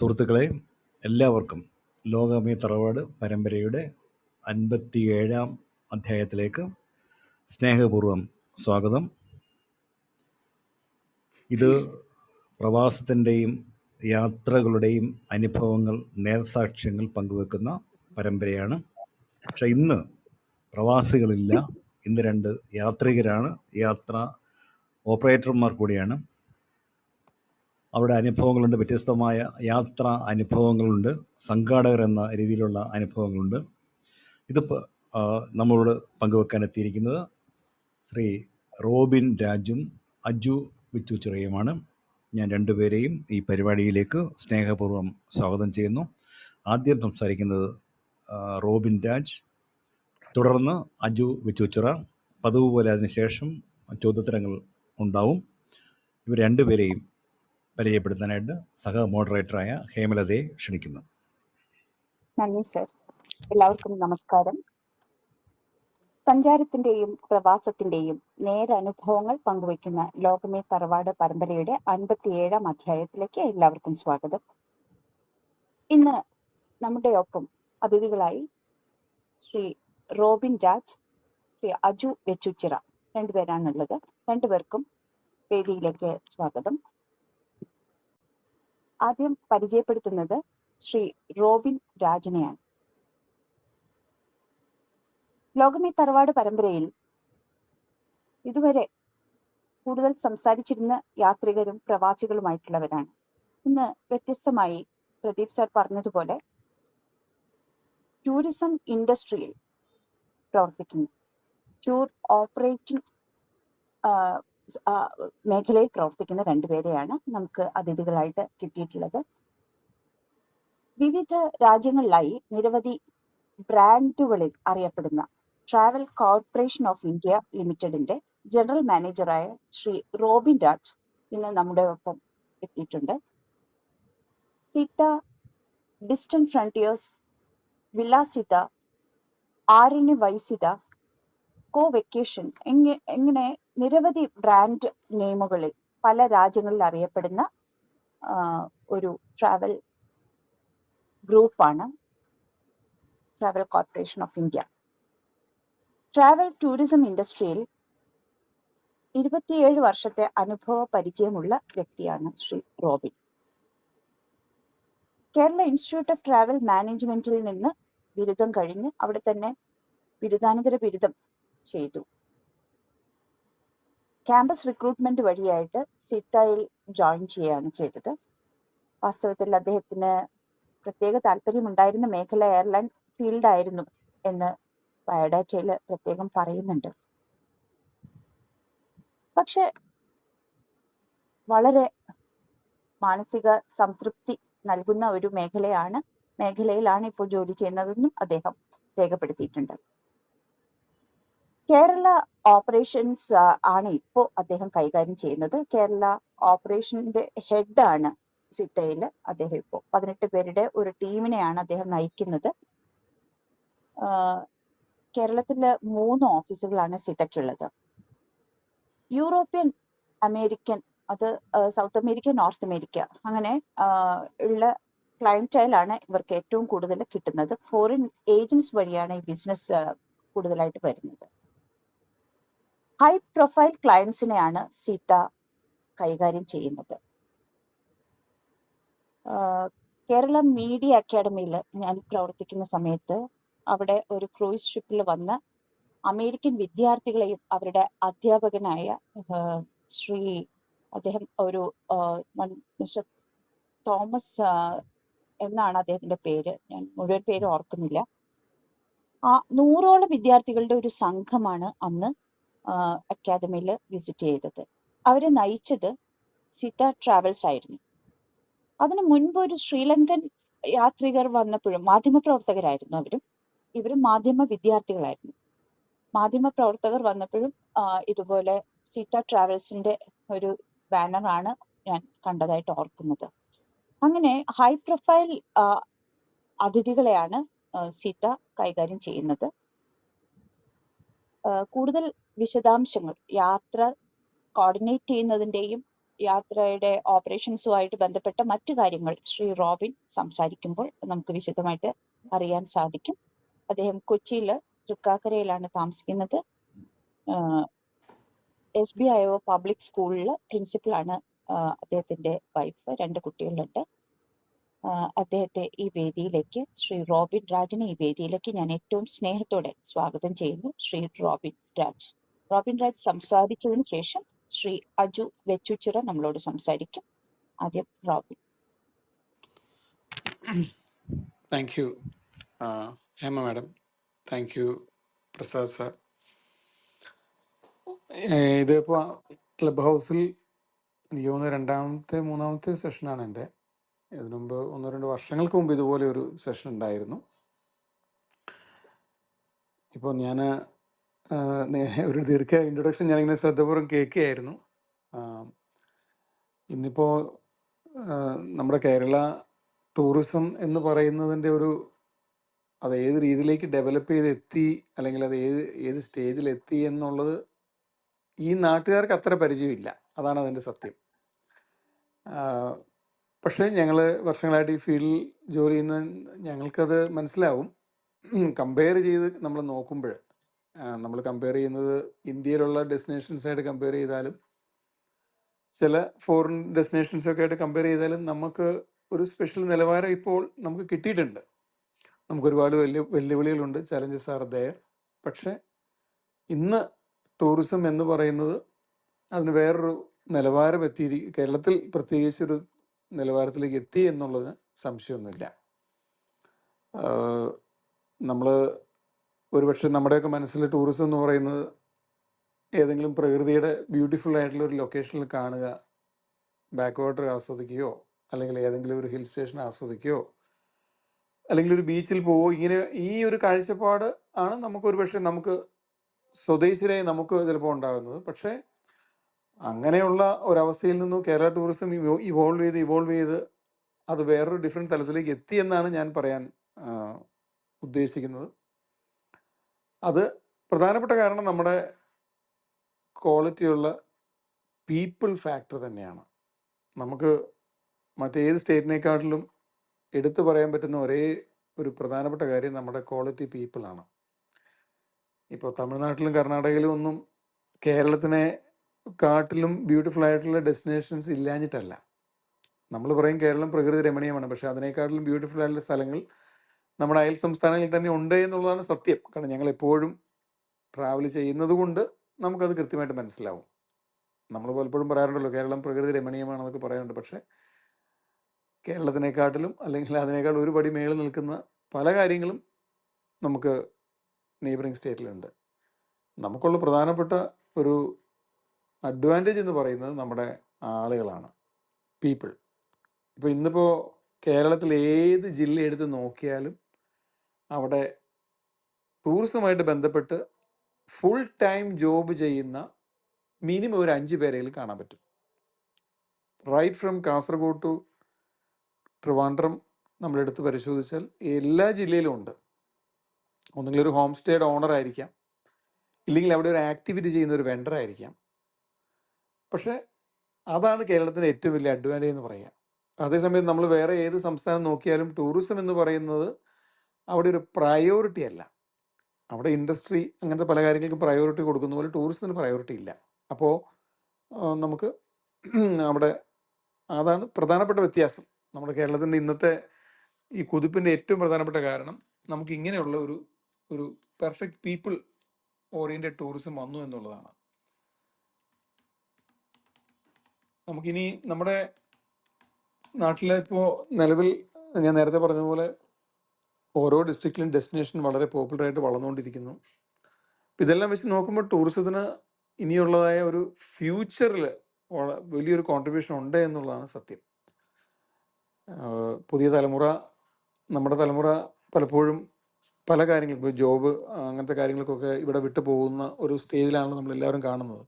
സുഹൃത്തുക്കളെ, എല്ലാവർക്കും ലോകമേ തറവാട് പരമ്പരയുടെ 57-ാം അധ്യായത്തിലേക്ക് സ്നേഹപൂർവ്വം സ്വാഗതം. ഇത് പ്രവാസത്തിൻ്റെയും യാത്രകളുടെയും അനുഭവങ്ങൾ, നേർസാക്ഷ്യങ്ങൾ പങ്കുവെക്കുന്ന പരമ്പരയാണ്. പക്ഷെ ഇന്ന് പ്രവാസികളില്ല, ഇന്ന് 2 യാത്രികരാണ്, യാത്ര ഓപ്പറേറ്റർമാർ കൂടിയാണ്. അവിടെ അനുഭവങ്ങളുണ്ട്, വ്യത്യസ്തമായ യാത്രാ അനുഭവങ്ങളുണ്ട്, സംഘാടകർ എന്ന രീതിയിലുള്ള അനുഭവങ്ങളുണ്ട്. ഇത് നമ്മളോട് പങ്കുവെക്കാൻ എത്തിയിരിക്കുന്നത് ശ്രീ റോബിൻ രാജും അജു വിച്ചുച്ചിറയുമാണ്. ഞാൻ രണ്ടുപേരെയും ഈ പരിപാടിയിലേക്ക് സ്നേഹപൂർവ്വം സ്വാഗതം ചെയ്യുന്നു. ആദ്യം സംസാരിക്കുന്നത് റോബിൻ രാജ്, തുടർന്ന് അജു വിച്ചുച്ചിറ. പതിവ് പോലെ അതിനുശേഷം ചോദ്യോത്തരങ്ങൾ ഉണ്ടാവും. ഇവർ രണ്ടുപേരെയും പരിചയപ്പെടുത്താനായിട്ട് സഹ മോഡറേറ്ററായ ഹേമലതയെ ക്ഷണിക്കുന്നു. നന്ദി സർ. എല്ലാവർക്കും നമസ്കാരം. സഞ്ചാരത്തിന്റെയും പ്രവാസത്തിന്റെയും നേരനുഭവങ്ങൾ പങ്കുവയ്ക്കുന്ന ലോകമേ തറവാട് പരമ്പരയുടെ 57-ാം അധ്യായത്തിലേക്ക് എല്ലാവർക്കും സ്വാഗതം. ഇന്ന് നമ്മുടെ ഒപ്പം അതിഥികളായി ശ്രീ റോബിൻ രാജ്, ശ്രീ അജു വെച്ചുച്ചിറ രണ്ടുപേരാണുള്ളത്. രണ്ടുപേർക്കും വേദിയിലേക്ക് സ്വാഗതം. ആദ്യം പരിചയപ്പെടുത്തുന്നത് ശ്രീ റോബിൻ രാജിനെയാണ്. ലോകമേ തറവാട് പരമ്പരയിൽ ഇതുവരെ കൂടുതൽ സംസാരിച്ചിരുന്ന യാത്രികരും പ്രവാസികളുമായിട്ടുള്ളവരാണ്. ഇന്ന് വ്യത്യസ്തമായി പ്രദീപ് സാർ പറഞ്ഞതുപോലെ ടൂറിസം ഇൻഡസ്ട്രിയിൽ പ്രവർത്തിക്കുന്നു, ടൂർ ഓപ്പറേറ്റിംഗ് മേഖലയിൽ പ്രവർത്തിക്കുന്ന രണ്ടുപേരെയാണ് നമുക്ക് അതിഥികളായിട്ട് കിട്ടിയിട്ടുള്ളത്. വിവിധ രാജ്യങ്ങളിലായി നിരവധി ബ്രാൻഡുകളിൽ അറിയപ്പെടുന്ന ട്രാവൽ കോർപ്പറേഷൻ ഓഫ് ഇന്ത്യ ലിമിറ്റഡിന്റെ ജനറൽ മാനേജറായ ശ്രീ റോബിൻ രാജ് ഇന്ന് നമ്മുടെ ഒപ്പം എത്തിയിട്ടുണ്ട്. സീത, ഡിസ്റ്റന്റ് ഫ്രണ്ടിയേഴ്സ്, വിലാസിത, ആരണ്യ വൈസിത, കോ വെക്കേഷൻ ഇങ്ങനെ നിരവധി ബ്രാൻഡ് നെയിമുകളിൽ പല രാജ്യങ്ങളിൽ അറിയപ്പെടുന്ന ഒരു ട്രാവൽ ഗ്രൂപ്പാണ് travel corporation of India. Travel tourism ഇൻഡസ്ട്രിയിൽ 27 വർഷത്തെ അനുഭവ പരിചയമുള്ള വ്യക്തിയാണ് Shri Robin. Kerala institute of travel മാനേജ്മെന്റിൽ നിന്ന് ബിരുദം കഴിഞ്ഞ് അവിടെ തന്നെ ബിരുദാനന്തര ബിരുദം ചെയ്തു. ക്യാമ്പസ് റിക്രൂട്ട്മെന്റ് വഴിയായിട്ട് സിറ്റയിൽ ജോയിൻ ചെയ്യുകയാണ് ചെയ്തത്. വാസ്തവത്തിൽ അദ്ദേഹത്തിന് പ്രത്യേക താല്പര്യമുണ്ടായിരുന്ന മേഖല എയർലൈൻ ഫീൽഡ് ആയിരുന്നു എന്ന് ബയോഡാറ്റയിൽ പ്രത്യേകം പറയുന്നുണ്ട്. പക്ഷെ വളരെ മാനസിക സംതൃപ്തി നൽകുന്ന ഒരു മേഖലയിലാണ് ഇപ്പോൾ ജോലി ചെയ്യുന്നതെന്നും അദ്ദേഹം രേഖപ്പെടുത്തിയിട്ടുണ്ട്. കേരള ഓപ്പറേഷൻസ് ആണ് ഇപ്പോൾ അദ്ദേഹം കൈകാര്യം ചെയ്യുന്നത്. കേരള ഓപ്പറേഷന്റെ ഹെഡാണ് സിറ്റയിൽ. അദ്ദേഹം ഇപ്പോൾ 18 പേരുടെ ഒരു ടീമിനെയാണ് അദ്ദേഹം നയിക്കുന്നത്. കേരളത്തിലെ 3 ഓഫീസുകളാണ് സിറ്റയ്ക്കുള്ളത്. യൂറോപ്യൻ, അമേരിക്കൻ, അത് സൗത്ത് അമേരിക്ക, നോർത്ത് അമേരിക്ക, അങ്ങനെ ഉള്ള ക്ലയന്റൈലാണ് ഇവർക്ക് ഏറ്റവും കൂടുതൽ കിട്ടുന്നത്. ഫോറിൻ ഏജൻസ് വഴിയാണ് ഈ ബിസിനസ് കൂടുതലായിട്ട് വരുന്നത്. ഹൈ പ്രൊഫൈൽ ക്ലയൻസിനെയാണ് സീത കൈകാര്യം ചെയ്യുന്നത്. കേരള മീഡിയ അക്കാഡമിയിൽ ഞാൻ പ്രവർത്തിക്കുന്ന സമയത്ത് അവിടെ ഒരു ക്രൂയിസ് ഷിപ്പിൽ വന്ന അമേരിക്കൻ വിദ്യാർത്ഥികളെയും അവരുടെ അധ്യാപകനായ അദ്ദേഹം ഒരു മിസ്റ്റർ തോമസ് എന്നാണ് അദ്ദേഹത്തിന്റെ പേര്, ഞാൻ മുഴുവൻ പേര് ഓർക്കുന്നില്ല. 100ഓളം വിദ്യാർത്ഥികളുടെ ഒരു സംഘമാണ് അന്ന് അക്കാദമിയിൽ വിസിറ്റ് ചെയ്തത്. അവരെ നയിച്ചത് സിറ്റ ട്രാവൽസ് ആയിരുന്നു. അതിനു മുൻപ് ഒരു ശ്രീലങ്കൻ യാത്രികർ വന്നപ്പോഴും മാധ്യമപ്രവർത്തകരായിരുന്നു ഇവരും മാധ്യമ വിദ്യാർത്ഥികളായിരുന്നു. മാധ്യമപ്രവർത്തകർ വന്നപ്പോഴും ഇതുപോലെ സീത ട്രാവൽസിന്റെ ഒരു ബാനറാണ് ഞാൻ കണ്ടതായിട്ട് ഓർക്കുന്നത്. അങ്ങനെ ഹൈ പ്രൊഫൈൽ അതിഥികളെയാണ് സീത കൈകാര്യം ചെയ്യുന്നത്. കൂടുതൽ വിശദാംശങ്ങൾ യാത്ര കോർഡിനേറ്റ് ചെയ്യുന്നതിന്റെയും യാത്രയുടെ ഓപ്പറേഷൻസുമായിട്ട് ബന്ധപ്പെട്ട മറ്റു കാര്യങ്ങൾ ശ്രീ റോബിൻ സംസാരിക്കുമ്പോൾ നമുക്ക് വിശദമായിട്ട് അറിയാൻ സാധിക്കും. അദ്ദേഹം കൊച്ചിയിൽ തൃക്കാക്കരയിലാണ് താമസിക്കുന്നത്. SBI പബ്ലിക് സ്കൂളിൽ പ്രിൻസിപ്പളാണ് അദ്ദേഹത്തിന്റെ വൈഫ്. 2 കുട്ടികളുണ്ട്. അദ്ദേഹത്തെ ഈ വേദിയിലേക്ക്, ശ്രീ റോബിൻ രാജിനെ ഈ വേദിയിലേക്ക് ഞാൻ ഏറ്റവും സ്നേഹത്തോടെ സ്വാഗതം ചെയ്യുന്നു. ശ്രീ റോബിൻ രാജ്. റോബിൻ രാജ് സംസാരിച്ചതിന് ശേഷം ശ്രീ അജു വെച്ചുച്ചിറ നമ്മളോട് സംസാരിക്കും. ആദ്യം Robin. Thank you Hema madam. Thank you Prasad sir. ഇതിപ്പോൾ ക്ലബ് ഹൗസിൽ എനിക്ക് തോന്നുന്നു 2ാമത്തെ 3ാമത്തെ സെഷനാണ് എൻ്റെ. ഇതിനു മുമ്പ് 1-2 വർഷങ്ങൾക്ക് മുമ്പ് ഇതുപോലെ ഒരു സെഷൻ ഉണ്ടായിരുന്നു. ഇപ്പോൾ ഞാൻ ഒരു ദീർഘ ഇൻട്രൊഡക്ഷൻ ഞാനിങ്ങനെ ശ്രദ്ധപൂർവ്വം കേൾക്കുകയായിരുന്നു. ഇന്നിപ്പോൾ നമ്മുടെ കേരള ടൂറിസം എന്ന് പറയുന്നതിൻ്റെ അത് ഏത് രീതിയിലേക്ക് ഡെവലപ്പ് ചെയ്ത് എത്തി, അല്ലെങ്കിൽ അത് ഏത് സ്റ്റേജിലെത്തി എന്നുള്ളത് ഈ നാട്ടുകാർക്ക് അത്ര പരിചയമില്ല. അതാണ് അതിൻ്റെ സത്യം. പക്ഷേ ഞങ്ങൾ വർഷങ്ങളായിട്ട് ഈ ഫീൽഡിൽ ജോലി ചെയ്യുന്ന ഞങ്ങൾക്കത് മനസ്സിലാവും. കമ്പയർ ചെയ്ത് നമ്മൾ നോക്കുമ്പോൾ, നമ്മൾ കമ്പയർ ചെയ്യുന്നത് ഇന്ത്യയിലുള്ള ഡെസ്റ്റിനേഷൻസായിട്ട് കമ്പയർ ചെയ്താലും ചില ഫോറിൻ ഡെസ്റ്റിനേഷൻസൊക്കെ ആയിട്ട് കമ്പയർ ചെയ്താലും നമുക്ക് ഒരു സ്പെഷ്യൽ നിലവാരം ഇപ്പോൾ നമുക്ക് കിട്ടിയിട്ടുണ്ട്. നമുക്കൊരുപാട് വെല്ലുവിളികളുണ്ട്. Challenges are there. പക്ഷേ ഇന്ന് ടൂറിസം എന്ന് പറയുന്നത് അതിന് വേറൊരു നിലവാരം കേരളത്തിൽ പ്രത്യേകിച്ചൊരു നിലവാരത്തിലേക്ക് എത്തി എന്നുള്ളതിന് സംശയമൊന്നുമില്ല. നമ്മൾ ഒരുപക്ഷെ നമ്മുടെയൊക്കെ മനസ്സിൽ ടൂറിസം എന്ന് പറയുന്നത് ഏതെങ്കിലും പ്രകൃതിയുടെ ബ്യൂട്ടിഫുൾ ആയിട്ടുള്ള ഒരു ലൊക്കേഷനിൽ കാണുക, ബാക്ക് വാട്ടർ ആസ്വദിക്കുകയോ, അല്ലെങ്കിൽ ഏതെങ്കിലും ഒരു ഹിൽ സ്റ്റേഷൻ ആസ്വദിക്കുകയോ, അല്ലെങ്കിൽ ഒരു ബീച്ചിൽ പോവോ, ഇങ്ങനെ ഈ ഒരു കാഴ്ചപ്പാട് ആണ് നമുക്ക് സ്വദേശിയായി നമുക്ക് ചിലപ്പോൾ ഉണ്ടാകുന്നത്. പക്ഷേ അങ്ങനെയുള്ള ഒരവസ്ഥയിൽ നിന്നും കേരള ടൂറിസം ഇവോൾവ് ചെയ്ത് അത് വേറൊരു ഡിഫറെൻറ്റ് തലത്തിലേക്ക് എത്തി എന്നാണ് ഞാൻ പറയാൻ ഉദ്ദേശിക്കുന്നത്. അത് പ്രധാനപ്പെട്ട കാരണം നമ്മുടെ ക്വാളിറ്റിയുള്ള പീപ്പിൾ ഫാക്ടർ തന്നെയാണ്. നമുക്ക് മറ്റേത് സ്റ്റേറ്റിനെക്കാട്ടിലും എടുത്തു പറയാൻ പറ്റുന്ന ഒരേ ഒരു പ്രധാനപ്പെട്ട കാര്യം നമ്മുടെ ക്വാളിറ്റി പീപ്പിളാണ്. ഇപ്പോൾ തമിഴ്നാട്ടിലും കർണാടകയിലും ഒന്നും കേരളത്തിനെ കാട്ടിലും ബ്യൂട്ടിഫുൾ ആയിട്ടുള്ള ഡെസ്റ്റിനേഷൻസ് ഇല്ലാഞ്ഞിട്ടല്ല. നമ്മൾ പറയും കേരളം പ്രകൃതി രമണീയമാണ്, പക്ഷേ അതിനേക്കാട്ടിലും ബ്യൂട്ടിഫുൾ ആയിട്ടുള്ള സ്ഥലങ്ങൾ നമ്മുടെ അയൽ സംസ്ഥാനങ്ങളിൽ തന്നെ ഉണ്ട് എന്നുള്ളതാണ് സത്യം. കാരണം ഞങ്ങൾ എപ്പോഴും ട്രാവൽ ചെയ്യുന്നത് കൊണ്ട് നമുക്കത് കൃത്യമായിട്ട് മനസ്സിലാവും. നമ്മൾ പലപ്പോഴും പറയാറുണ്ടല്ലോ കേരളം പ്രകൃതി രമണീയമാണെന്നൊക്കെ പറയാറുണ്ട്. പക്ഷേ കേരളത്തിനെക്കാട്ടിലും അല്ലെങ്കിൽ അതിനേക്കാൾ ഒരു പടി മേളിൽ നിൽക്കുന്ന പല കാര്യങ്ങളും നമുക്ക് നെയ്ബറിങ് സ്റ്റേറ്റിലുണ്ട്. നമുക്കുള്ള പ്രധാനപ്പെട്ട ഒരു അഡ്വാൻറ്റേജ് എന്ന് പറയുന്നത് നമ്മുടെ ആളുകളാണ്, പീപ്പിൾ. ഇപ്പോൾ ഇന്നിപ്പോൾ കേരളത്തിൽ ഏത് ജില്ല എടുത്ത് നോക്കിയാലും അവിടെ ടൂറിസവുമായിട്ട് ബന്ധപ്പെട്ട് ഫുൾ ടൈം ജോബ് ചെയ്യുന്ന മിനിമം ഒരു 5 പേരെങ്കിലും കാണാൻ പറ്റും. Right from Kasaragod to Trivandrum നമ്മളെടുത്ത് പരിശോധിച്ചാൽ എല്ലാ ജില്ലയിലും ഉണ്ട്. ഒന്നുകിൽ ഒരു ഹോം സ്റ്റേയുടെ ഓണർ ആയിരിക്കാം, ഇല്ലെങ്കിൽ അവിടെ ഒരു ആക്ടിവിറ്റി ചെയ്യുന്ന ഒരു വെണ്ടർ ആയിരിക്കാം. പക്ഷേ അതാണ് കേരളത്തിൻ്റെ ഏറ്റവും വലിയ അഡ്വാൻറ്റേജ് എന്ന് പറയുക. അതേസമയം നമ്മൾ വേറെ ഏത് സംസ്ഥാനം നോക്കിയാലും ടൂറിസം എന്ന് പറയുന്നത് അവിടെ ഒരു പ്രയോറിറ്റി അല്ല. അവിടെ ഇൻഡസ്ട്രി അങ്ങനത്തെ പല കാര്യങ്ങൾക്കും പ്രയോറിറ്റി കൊടുക്കുന്ന പോലെ ടൂറിസത്തിന് പ്രയോറിറ്റി ഇല്ല. അപ്പോൾ നമുക്ക് അവിടെ അതാണ് പ്രധാനപ്പെട്ട വ്യത്യാസം. നമ്മുടെ കേരളത്തിൻ്റെ ഇന്നത്തെ ഈ കുതിപ്പിൻ്റെ ഏറ്റവും പ്രധാനപ്പെട്ട കാരണം നമുക്ക് ഇങ്ങനെയുള്ള ഒരു പെർഫെക്റ്റ് പീപ്പിൾ ഓറിയൻറ്റഡ് ടൂറിസം വന്നു എന്നുള്ളതാണ്. നമുക്കിനി നമ്മുടെ നാട്ടിലെ ഇപ്പോൾ നിലവിൽ ഞാൻ നേരത്തെ പറഞ്ഞ പോലെ ഓരോ ഡിസ്ട്രിക്റ്റിലും ഡെസ്റ്റിനേഷൻ വളരെ പോപ്പുലറായിട്ട് വളർന്നുകൊണ്ടിരിക്കുന്നു. അപ്പം ഇതെല്ലാം വെച്ച് നോക്കുമ്പോൾ ടൂറിസത്തിന് ഇനിയുള്ളതായ ഒരു ഫ്യൂച്ചറിൽ വലിയൊരു കോൺട്രിബ്യൂഷൻ ഉണ്ട് എന്നുള്ളതാണ് സത്യം. പുതിയ തലമുറ, നമ്മുടെ തലമുറ പലപ്പോഴും പല കാര്യങ്ങളും, ഇപ്പോൾ ജോബ് അങ്ങനത്തെ കാര്യങ്ങൾക്കൊക്കെ ഇവിടെ വിട്ടു പോകുന്ന ഒരു സ്റ്റേജിലാണ് നമ്മളെല്ലാവരും കാണുന്നത്.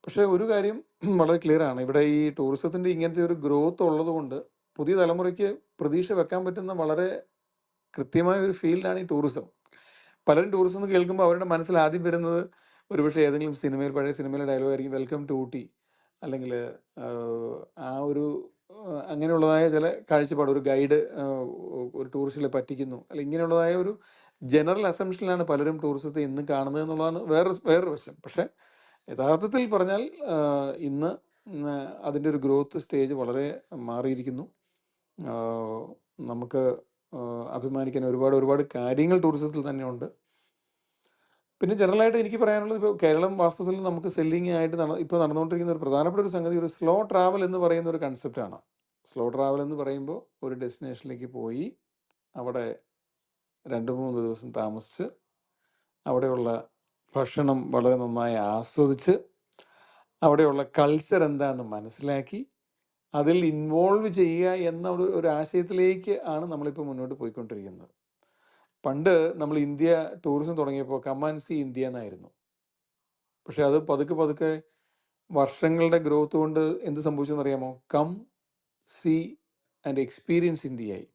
പക്ഷേ ഒരു കാര്യം വളരെ ക്ലിയർ ആണ്, ഇവിടെ ഈ ടൂറിസത്തിൻ്റെ ഇങ്ങനത്തെ ഒരു ഗ്രോത്ത് ഉള്ളത് കൊണ്ട് പുതിയ തലമുറയ്ക്ക് പ്രതീക്ഷ വെക്കാൻ പറ്റുന്ന വളരെ കൃത്യമായ ഒരു ഫീൽഡാണ് ഈ ടൂറിസം. പലരും ടൂറിസം എന്ന് കേൾക്കുമ്പോൾ അവരുടെ മനസ്സിൽ ആദ്യം വരുന്നത് ഒരുപക്ഷെ ഏതെങ്കിലും പഴയ സിനിമയിലെ ഡയലോഗ് ആയിരിക്കും, വെൽക്കം ടു ഊട്ടി, അല്ലെങ്കിൽ ആ ഒരു അങ്ങനെയുള്ളതായ ചില കാഴ്ചപ്പാട്, ഒരു ഗൈഡ് ഒരു ടൂറിസ്റ്റിനെ പറ്റിക്കുന്നു, അല്ലെങ്കിൽ ഇങ്ങനെയുള്ളതായ ഒരു ജനറൽ അസംഷനിലാണ് പലരും ടൂറിസത്തെ ഇന്ന് കാണുന്നത് എന്നുള്ളതാണ് വേറൊരു വശം. പക്ഷേ യഥാർത്ഥത്തിൽ പറഞ്ഞാൽ ഇന്ന് അതിൻ്റെ ഒരു ഗ്രോത്ത് സ്റ്റേജ് വളരെ മാറിയിരിക്കുന്നു. നമുക്ക് അഭിമാനിക്കാൻ ഒരുപാട് കാര്യങ്ങൾ ടൂറിസത്തിൽ തന്നെ ഉണ്ട്. പിന്നെ ജനറലായിട്ട് എനിക്ക് പറയാനുള്ളത്, ഇപ്പോൾ കേരളം വാസ്തവത്തിൽ നമുക്ക് സെല്ലിംഗ് ആയിട്ട് ഇപ്പോൾ നടന്നുകൊണ്ടിരിക്കുന്ന ഒരു പ്രധാനപ്പെട്ട ഒരു സംഗതി ഒരു സ്ലോ ട്രാവൽ എന്ന് പറയുന്ന ഒരു കൺസെപ്റ്റാണ്. സ്ലോ ട്രാവൽ എന്ന് പറയുമ്പോൾ ഒരു ഡെസ്റ്റിനേഷനിലേക്ക് പോയി അവിടെ 2-3 ദിവസം താമസിച്ച് അവിടെയുള്ള ഭക്ഷണം വളരെ നന്നായി ആസ്വദിച്ച് അവിടെയുള്ള കൾച്ചർ എന്താണെന്ന് മനസ്സിലാക്കി അതിൽ ഇൻവോൾവ് ചെയ്യുക എന്ന ഒരു ആശയത്തിലേക്ക് ആണ് നമ്മളിപ്പോൾ മുന്നോട്ട് പോയിക്കൊണ്ടിരിക്കുന്നത്. പണ്ട് നമ്മൾ ഇന്ത്യ ടൂറിസം തുടങ്ങിയപ്പോൾ കമാൻസി ഇന്ത്യ എന്നായിരുന്നു. പക്ഷെ അത് പതുക്കെ വർഷങ്ങളുടെ ഗ്രോത്ത് കൊണ്ട് എന്ത് സംഭവിച്ചെന്നറിയാമോ? കം സി ആൻഡ് എക്സ്പീരിയൻസ് ഇന്ത്യയായി.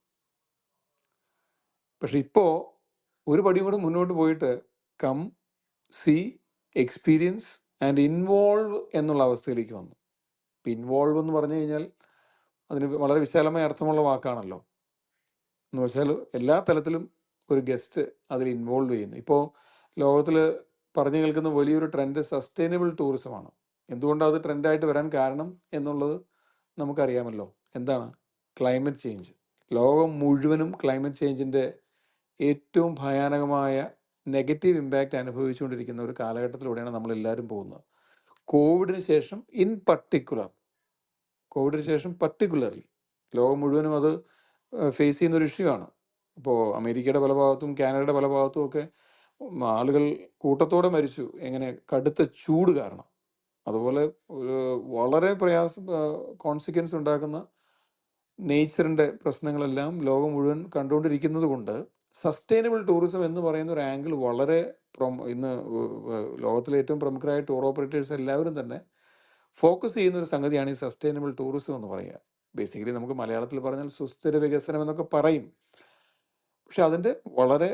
പക്ഷെ ഇപ്പോൾ ഒരു പടിയും കൂടെ മുന്നോട്ട് പോയിട്ട് come see experience and involve എന്നുള്ള അവസ്ഥയിലേക്ക് വന്നു. ഇപ്പം ഇൻവോൾവ് എന്ന് പറഞ്ഞു കഴിഞ്ഞാൽ അതിന് വളരെ വിശാലമായ അർത്ഥമുള്ള വാക്കാണല്ലോ. എന്ന് വെച്ചാൽ എല്ലാ തലത്തിലും ഒരു ഗസ്റ്റ് അതിൽ ഇൻവോൾവ് ചെയ്യുന്നു. ഇപ്പോൾ ലോകത്തിൽ പറഞ്ഞു കേൾക്കുന്ന വലിയൊരു ട്രെൻഡ് സസ്റ്റൈനബിൾ ടൂറിസമാണ്. എന്തുകൊണ്ടാണ് അത് ട്രെൻഡായിട്ട് വരാൻ കാരണം എന്നുള്ളത് നമുക്കറിയാമല്ലോ. എന്താണ്? Climate change. ലോകം മുഴുവനും ക്ലൈമറ്റ് ചേഞ്ചിൻ്റെ ഏറ്റവും ഭയാനകമായ നെഗറ്റീവ് ഇമ്പാക്റ്റ് അനുഭവിച്ചുകൊണ്ടിരിക്കുന്ന ഒരു കാലഘട്ടത്തിലൂടെയാണ് നമ്മളെല്ലാവരും പോകുന്നത്. കോവിഡിന് ശേഷം പർട്ടിക്കുലർലി ലോകം മുഴുവനും അത് ഫേസ് ചെയ്യുന്ന ഒരു ഇഷ്യൂ ആണ്. ഇപ്പോൾ അമേരിക്കയുടെ പല ഭാഗത്തും കാനഡയുടെ പല ഭാഗത്തും ഒക്കെ ആളുകൾ കൂട്ടത്തോടെ മരിച്ചു. എങ്ങനെ? കടുത്ത ചൂട് കാരണം. അതുപോലെ ഒരു വളരെ കോൺസിക്വൻസ് ഉണ്ടാക്കുന്ന നേച്ചറിൻ്റെ പ്രശ്നങ്ങളെല്ലാം ലോകം മുഴുവൻ കണ്ടുകൊണ്ടിരിക്കുന്നത് കൊണ്ട് സസ്റ്റൈനബിൾ ടൂറിസം എന്ന് പറയുന്ന ഒരു ആംഗിൾ വളരെ ഇന്ന് ലോകത്തിലെ ഏറ്റവും പ്രമുഖരായ ടൂർ ഓപ്പറേറ്റേഴ്സ് എല്ലാവരും തന്നെ ഫോക്കസ് ചെയ്യുന്ന ഒരു സംഗതിയാണ് ഈ സസ്റ്റൈനബിൾ ടൂറിസം എന്ന് പറയുക. ബേസിക്കലി നമുക്ക് മലയാളത്തിൽ പറഞ്ഞാൽ സുസ്ഥിര വികസനം എന്നൊക്കെ പറയും. പക്ഷെ അതിൻ്റെ വളരെ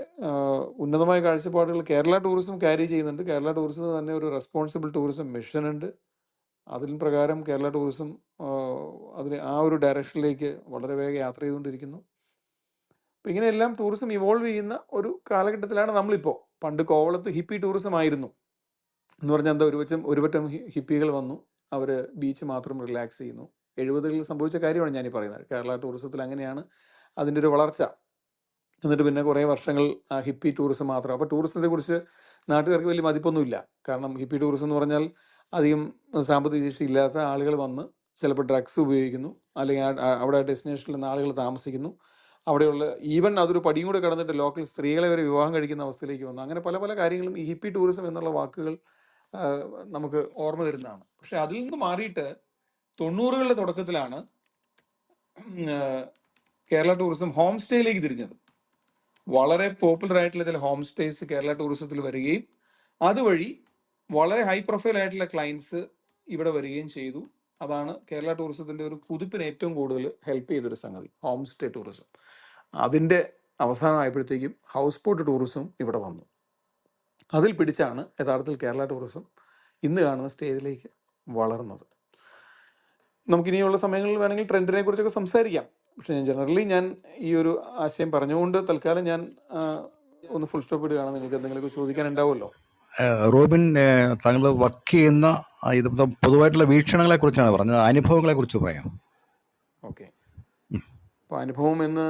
ഉന്നതമായ കാഴ്ചപ്പാടുകൾ കേരള ടൂറിസം ക്യാരി ചെയ്യുന്നുണ്ട്. കേരള ടൂറിസത്തിന് തന്നെ ഒരു റെസ്പോൺസിബിൾ ടൂറിസം മിഷൻ ഉണ്ട്. അതിന് പ്രകാരം കേരള ടൂറിസം അതിന് ആ ഒരു ഡയറക്ഷനിലേക്ക് വളരെ വേഗം യാത്ര ചെയ്തുകൊണ്ടിരിക്കുന്നു. അപ്പം ഇങ്ങനെയെല്ലാം ടൂറിസം ഇവോൾവ് ചെയ്യുന്ന ഒരു കാലഘട്ടത്തിലാണ് നമ്മളിപ്പോൾ. പണ്ട് കോവളത്ത് ഹിപ്പി ടൂറിസം ആയിരുന്നു എന്ന് പറഞ്ഞാൽ എന്താ? ഒരുപറ്റം ഹിപ്പികൾ വന്നു, അവർ ബീച്ച് മാത്രം റിലാക്സ് ചെയ്യുന്നു. 70കളിൽ സംഭവിച്ച കാര്യമാണ് ഞാനീ പറയുന്നത്. കേരള ടൂറിസത്തിൽ അങ്ങനെയാണ് അതിൻ്റെ ഒരു വളർച്ച. എന്നിട്ട് പിന്നെ കുറേ വർഷങ്ങൾ ഹിപ്പി ടൂറിസം മാത്രം. അപ്പോൾ ടൂറിസത്തെക്കുറിച്ച് നാട്ടുകാർക്ക് വലിയ മതിപ്പൊന്നുമില്ല. കാരണം ഹിപ്പി ടൂറിസം എന്ന് പറഞ്ഞാൽ അധികം സാമ്പത്തിക ശേഷി ഇല്ലാത്ത ആളുകൾ വന്ന് ചിലപ്പോൾ ഡ്രഗ്സ് ഉപയോഗിക്കുന്നു, അല്ലെങ്കിൽ അവിടെ ഡെസ്റ്റിനേഷനിൽ നിന്ന് ആളുകൾ താമസിക്കുന്നു. അവിടെയുള്ള ഈവൻ അതൊരു പടിയും കൂടെ കടന്നിട്ട് ലോക്കൽ സ്ത്രീകളെ വരെ വിവാഹം കഴിക്കുന്ന അവസ്ഥയിലേക്ക് വന്നു. അങ്ങനെ പല കാര്യങ്ങളും ഈ ഹിപ്പി ടൂറിസം എന്നുള്ള വാക്കുകൾ നമുക്ക് ഓർമ്മ തരുന്നതാണ്. പക്ഷെ അതിൽ നിന്ന് മാറിയിട്ട് 90കളുടെ തുടക്കത്തിലാണ് കേരള ടൂറിസം ഹോം സ്റ്റേയിലേക്ക് തിരിഞ്ഞത്. വളരെ പോപ്പുലർ ആയിട്ടുള്ള ചില ഹോം സ്റ്റേസ് കേരള ടൂറിസത്തിൽ വരികയും അതുവഴി വളരെ ഹൈ പ്രൊഫൈൽ ആയിട്ടുള്ള ക്ലയൻസ് ഇവിടെ വരികയും ചെയ്തു. അതാണ് കേരള ടൂറിസത്തിൻ്റെ ഒരു കുതിപ്പിന് ഏറ്റവും കൂടുതൽ ഹെൽപ്പ് ചെയ്തൊരു സംഗതി, ഹോം സ്റ്റേ ടൂറിസം. അതിൻ്റെ അവസാനമായപ്പോഴത്തേക്കും ഹൗസ് ബോട്ട് ടൂറിസം ഇവിടെ വന്നു. അതിൽ പിടിച്ചാണ് യഥാർത്ഥത്തിൽ കേരള ടൂറിസം ഇന്ന് കാണുന്ന സ്റ്റേജിലേക്ക് വളർന്നത്. നമുക്കിനിയുള്ള സമയങ്ങളിൽ വേണമെങ്കിൽ ട്രെൻഡിനെ കുറിച്ചൊക്കെ സംസാരിക്കാം. പക്ഷേ ജനറലി ഞാൻ ഈ ഒരു ആശയം പറഞ്ഞുകൊണ്ട് തൽക്കാലം ഞാൻ ഒന്ന് ഫുൾ സ്റ്റോപ്പ് ഇടുകയാണ്. നിങ്ങൾക്ക് എന്തെങ്കിലുമൊക്കെ ചോദിക്കാൻ ഉണ്ടാവുമല്ലോ. റോബിൻ, താങ്കൾ വർക്ക് ചെയ്യുന്ന ഇത് പൊതുവായിട്ടുള്ള വീക്ഷണങ്ങളെ കുറിച്ചാണ് പറഞ്ഞത്, അനുഭവങ്ങളെ കുറിച്ച് പറയാം. ഓക്കെ. അപ്പോൾ അനുഭവം എന്ന്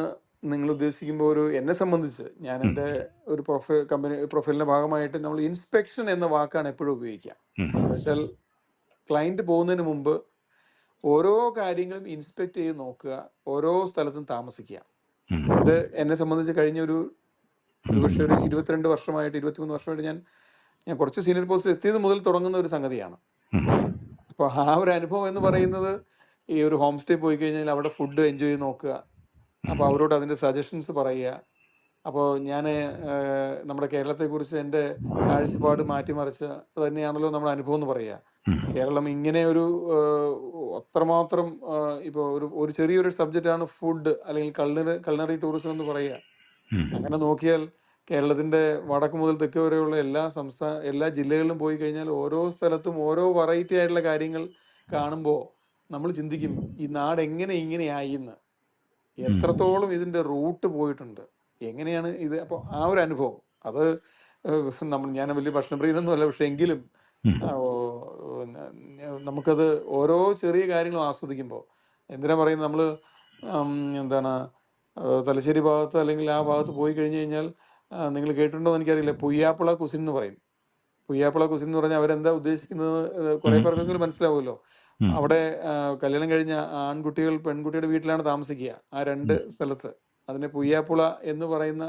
നിങ്ങൾ ഉദ്ദേശിക്കുമ്പോൾ എന്നെ സംബന്ധിച്ച് ഞാൻ എൻ്റെ ഒരു പ്രൊഫൈലിൻ്റെ ഭാഗമായിട്ട് നമ്മൾ ഇൻസ്പെക്ഷൻ എന്ന വാക്കാണ് എപ്പോഴും ഉപയോഗിക്കുക. എന്ന് വെച്ചാൽ ക്ലയൻറ്റ് പോകുന്നതിന് മുമ്പ് ഓരോ കാര്യങ്ങളും ഇൻസ്പെക്ട് ചെയ്ത് നോക്കുക, ഓരോ സ്ഥലത്തും താമസിക്കുക. ഇത് എന്നെ സംബന്ധിച്ച് കഴിഞ്ഞ ഒരുപക്ഷെ ഒരു 23 വർഷമായിട്ട് ഞാൻ കുറച്ച് സീനിയർ പോസ്റ്റിൽ എത്തിയത് മുതൽ തുടങ്ങുന്ന ഒരു സംഗതിയാണ്. അപ്പോൾ ആ ഒരു അനുഭവം എന്ന് പറയുന്നത് ഈ ഒരു ഹോം സ്റ്റേ പോയി കഴിഞ്ഞാൽ അവിടെ ഫുഡ് എൻജോയ് ചെയ്ത് നോക്കുക, അപ്പോൾ അവരോട് അതിൻ്റെ സജഷൻസ് പറയുക. അപ്പോൾ ഞാൻ നമ്മുടെ കേരളത്തെക്കുറിച്ച് എൻ്റെ കാഴ്ചപ്പാട് മാറ്റിമറിച്ച തന്നെയാണല്ലോ നമ്മുടെ അനുഭവം എന്ന് പറയുക. കേരളം ഇങ്ങനെ ഒരു അത്രമാത്രം ഇപ്പോൾ ഒരു ചെറിയൊരു സബ്ജക്റ്റാണ് ഫുഡ് അല്ലെങ്കിൽ കൾണറി ടൂറിസം എന്ന് പറയുക. അങ്ങനെ നോക്കിയാൽ കേരളത്തിൻ്റെ വടക്ക് മുതൽ തെക്ക് വരെയുള്ള എല്ലാ ജില്ലകളിലും പോയി കഴിഞ്ഞാൽ ഓരോ സ്ഥലത്തും ഓരോ വെറൈറ്റി ആയിട്ടുള്ള കാര്യങ്ങൾ കാണുമ്പോൾ നമ്മൾ ചിന്തിക്കും ഈ നാട് എങ്ങനെ ഇങ്ങനെയായി എന്ന്. എത്രത്തോളം ഇതിൻ്റെ റൂട്ട് പോയിട്ടുണ്ട്, എങ്ങനെയാണ് ഇത്. അപ്പോൾ ആ ഒരു അനുഭവം അത് ഞാൻ വലിയ ഭക്ഷണപ്രിയനൊന്നും അല്ല, പക്ഷെ എങ്കിലും നമുക്കത് ഓരോ ചെറിയ കാര്യങ്ങളും ആസ്വദിക്കുമ്പോൾ എന്തിനാ പറയുന്നത്, നമ്മൾ എന്താണ് തലശ്ശേരി ഭാഗത്ത് അല്ലെങ്കിൽ ആ ഭാഗത്ത് പോയി കഴിഞ്ഞ് കഴിഞ്ഞാൽ നിങ്ങൾ കേട്ടിട്ടുണ്ടോ എന്ന് എനിക്കറിയില്ല, പുയ്യാപ്പിള കുസിൻ എന്ന് പറയും. പുയ്യാപ്പിള കുസിൻ എന്ന് പറഞ്ഞാൽ അവരെന്താ ഉദ്ദേശിക്കുന്നത് കുറെ പേർക്കെങ്കിലും മനസ്സിലാവുമല്ലോ. അവിടെ കല്യാണം കഴിഞ്ഞ ആൺകുട്ടികൾ പെൺകുട്ടിയുടെ വീട്ടിലാണ് താമസിക്കുക, ആ രണ്ട് സ്ഥലത്ത്. അതിനെ പുയ്യാപ്പുള എന്ന് പറയുന്ന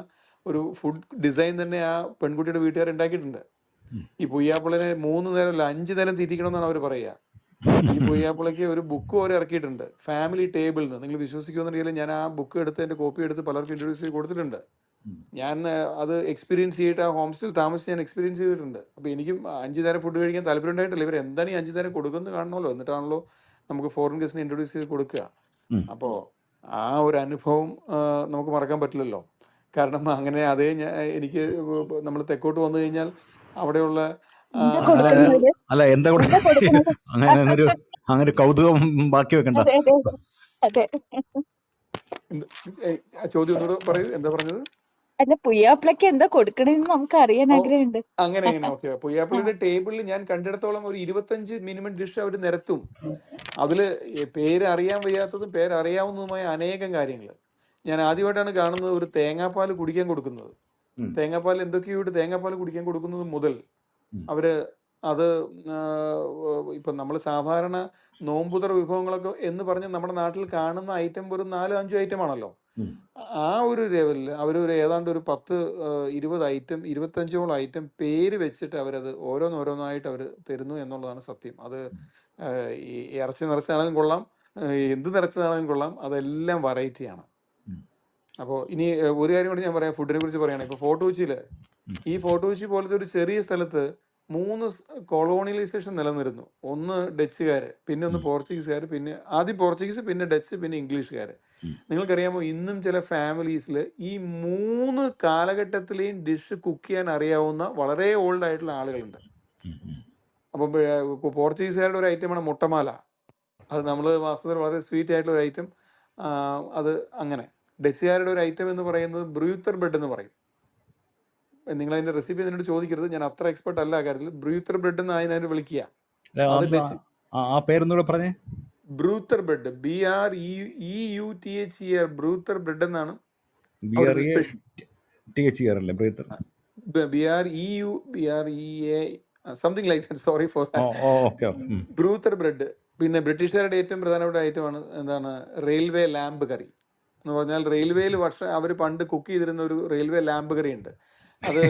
ഒരു ഫുഡ് ഡിസൈൻ തന്നെ ആ പെൺകുട്ടിയുടെ വീട്ടുകാർ ഉണ്ടാക്കിയിട്ടുണ്ട്. ഈ പുയ്യാപ്പിളിനെ 3 നേരമല്ല 5 നേരം തീറ്റിക്കണമെന്നാണ് അവർ പറയുക. ഈ പുയ്യാപ്പിളയ്ക്ക് ഒരു ബുക്ക് വരെ ഇറക്കിയിട്ടുണ്ട്, ഫാമിലി ടേബിൾ എന്ന്. നിങ്ങൾ വിശ്വസിക്കുമെന്നുണ്ടെങ്കിൽ ഞാൻ ആ ബുക്ക് എടുത്ത് എൻ്റെ കോപ്പി എടുത്ത് പലർക്കും ഇൻട്രൊഡ്യൂസ് ചെയ്ത് കൊടുത്തിട്ടുണ്ട്. ഞാൻ അത് എക്സ്പീരിയൻസ് ചെയ്തിട്ട് ആ ഹോം സ്റ്റേയിൽ താമസിച്ച് ഞാൻ എക്സ്പീരിയൻസ് ചെയ്തിട്ടുണ്ട്. അപ്പോൾ എനിക്കും 5 നേരം ഫുഡ് കഴിക്കാൻ താല്പര്യം ഉണ്ടായിട്ടില്ല. ഇവർ എന്താണ് ഈ 5 നേരം കൊടുക്കുന്നത് കാണണമല്ലോ, എന്നിട്ടാണല്ലോ നമുക്ക് ഫോറിൻ ഗസ്റ്റിനെ ഇൻട്രൊഡ്യൂസ് ചെയ്ത് കൊടുക്കുക. അപ്പോൾ ആ ഒരു അനുഭവം നമുക്ക് മറക്കാൻ പറ്റില്ലല്ലോ. കാരണം അങ്ങനെ അതേ എനിക്ക് നമ്മൾ തെക്കോട്ട് വന്നു കഴിഞ്ഞാൽ അവിടെയുള്ള അല്ല എന്താ അങ്ങനെ കൗതുകം ബാക്കി വെക്കണ്ട. ചോദ്യം ഒന്നുകൂടെ പറയൂ, എന്താ പറഞ്ഞത്? അല്ല, പുയ്യാപ്പിളക്ക് എന്താ കൊടുക്കണെന്ന് നമുക്ക് അറിയാൻ ആഗ്രഹമുണ്ട്. അങ്ങനെ ഓക്കെ. പുയ്യാപ്പിളയുടെ ടേബിളിൽ ഞാൻ കണ്ടിടത്തോളം ഒരു 25 മിനിമം ഡിഷ് അവർ നിരത്തും. അതില് പേരറിയാൻ വയ്യാത്തതും പേരറിയാവുന്നതുമായ അനേകം കാര്യങ്ങൾ. ഞാൻ ആദ്യമായിട്ടാണ് കാണുന്നത് ഒരു തേങ്ങാപ്പാൽ കുടിക്കാൻ കൊടുക്കുന്നത്. തേങ്ങാപ്പാൽ എന്തൊക്കെയോ തേങ്ങാപ്പാൽ കുടിക്കാൻ കൊടുക്കുന്നത് മുതൽ അവര് അത് ഇപ്പം നമ്മൾ സാധാരണ നോമ്പുതറ വിഭവങ്ങളൊക്കെ എന്ന് പറഞ്ഞ് നമ്മുടെ നാട്ടിൽ കാണുന്ന ഐറ്റം ഒരു 4-5 ഐറ്റം ആണല്ലോ. ആ ഒരു ലെവലിൽ അവരൊരു ഏതാണ്ട് ഒരു 10-20 ഐറ്റം 25ഓളം ഐറ്റം പേര് വെച്ചിട്ട് അവരത് ഓരോന്നോരോന്നായിട്ട് അവർ തരുന്നു എന്നുള്ളതാണ് സത്യം. അത് ഈ ഇറച്ചി നിറച്ചാണെങ്കിലും കൊള്ളാം, എന്ത് നിറച്ചതാണെങ്കിലും കൊള്ളാം, അതെല്ലാം വെറൈറ്റിയാണ്. അപ്പോൾ ഇനി ഒരു കാര്യം കൂടി ഞാൻ പറയാം, ഫുഡിനെ കുറിച്ച് പറയുകയാണെങ്കിൽ ഇപ്പോൾ ഫോർട്ട് കൊച്ചിയിൽ, ഈ ഫോർട്ട് കൊച്ചി പോലത്തെ ഒരു ചെറിയ സ്ഥലത്ത് 3 കൊളോണിയലൈസേഷൻ നിലനിന്നിരുന്നു. ഒന്ന് ഡച്ചുകാർ, പിന്നെ ഒന്ന് പോർച്ചുഗീസുകാർ, പിന്നെ ആദ്യം പോർച്ചുഗീസ്, പിന്നെ ഡച്ച്, പിന്നെ ഇംഗ്ലീഷുകാർ. നിങ്ങൾക്കറിയാമോ, ഇന്നും ചില ഫാമിലീസിൽ ഈ 3 കാലഘട്ടത്തിലെയും ഡിഷ് കുക്ക് ചെയ്യാൻ അറിയാവുന്ന വളരെ ഓൾഡ് ആയിട്ടുള്ള ആളുകളുണ്ട്. അപ്പം പോർച്ചുഗീസുകാരുടെ ഒരു ഐറ്റമാണ് മുട്ടമാല. അത് നമ്മൾ വാസ്തവത്തിൽ വളരെ സ്വീറ്റ് ആയിട്ടുള്ള ഒരു ഐറ്റം. അത് അങ്ങനെ. ഡച്ചുകാരുടെ ഒരു ഐറ്റം എന്ന് പറയുന്നത് ബ്രൂത്തർ ബ്രെഡ് എന്ന് പറയും. നിങ്ങൾ അതിന്റെ റെസിപ്പി എന്നോട് ചോദിക്കരുത്, ഞാൻ അത്ര എക്സ്പെർട്ട് അല്ല ആ കാര്യത്തിൽ. ബ്രൂത്തർ ബ്രെഡ് എന്ന് അതിനെ വിളിക്കുക. Breuther bread, BREUTHER, Breuther bread എന്നാണ്. Something like that, sorry for that. Breuther bread. പിന്നെ ബ്രിട്ടീഷുകാരുടെ ഏറ്റവും പ്രധാനപ്പെട്ട ഐറ്റമാണ് എന്താണ്, റെയിൽവേ ലാമ്പ് കറി എന്ന് പറഞ്ഞാൽ. റെയിൽവേയിൽ അവർ പണ്ട് കുക്ക് ചെയ്തിരുന്ന ഒരു റെയിൽവേ ലാമ്പ് കറി ഉണ്ട്. അത്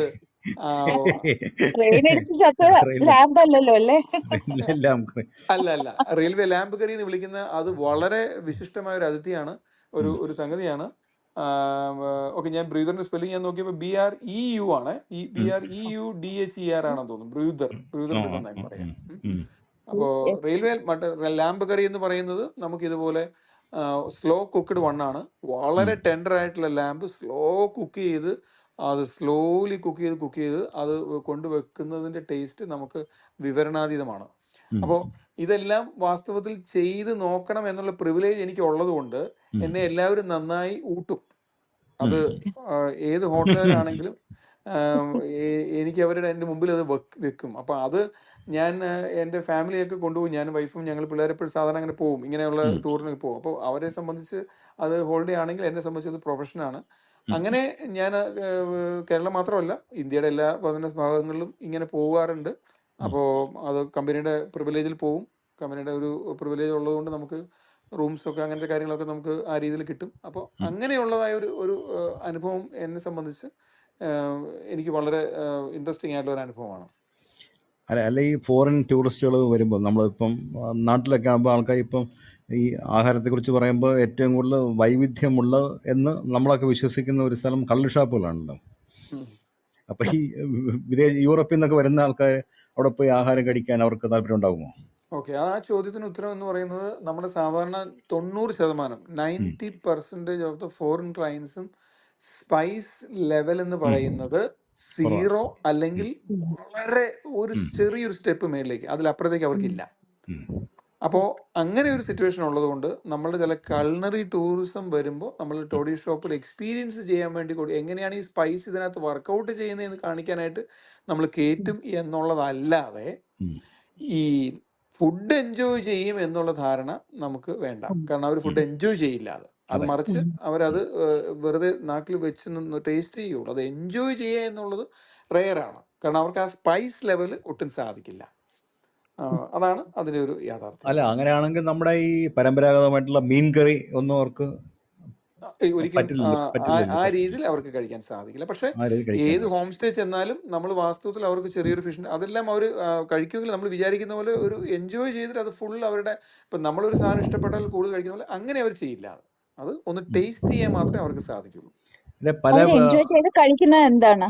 അല്ല, റെയിൽവേ ലാമ്പ് കറി എന്ന് വിളിക്കുന്ന അത് വളരെ വിശിഷ്ടമായ ഒരു അതിഥിയാണ്, ഒരു സംഗതിയാണ്. ഓക്കെ, ഞാൻ ബ്രൂതറിന്റെ സ്പെല്ലിംഗ് ഞാൻ നോക്കിയപ്പോൾ BREU ആണ്, ഈ BREUDHER ആണെന്ന് തോന്നുന്നു. ബ്രൂതർ എന്നാണ് പറയാം. അപ്പോൾ റെയിൽവേ ലാമ്പ് കറി എന്ന് പറയുന്നത് നമുക്ക് ഇതുപോലെ സ്ലോ കുക്ക്ഡ് വണ്ണാണ്. വളരെ ടെൻഡർ ആയിട്ടുള്ള ലാമ്പ് സ്ലോ കുക്ക് ചെയ്ത്, അത് സ്ലോലി കുക്ക് ചെയ്ത് അത് കൊണ്ടുവെക്കുന്നതിന്റെ ടേസ്റ്റ് നമുക്ക് വിവരണാതീതമാണ്. അപ്പോൾ ഇതെല്ലാം വാസ്തവത്തിൽ ചെയ്ത് നോക്കണം എന്നുള്ള പ്രിവിലേജ് എനിക്ക് ഉള്ളത് കൊണ്ട് എന്നെ എല്ലാവരും നന്നായി ഊട്ടും. അത് ഏത് ഹോട്ടലുകാരാണെങ്കിലും എനിക്ക് എൻ്റെ മുമ്പിൽ അത് വെക്കും. അപ്പോൾ അത് ഞാൻ എൻ്റെ ഫാമിലിയൊക്കെ കൊണ്ടുപോകും. ഞാനും വൈഫും ഞങ്ങൾ പിള്ളേരെപ്പോഴും സാധാരണ അങ്ങനെ പോകും, ഇങ്ങനെയുള്ള ടൂറിനൊക്കെ പോകും. അപ്പോൾ അവരെ സംബന്ധിച്ച് അത് ഹോളിഡേ ആണെങ്കിൽ എന്നെ സംബന്ധിച്ച് അത് പ്രൊഫഷനാണ്. അങ്ങനെ ഞാൻ കേരളം മാത്രമല്ല, ഇന്ത്യയുടെ എല്ലാ 15 ഭാഗങ്ങളിലും ഇങ്ങനെ പോകാറുണ്ട്. അപ്പോൾ അത് കമ്പനിയുടെ പ്രിവിലേജിൽ പോവും. കമ്പനിയുടെ ഒരു പ്രിവിലേജ് ഉള്ളതുകൊണ്ട് നമുക്ക് റൂംസൊക്കെ അങ്ങനത്തെ കാര്യങ്ങളൊക്കെ നമുക്ക് ആ രീതിയിൽ കിട്ടും. അപ്പോൾ അങ്ങനെയുള്ളതായ ഒരു അനുഭവം എന്നെ സംബന്ധിച്ച് എനിക്ക് വളരെ ഇൻട്രസ്റ്റിംഗ് ആയിട്ടുള്ള ഒരു അനുഭവമാണ്. അല്ല ഈ ഫോറിൻ ടൂറിസ്റ്റുകൾ വരുമ്പോൾ നമ്മളിപ്പം നാട്ടിലൊക്കെ ആകുമ്പോൾ ആൾക്കാർ ഇപ്പം ഈ ആഹാരത്തെക്കുറിച്ച് പറയുമ്പോൾ ഏറ്റവും കൂടുതൽ വൈവിധ്യമുള്ള എന്ന് നമ്മളൊക്കെ വിശ്വസിക്കുന്ന ഒരു സ്ഥലം കള്ള് ഷാപ്പുകളാണല്ലോ. അപ്പം ഈ യൂറോപ്പിൽ നിന്നൊക്കെ വരുന്ന ആൾക്കാർ അവിടെ പോയി ആഹാരം കഴിക്കാൻ അവർക്ക് താല്പര്യം ഉണ്ടാകുമോ? ഓക്കെ, ആ ചോദ്യത്തിന് ഉത്തരം എന്ന് പറയുന്നത് നമ്മുടെ സാധാരണ 90%, 90% ഓഫ് ദ ഫോറിൻ ക്ലയൻസും സ്പൈസ് ലെവൽ എന്ന് പറയുന്നത് 0 അല്ലെങ്കിൽ വളരെ ഒരു ചെറിയൊരു സ്റ്റെപ്പ് മേളിലേക്ക്, അതിലപ്പുറത്തേക്ക് അവർക്കില്ല. അപ്പോൾ അങ്ങനെ ഒരു സിറ്റുവേഷൻ ഉള്ളതുകൊണ്ട് നമ്മളുടെ ചില കൾണറി ടൂറിസം വരുമ്പോൾ നമ്മൾ ടോഡി ഷോപ്പിൽ എക്സ്പീരിയൻസ് ചെയ്യാൻ വേണ്ടി എങ്ങനെയാണ് ഈ സ്പൈസ് ഇതിനകത്ത് വർക്കൗട്ട് ചെയ്യുന്നതെന്ന് കാണിക്കാനായിട്ട് നമ്മൾ കയറ്റും എന്നുള്ളതല്ലാതെ ഉം. ഈ ഫുഡ് എൻജോയ് ചെയ്യും എന്നുള്ള ധാരണ നമുക്ക് വേണ്ട. കാരണം അവർ ഫുഡ് എൻജോയ് ചെയ്യില്ല. അത് അതെ. മറിച്ച് അവരത് വെറുതെ നാക്കിൽ വെച്ച് നിന്ന് ടേസ്റ്റ് ചെയ്യുള്ളൂ. അത് എൻജോയ് ചെയ്യുക എന്നുള്ളത് റെയറാണ്. കാരണം അവർക്ക് ആ സ്പൈസ് ലെവൽ ഒട്ടും സാധിക്കില്ല. അതാണ് അതിൻ്റെ ഒരു യാഥാർത്ഥ്യം. അല്ല, അങ്ങനെയാണെങ്കിൽ നമ്മുടെ ഈ പരമ്പരാഗതമായിട്ടുള്ള മീൻ കറി ഒന്നും അവർക്ക് ഒരിക്കലും പറ്റില്ലല്ലോ. ആ രീതിയിൽ അവർക്ക് കഴിക്കാൻ സാധിക്കില്ല. പക്ഷെ ആ രീതി കഴിക്കാൻ ഏത് ഹോം സ്റ്റേ ചെന്നാലും നമ്മൾ വാസ്തവത്തിൽ അവർക്ക് ചെറിയൊരു ഫിഷ് അതെല്ലാം അവർ കഴിക്കുമെങ്കിൽ നമ്മൾ വിചാരിക്കുന്ന പോലെ ഒരു എൻജോയ് ചെയ്തിട്ട് അത് ഫുൾ അവരുടെ ഇപ്പം നമ്മളൊരു സാധനം ഇഷ്ടപ്പെട്ടാൽ കൂടുതൽ കഴിക്കുന്ന പോലെ അങ്ങനെ അവർ ചെയ്യില്ല. അത് ഒന്ന് ടേസ്റ്റ് ചെയ്യാൻ മാത്രമേ അവർക്ക് സാധിക്കുള്ളൂ. പിന്നെ പല അവർ എൻജോയ് ചെയ്ത് കഴിക്കുന്നത് എന്താണ്?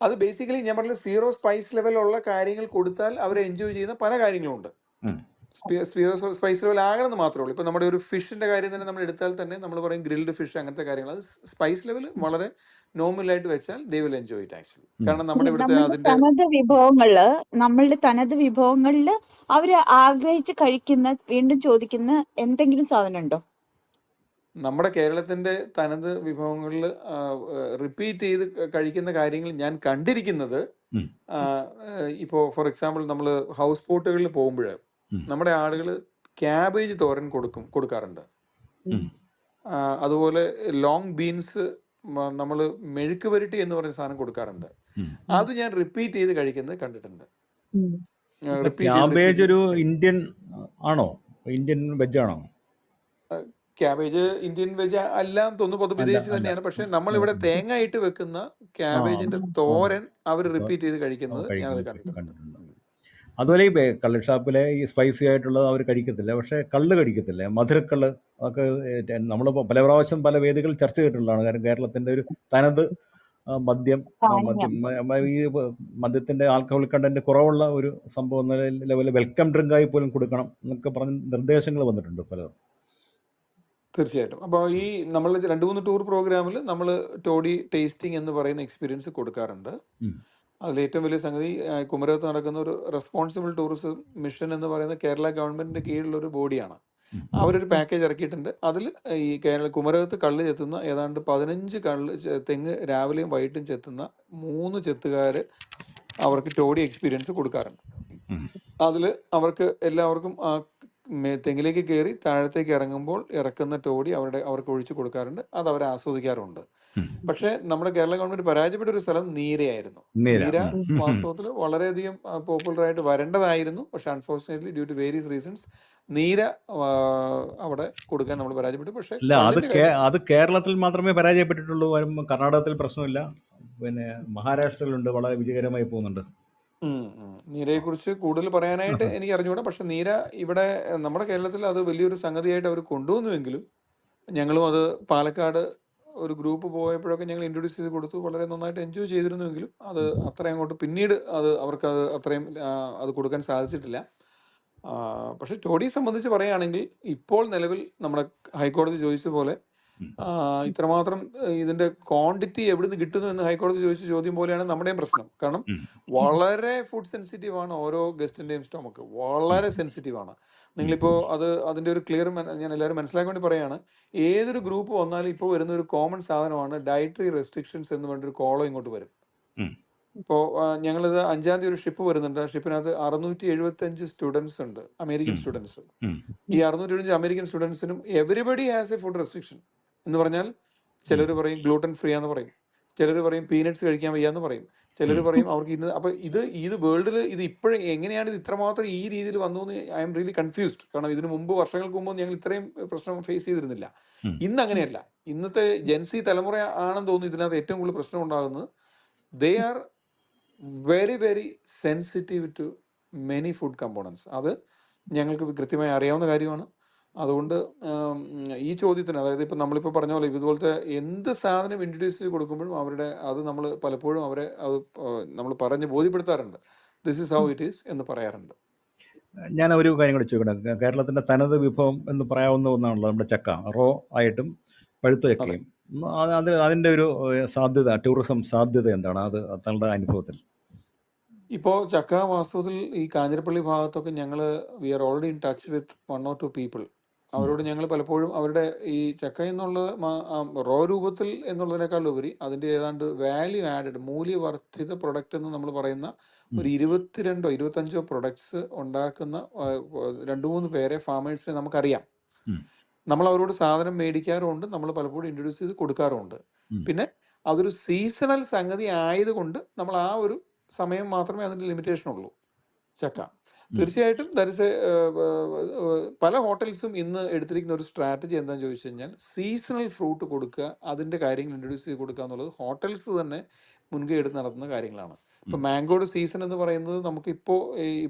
അത് ബേസിക്കലി ഞാൻ പറഞ്ഞ 0 സ്പൈസ് ലെവലുള്ള കാര്യങ്ങൾ കൊടുത്താൽ അവർ എൻജോയ് ചെയ്യുന്ന പല കാര്യങ്ങളുണ്ട്. ഉം. സ്പൈസ് ലെവൽ ആകണമെന്ന് മാത്രമേ ഉള്ളൂ. ഇപ്പൊ നമ്മുടെ ഒരു ഫിഷിന്റെ കാര്യം തന്നെ നമ്മൾ എടുത്താൽ തന്നെ നമ്മൾ പറയും ഗ്രിൽഡ് ഫിഷ് അങ്ങനത്തെ കാര്യങ്ങൾ. അത് സ്പൈസ് ലെവൽ വളരെ നോർമലായിട്ട് വെച്ചാൽ they will enjoy it actually. കാരണം നമ്മുടെ ഇവിടുത്തെ നമ്മളുടെ തനത് വിഭവങ്ങളില് അവര് ആഗ്രഹിച്ച് കഴിക്കുന്ന, വീണ്ടും ചോദിക്കുന്ന എന്തെങ്കിലും സാധനം ഉണ്ടോ? നമ്മുടെ കേരളത്തിന്റെ തനത് വിഭവങ്ങളിൽ റിപ്പീറ്റ് ചെയ്ത് കഴിക്കുന്ന കാര്യങ്ങൾ ഞാൻ കണ്ടിരിക്കുന്നത്, ഇപ്പോൾ ഫോർ എക്സാമ്പിൾ നമ്മൾ ഹൗസ് ബോട്ടുകളിൽ പോകുമ്പോൾ നമ്മുടെ ആളുകൾ ക്യാബേജ് തോരൻ കൊടുക്കാറുണ്ട്. അതുപോലെ ലോങ് ബീൻസ് നമ്മൾ മെഴുക്ക് പുരട്ടി എന്ന് പറയുന്ന സാധനം കൊടുക്കാറുണ്ട്. അത് ഞാൻ റിപ്പീറ്റ് ചെയ്ത് കഴിക്കുന്നത് കണ്ടിട്ടുണ്ട്. ക്യാബേജ് ഒരു ഇന്ത്യൻ ആണോ? ഇന്ത്യൻ വെജ് ആണോ? ക്യാബേജ് ഇന്ത്യൻ വെജ് അല്ലാം തോന്നുന്നു, പൊതു വിദേശി തന്നെയാണ്. പക്ഷെ നമ്മളിവിടെ തേങ്ങ ഇട്ട് വെക്കുന്ന ക്യാബേജിന്റെ തോരൻ അവർ റിപ്പീറ്റ് ചെയ്ത് കഴിക്കുന്നത് ഞാനത് കണ്ടിട്ടുണ്ട്. അതുപോലെ ഈ കള്ള് ഷാപ്പിലെ ഈ സ്പൈസി ആയിട്ടുള്ളത് അവർ കഴിക്കത്തില്ല, പക്ഷേ കള്ള് കഴിക്കത്തില്ല. മധുരക്കള്ള് ഒക്കെ നമ്മൾ പല പ്രാവശ്യം പല വേദികൾ ചർച്ച ചെയ്തിട്ടുള്ളതാണ്. കാരണം കേരളത്തിൻ്റെ ഒരു തനത് മദ്യം ഈ മദ്യത്തിൻ്റെ ആൽക്കഹോൾ കണ്ടന്റ് കുറവുള്ള ഒരു സംഭവം എന്ന ലെവലിൽ വെൽക്കം ഡ്രിങ്കായി പോലും കൊടുക്കണം എന്നൊക്കെ പറഞ്ഞ് നിർദ്ദേശങ്ങൾ വന്നിട്ടുണ്ട് പലതും. തീർച്ചയായിട്ടും. അപ്പോൾ ഈ നമ്മൾ 2-3 ടൂർ പ്രോഗ്രാമിൽ നമ്മൾ ടോഡി ടേസ്റ്റിംഗ് എന്ന് പറയുന്ന എക്സ്പീരിയൻസ് കൊടുക്കാറുണ്ട്. അതിൽ ഏറ്റവും വലിയ സംഗതി കുമരകത്ത് നടക്കുന്ന ഒരു റെസ്പോൺസിബിൾ ടൂറിസം മിഷൻ എന്ന് പറയുന്ന കേരള ഗവൺമെന്റിന്റെ കീഴിലുള്ള ഒരു ബോഡിയാണ്. അവരൊരു പാക്കേജ് ഇറക്കിയിട്ടുണ്ട്. അതിൽ ഈ കുമരകത്ത് കള്ള് ചെത്തുന്ന ഏതാണ്ട് 15 തെങ്ങ് രാവിലെയും വൈകിട്ടും ചെത്തുന്ന 3 ചെത്തുകാർ അവർക്ക് ടോഡി എക്സ്പീരിയൻസ് കൊടുക്കാറുണ്ട്. അതിൽ അവർക്ക് എല്ലാവർക്കും ആ തെങ്ങിലേക്ക് കയറി താഴത്തേക്ക് ഇറങ്ങുമ്പോൾ ഇറക്കുന്ന ടോഡി അവർക്ക് ഒഴിച്ചു കൊടുക്കാറുണ്ട്. അത് അവരെ ആസ്വദിക്കാറുണ്ട്. പക്ഷെ നമ്മുടെ കേരള ഗവൺമെന്റ് പരാജയപ്പെട്ട ഒരു സ്ഥലം നീരയായിരുന്നു. നീര വാസ്തവത്തിൽ വളരെയധികം പോപ്പുലർ ആയിട്ട് വരേണ്ടതായിരുന്നു. പക്ഷെ unfortunately due to various reasons നീര അവിടെ കൊടുക്കാൻ നമ്മൾ പരാജയപ്പെട്ടു. പക്ഷെ അത് കേരളത്തിൽ മാത്രമേ പരാജയപ്പെട്ടിട്ടുള്ളൂ. കർണാടകത്തിൽ പ്രശ്നമില്ല, പിന്നെ മഹാരാഷ്ട്രയിലുണ്ട്, വളരെ വിജയകരമായി പോകുന്നുണ്ട്. നീരയെ കുറിച്ച് കൂടുതൽ പറയാനായിട്ട് എനിക്ക് അറിഞ്ഞുകൂടാ. പക്ഷെ നീര ഇവിടെ നമ്മുടെ കേരളത്തിൽ അത് വലിയൊരു സംഗതിയായിട്ട് അവർ കൊണ്ടുവന്നുവെങ്കിലും ഞങ്ങളും അത് പാലക്കാട് ഒരു ഗ്രൂപ്പ് പോയപ്പോഴൊക്കെ ഞങ്ങൾ ഇൻട്രൊഡ്യൂസ് ചെയ്ത് കൊടുത്തു. വളരെ നന്നായിട്ട് എൻജോയ് ചെയ്തിരുന്നുവെങ്കിലും അത് അത്രയും അങ്ങോട്ട് പിന്നീട് അവർക്ക് അത്രയും അത് കൊടുക്കാൻ സാധിച്ചിട്ടില്ല. പക്ഷെ ടോഡിയെ സംബന്ധിച്ച് പറയുകയാണെങ്കിൽ ഇപ്പോൾ നിലവിൽ നമ്മുടെ ഹൈക്കോടതി ചോദിച്ചതുപോലെ ഇത്രമാത്രം ഇതിന്റെ ക്വാണ്ടിറ്റി എവിടുന്ന് കിട്ടുന്നു എന്ന് ഹൈക്കോടതി ചോദിച്ച ചോദ്യം പോലെയാണ് നമ്മുടെയും പ്രശ്നം. കാരണം വളരെ ഫുഡ് സെൻസിറ്റീവ് ആണ് ഓരോ ഗസ്റ്റിന്റെയും സ്റ്റൊമക്ക്, വളരെ സെൻസിറ്റീവ് ആണ്. നിങ്ങളിപ്പോ അതിന്റെ ഒരു ക്ലിയർ ഞാൻ എല്ലാവരും മനസ്സിലാക്കാൻ വേണ്ടി പറയാണ്. ഏതൊരു ഗ്രൂപ്പ് വന്നാലും ഇപ്പോൾ വരുന്ന ഒരു കോമൺ സാധനമാണ് ഡയറ്ററി റെസ്ട്രിക്ഷൻസ് എന്ന് പറഞ്ഞൊരു കോളം ഇങ്ങോട്ട് വരും. ഇപ്പോൾ ഞങ്ങളിത് 5-ാം തീയതി ഒരു ഷിപ്പ് വരുന്നുണ്ട്. ആ ഷിപ്പിനകത്ത് 675 സ്റ്റുഡൻസ് ഉണ്ട്, അമേരിക്കൻ സ്റ്റുഡൻസ്. ഈ 675 അമേരിക്കൻ സ്റ്റുഡൻസിനും everybody has a food restriction എന്ന് പറഞ്ഞാൽ ചിലർ പറയും ഗ്ലൂട്ടൻ ഫ്രീ ആന്ന് പറയും, ചിലർ പറയും പീനട്സ് കഴിക്കാൻ വയ്യാന്ന് പറയും, ചിലർ പറയും അവർക്ക് ഇന്ന്. അപ്പൊ ഇത് വേൾഡിൽ ഇത് ഇപ്പോഴും എങ്ങനെയാണ് ഇത് ഇത്രമാത്രം ഈ രീതിയിൽ വന്നു എന്ന് ഐ എം റിയലി കൺഫ്യൂസ്ഡ്. കാരണം ഇതിനു മുമ്പ് വർഷങ്ങൾക്ക് മുമ്പ് ഞങ്ങൾ ഇത്രയും പ്രശ്നം ഫേസ് ചെയ്തിരുന്നില്ല. ഇന്ന് അങ്ങനെയല്ല. ഇന്നത്തെ ജെൻസി തലമുറ ആണെന്ന് തോന്നുന്നു ഇതിനകത്ത് ഏറ്റവും കൂടുതൽ പ്രശ്നം ഉണ്ടാകുന്നത്. They are very very sensitive to many food components. അത് ഞങ്ങൾക്ക് കൃത്യമായി അറിയാവുന്ന കാര്യമാണ്. അതുകൊണ്ട് ഈ ചോദ്യത്തിന്, അതായത് ഇപ്പം നമ്മളിപ്പോൾ പറഞ്ഞ പോലെ ഇതുപോലത്തെ എന്ത് സാധനം ഇൻട്രൊഡ്യൂസ് ചെയ്ത് കൊടുക്കുമ്പോഴും അത് നമ്മൾ പലപ്പോഴും അവരെ നമ്മൾ പറഞ്ഞ് ബോധ്യപ്പെടുത്താറുണ്ട്. This is how it is എന്ന് പറയാറുണ്ട്. ഞാൻ ഒരു കാര്യം കൂടി ചോദിക്കട്ടെ. കേരളത്തിൻ്റെ തനത് വിഭവം എന്ന് പറയാവുന്ന ഒന്നാണല്ലോ നമ്മുടെ ചക്ക, റോ ആയിട്ടും പഴുത്ത ചക്കയും. അതിൻ്റെ ഒരു സാധ്യത, ടൂറിസം സാധ്യത എന്താണ് അത് തങ്ങളുടെ അനുഭവത്തിൽ? ഇപ്പോൾ ചക്ക വാസ്തവത്തിൽ ഈ കാഞ്ഞിരപ്പള്ളി ഭാഗത്തൊക്കെ ഞങ്ങൾ we are already in touch with 1 or 2 people. അവരോട് ഞങ്ങൾ പലപ്പോഴും അവരുടെ ഈ ചക്ക എന്നുള്ളത് റോ രൂപത്തിൽ എന്നുള്ളതിനേക്കാൾ ഉപരി അതിൻ്റെ ഏതാണ്ട് വാല്യൂ ആഡഡ് മൂല്യവർദ്ധിത പ്രൊഡക്റ്റ് എന്ന് നമ്മൾ പറയുന്ന ഒരു 22-25 പ്രൊഡക്ട്സ് ഉണ്ടാക്കുന്ന 2-3 പേരെ ഫാമേഴ്സിനെ നമുക്കറിയാം. നമ്മൾ അവരോട് സാധനം മേടിക്കാറുമുണ്ട്, നമ്മൾ പലപ്പോഴും ഇൻട്രൊഡ്യൂസ് ചെയ്ത് കൊടുക്കാറുമുണ്ട്. പിന്നെ അതൊരു സീസണൽ സംഗതി ആയതുകൊണ്ട് നമ്മൾ ആ ഒരു സമയം മാത്രമേ അതിൻ്റെ ലിമിറ്റേഷൻ ഉള്ളൂ ചക്ക. തീർച്ചയായിട്ടും പല ഹോട്ടൽസും ഇന്ന് എടുത്തിരിക്കുന്ന ഒരു സ്ട്രാറ്റജി എന്താണെന്ന് ചോദിച്ചു കഴിഞ്ഞാൽ സീസണൽ ഫ്രൂട്ട് കൊടുക്കുക, അതിൻ്റെ കാര്യങ്ങൾ ഇൻട്രൊഡ്യൂസ് ചെയ്ത് കൊടുക്കുക എന്നുള്ളത് ഹോട്ടൽസ് തന്നെ മുൻകൈ എടുത്ത് നടത്തുന്ന കാര്യങ്ങളാണ്. ഇപ്പം മാംഗോയുടെ സീസൺ എന്ന് പറയുന്നത് നമുക്കിപ്പോൾ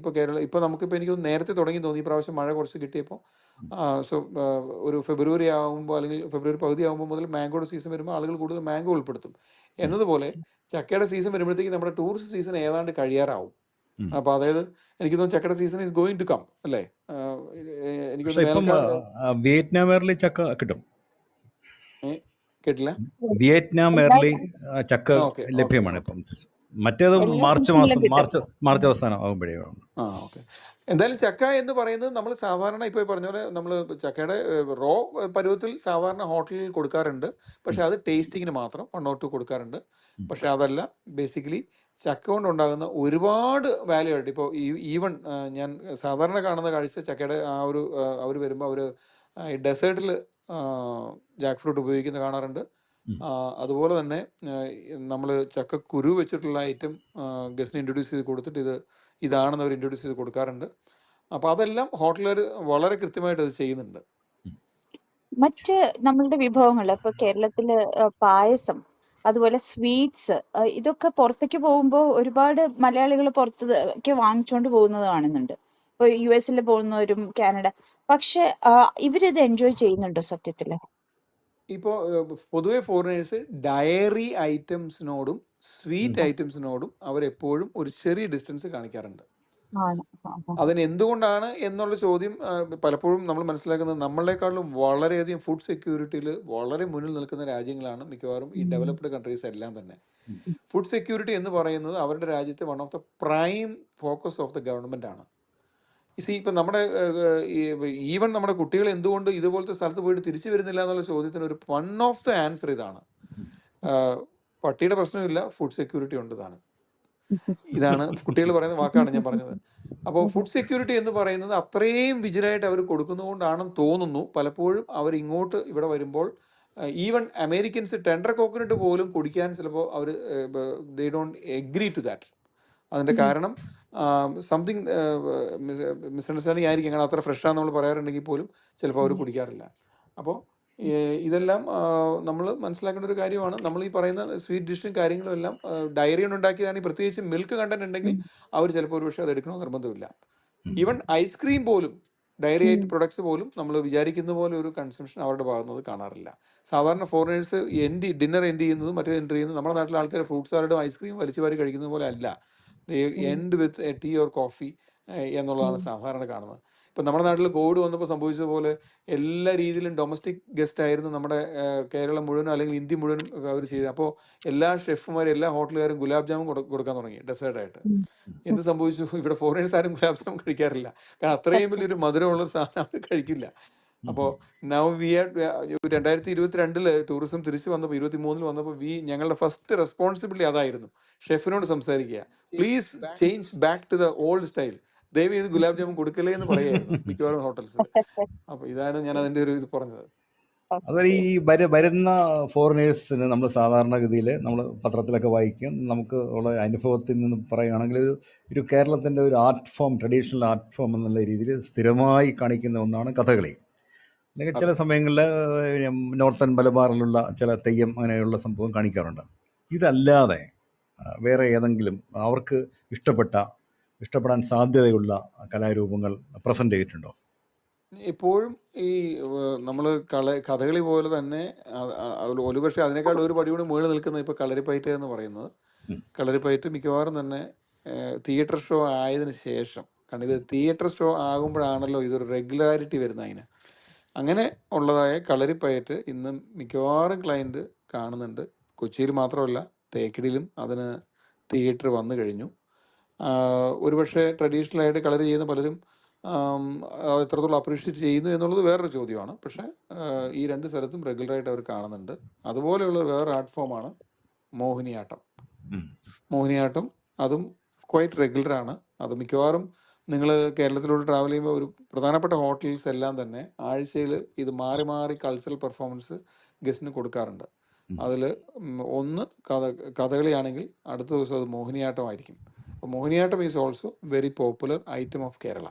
ഇപ്പോൾ നമുക്കിപ്പോൾ എനിക്ക് നേരത്തെ തുടങ്ങി തോന്നി. ഈ പ്രാവശ്യം മഴ കുറച്ച് കിട്ടിയപ്പോൾ ഒരു ഫെബ്രുവരി ആകുമ്പോൾ അല്ലെങ്കിൽ ഫെബ്രുവരി പകുതി ആകുമ്പോൾ മുതൽ മാംഗോയുടെ സീസൺ വരുമ്പോൾ ആളുകൾ കൂടുതൽ മാംഗോ ഉൾപ്പെടുത്തും. എന്നതുപോലെ ചക്കയുടെ സീസൺ വരുമ്പോഴത്തേക്ക് നമ്മുടെ ടൂറിസ്റ്റ് സീസൺ ഏതാണ്ട് കഴിയാറാവും. അപ്പോൾ അതായത് എനിക്ക് തോന്നുന്നു ചക്കയുടെ season is going to come അല്ലേ? എനിക്ക് വിയറ്റ്നാം എയർലി ചക്ക കിട്ടും. കേട്ടില്ല. വിയറ്റ്നാം എയർലി ചക്ക ലഭ്യമാണ് ഇപ്പം. മറ്റേത് മാർച്ച് അവസാനം ആകുമ്പോഴേ. ഓക്കെ. എന്തായാലും ചക്ക എന്ന് പറയുന്നത് നമ്മൾ സാധാരണ ഇപ്പോൾ പറഞ്ഞ പോലെ നമ്മൾ ചക്കയുടെ റോ പരുവത്തിൽ സാധാരണ ഹോട്ടലിൽ കൊടുക്കാറുണ്ട്. പക്ഷെ അത് ടേസ്റ്റിങ്ങിന് മാത്രം 1 or 2 കൊടുക്കാറുണ്ട്. പക്ഷെ അതല്ല, ബേസിക്കലി ചക്ക കൊണ്ടുണ്ടാകുന്ന ഒരുപാട് വാല്യൂ ആയിട്ട് ഇപ്പോൾ ഈവൻ ഞാൻ സാധാരണ കാണുന്ന കാഴ്ച ചക്കയുടെ അവർ വരുമ്പോൾ അവർ ഡെസേർട്ടിൽ ജാക്ക് ഫ്രൂട്ട് ഉപയോഗിക്കുന്നത് കാണാറുണ്ട്. അതുപോലെ തന്നെ നമ്മൾ ചക്ക കുരു വെച്ചിട്ടുള്ള ഐറ്റം ഗസ്റ്റിന് ഇൻട്രൊഡ്യൂസ് ചെയ്ത് കൊടുത്തിട്ട് ഇതാണെന്ന് അവർ ഇൻട്രൊഡ്യൂസ് ചെയ്ത് കൊടുക്കാറുണ്ട്. അപ്പോൾ അതെല്ലാം ഹോട്ടലുകാർ വളരെ കൃത്യമായിട്ട് അത് ചെയ്യുന്നുണ്ട്. മറ്റ് നമ്മളുടെ വിഭവങ്ങൾ ഇപ്പൊ കേരളത്തില് പായസം, അതുപോലെ സ്വീറ്റ്സ്, ഇതൊക്കെ പുറത്തേക്ക് പോകുമ്പോൾ ഒരുപാട് മലയാളികൾ പുറത്തേക്ക് വാങ്ങിച്ചുകൊണ്ട് പോകുന്നത് കാണുന്നുണ്ട്. ഇപ്പൊ US പോകുന്നവരും കാനഡ. പക്ഷെ ഇവരിത് എൻജോയ് ചെയ്യുന്നുണ്ടോ സത്യത്തില്? ഇപ്പോൾ പൊതുവെ ഫോറിനേഴ്സ് ഡയറി ഐറ്റംസിനോടും സ്വീറ്റ് ഐറ്റംസിനോടും അവരെപ്പോഴും ഒരു ചെറിയ ഡിസ്റ്റൻസ് കാണിക്കാറുണ്ട്. അതിന് എന്തുകൊണ്ടാണ് എന്നുള്ള ചോദ്യം പലപ്പോഴും നമ്മൾ മനസ്സിലാക്കുന്നത് നമ്മളെക്കാളും വളരെയധികം ഫുഡ് സെക്യൂരിറ്റിയിൽ വളരെ മുന്നിൽ നിൽക്കുന്ന രാജ്യങ്ങളാണ് മിക്കവാറും ഈ ഡെവലപ്ഡ് കൺട്രീസ് എല്ലാം തന്നെ. ഫുഡ് സെക്യൂരിറ്റി എന്ന് പറയുന്നത് അവരുടെ രാജ്യത്തെ one of the prime focus of the government ആണ്. ഇപ്പം നമ്മുടെ ഈവൻ നമ്മുടെ കുട്ടികൾ എന്തുകൊണ്ട് ഇതുപോലത്തെ സ്ഥലത്ത് പോയിട്ട് തിരിച്ചു വരുന്നില്ല എന്നുള്ള ചോദ്യത്തിന് ഒരു വൺ ഓഫ് ദ ആൻസർ ഇതാണ്. പട്ടിയുടെ പ്രശ്നമില്ല, ഫുഡ് സെക്യൂരിറ്റി ഉണ്ട് താനും. ഇതാണ് കുട്ടികൾ പറയുന്ന വാക്കാണ് ഞാൻ പറഞ്ഞത്. അപ്പോൾ ഫുഡ് സെക്യൂരിറ്റി എന്ന് പറയുന്നത് അത്രയും വിജിലായിട്ട് അവർ കൊടുക്കുന്നതുകൊണ്ടാണെന്ന് തോന്നുന്നു പലപ്പോഴും അവർ ഇവിടെ വരുമ്പോൾ ഈവൻ അമേരിക്കൻസ് ടെൻഡർ കോക്കനട്ട് പോലും കുടിക്കാൻ ചിലപ്പോൾ അവർ they don't agree to that. അതിൻ്റെ കാരണം സംതിങ് മിസ്അണ്ടർസ്റ്റാൻഡിങ് ആയിരിക്കും. കാരണം അത്ര ഫ്രഷാന്ന് നമ്മൾ പറയാറുണ്ടെങ്കിൽ പോലും ചിലപ്പോൾ അവർ കുടിക്കാറില്ല. അപ്പോൾ ഇതെല്ലാം നമ്മൾ മനസ്സിലാക്കേണ്ട ഒരു കാര്യമാണ്. നമ്മൾ ഈ പറയുന്ന സ്വീറ്റ് ഡിഷും കാര്യങ്ങളും എല്ലാം ഡയറി കൊണ്ടുണ്ടാക്കിയതാണ്. പ്രത്യേകിച്ച് മിൽക്ക് കണ്ടന്റ് ഉണ്ടെങ്കിൽ അവർ ചിലപ്പോൾ ഒരു പക്ഷേ അത് എടുക്കണമെന്ന് നിർബന്ധമില്ല. ഈവൻ ഐസ്ക്രീം പോലും ഡയറി ആയിട്ട് പ്രൊഡക്ട്സ് പോലും നമ്മൾ വിചാരിക്കുന്ന പോലെ ഒരു കൺസംഷൻ അവരുടെ ഭാഗത്തുനിന്ന് കാണാറില്ല. സാധാരണ ഫോറിനേഴ്സ് ഡിന്നർ എൻഡ് ചെയ്യുന്നതും മറ്റേ എൻഡ് ചെയ്യുന്നതും നമ്മുടെ നാട്ടിലെ ആൾക്കാർ ഫ്രൂട്ട് സാലഡും ഐസ്ക്രീം വലിച്ചു വാരി കഴിക്കുന്നത് പോലെ അല്ല. End with a tea or coffee എന്നുള്ളതാണ് സാധാരണ കാണുന്നത്. ഇപ്പം നമ്മുടെ നാട്ടിൽ കോവിഡ് വന്നപ്പോൾ സംഭവിച്ചതുപോലെ എല്ലാ രീതിയിലും ഡൊമസ്റ്റിക് ഗസ്റ്റ് ആയിരുന്നു നമ്മുടെ കേരളം മുഴുവനും അല്ലെങ്കിൽ ഇന്ത്യ മുഴുവനും അവർ ചെയ്തത്. അപ്പോൾ എല്ലാ ഷെഫുമാരും എല്ലാ ഹോട്ടലുകാരും ഗുലാബ് ജാമുൻ കൊടുക്കാൻ തുടങ്ങി ഡെസേർട്ടായിട്ട്. എന്ത് സംഭവിച്ചു? ഇവിടെ ഫോറിനേഴ്സ് ആരും ഗുലാബ് ജാമുൻ കഴിക്കാറില്ല. കാരണം അത്രയും വലിയൊരു മധുരമുള്ളൊരു സാധനം അവർ കഴിക്കില്ല. അപ്പോൾ നൗ 2022 ടൂറിസം തിരിച്ചു വന്നപ്പോൾ 2023 വന്നപ്പോൾ ഞങ്ങളുടെ ഫസ്റ്റ് റെസ്പോൺസിബിലിറ്റി അതായിരുന്നു. ഷെഫിനോട് സംസാരിക്കുക, please change back to the old style, ദയവ് ചെയ്ത് ഗുലാബ് ജാമുൻ കൊടുക്കലേ എന്ന് പറയായിരുന്നു മിക്കവാറും ഹോട്ടൽസ്. അപ്പോൾ ഇതാണ് ഞാൻ അതിൻ്റെ ഒരു ഇത് പറഞ്ഞത്. അതൊരു ഈ വരുന്ന ഫോറിനേഴ്സിന് നമ്മൾ സാധാരണഗതിയിൽ നമ്മൾ പത്രത്തിലൊക്കെ വായിക്കും. നമുക്ക് ഉള്ള അനുഭവത്തിൽ നിന്ന് പറയുകയാണെങ്കിൽ ഒരു കേരളത്തിൻ്റെ ഒരു art form, traditional art form എന്നുള്ള രീതിയിൽ സ്ഥിരമായി കാണിക്കുന്ന ഒന്നാണ് കഥകളി. അല്ലെങ്കിൽ ചില സമയങ്ങളിൽ നോർത്തേൺ മലബാറിലുള്ള ചില തെയ്യം അങ്ങനെയുള്ള സംഭവം കാണിക്കാറുണ്ട്. ഇതല്ലാതെ വേറെ ഏതെങ്കിലും അവർക്ക് ഇഷ്ടപ്പെടാൻ സാധ്യതയുള്ള കലാരൂപങ്ങൾ പ്രസൻറ്റ് ചെയ്തിട്ടുണ്ടോ? ഇപ്പോഴും ഈ നമ്മൾ കഥകളി പോലെ തന്നെ ഒരുപക്ഷെ അതിനേക്കാൾ ഒരു പടി കൂടി മുകളിൽ നിൽക്കുന്നത് ഇപ്പോൾ കളരിപ്പയറ്റ് എന്ന് പറയുന്നത്. കളരിപ്പയറ്റ് മിക്കവാറും തന്നെ തിയേറ്റർ ഷോ ആയതിനു ശേഷം, കാരണം ഇത് തിയേറ്റർ ഷോ ആകുമ്പോഴാണല്ലോ ഇതൊരു റെഗുലാരിറ്റി വരുന്നത്. അങ്ങനെ ഉള്ളതായ കളരിപ്പയറ്റ് ഇന്ന് മിക്കവാറും ക്ലയൻറ്റ് കാണുന്നുണ്ട്. കൊച്ചിയിൽ മാത്രമല്ല, തേക്കടിയിലും അതിന് തിയേറ്റർ വന്നു കഴിഞ്ഞു. ഒരുപക്ഷെ ട്രഡീഷണലായിട്ട് കളർ ചെയ്യുന്ന പലരും അത് എത്രത്തോളം അപ്രീഷിയേറ്റ് ചെയ്യുന്നു എന്നുള്ളത് വേറൊരു ചോദ്യമാണ്. പക്ഷേ ഈ രണ്ട് സ്ഥലത്തും റെഗുലറായിട്ട് അവർ കാണുന്നുണ്ട്. അതുപോലെയുള്ള വേറെ ആർട്ട് ഫോമാണ് മോഹിനിയാട്ടം. മോഹിനിയാട്ടം അതും ക്വൈറ്റ് റെഗുലറാണ്. അത് മിക്കവാറും നിങ്ങൾ കേരളത്തിലൂടെ ട്രാവൽ ചെയ്യുമ്പോൾ ഒരു പ്രധാനപ്പെട്ട ഹോട്ടൽസ് എല്ലാം തന്നെ ആഴ്ചയിൽ ഇത് മാറി മാറി കൾച്ചറൽ പെർഫോമൻസ് ഗസ്റ്റിന് കൊടുക്കാറുണ്ട്. അതിൽ ഒന്ന് കഥകളിയാണെങ്കിൽ അടുത്ത ദിവസം അത് മോഹിനിയാട്ടമായിരിക്കും. അപ്പോൾ Mohiniyattam is also very popular item of Kerala.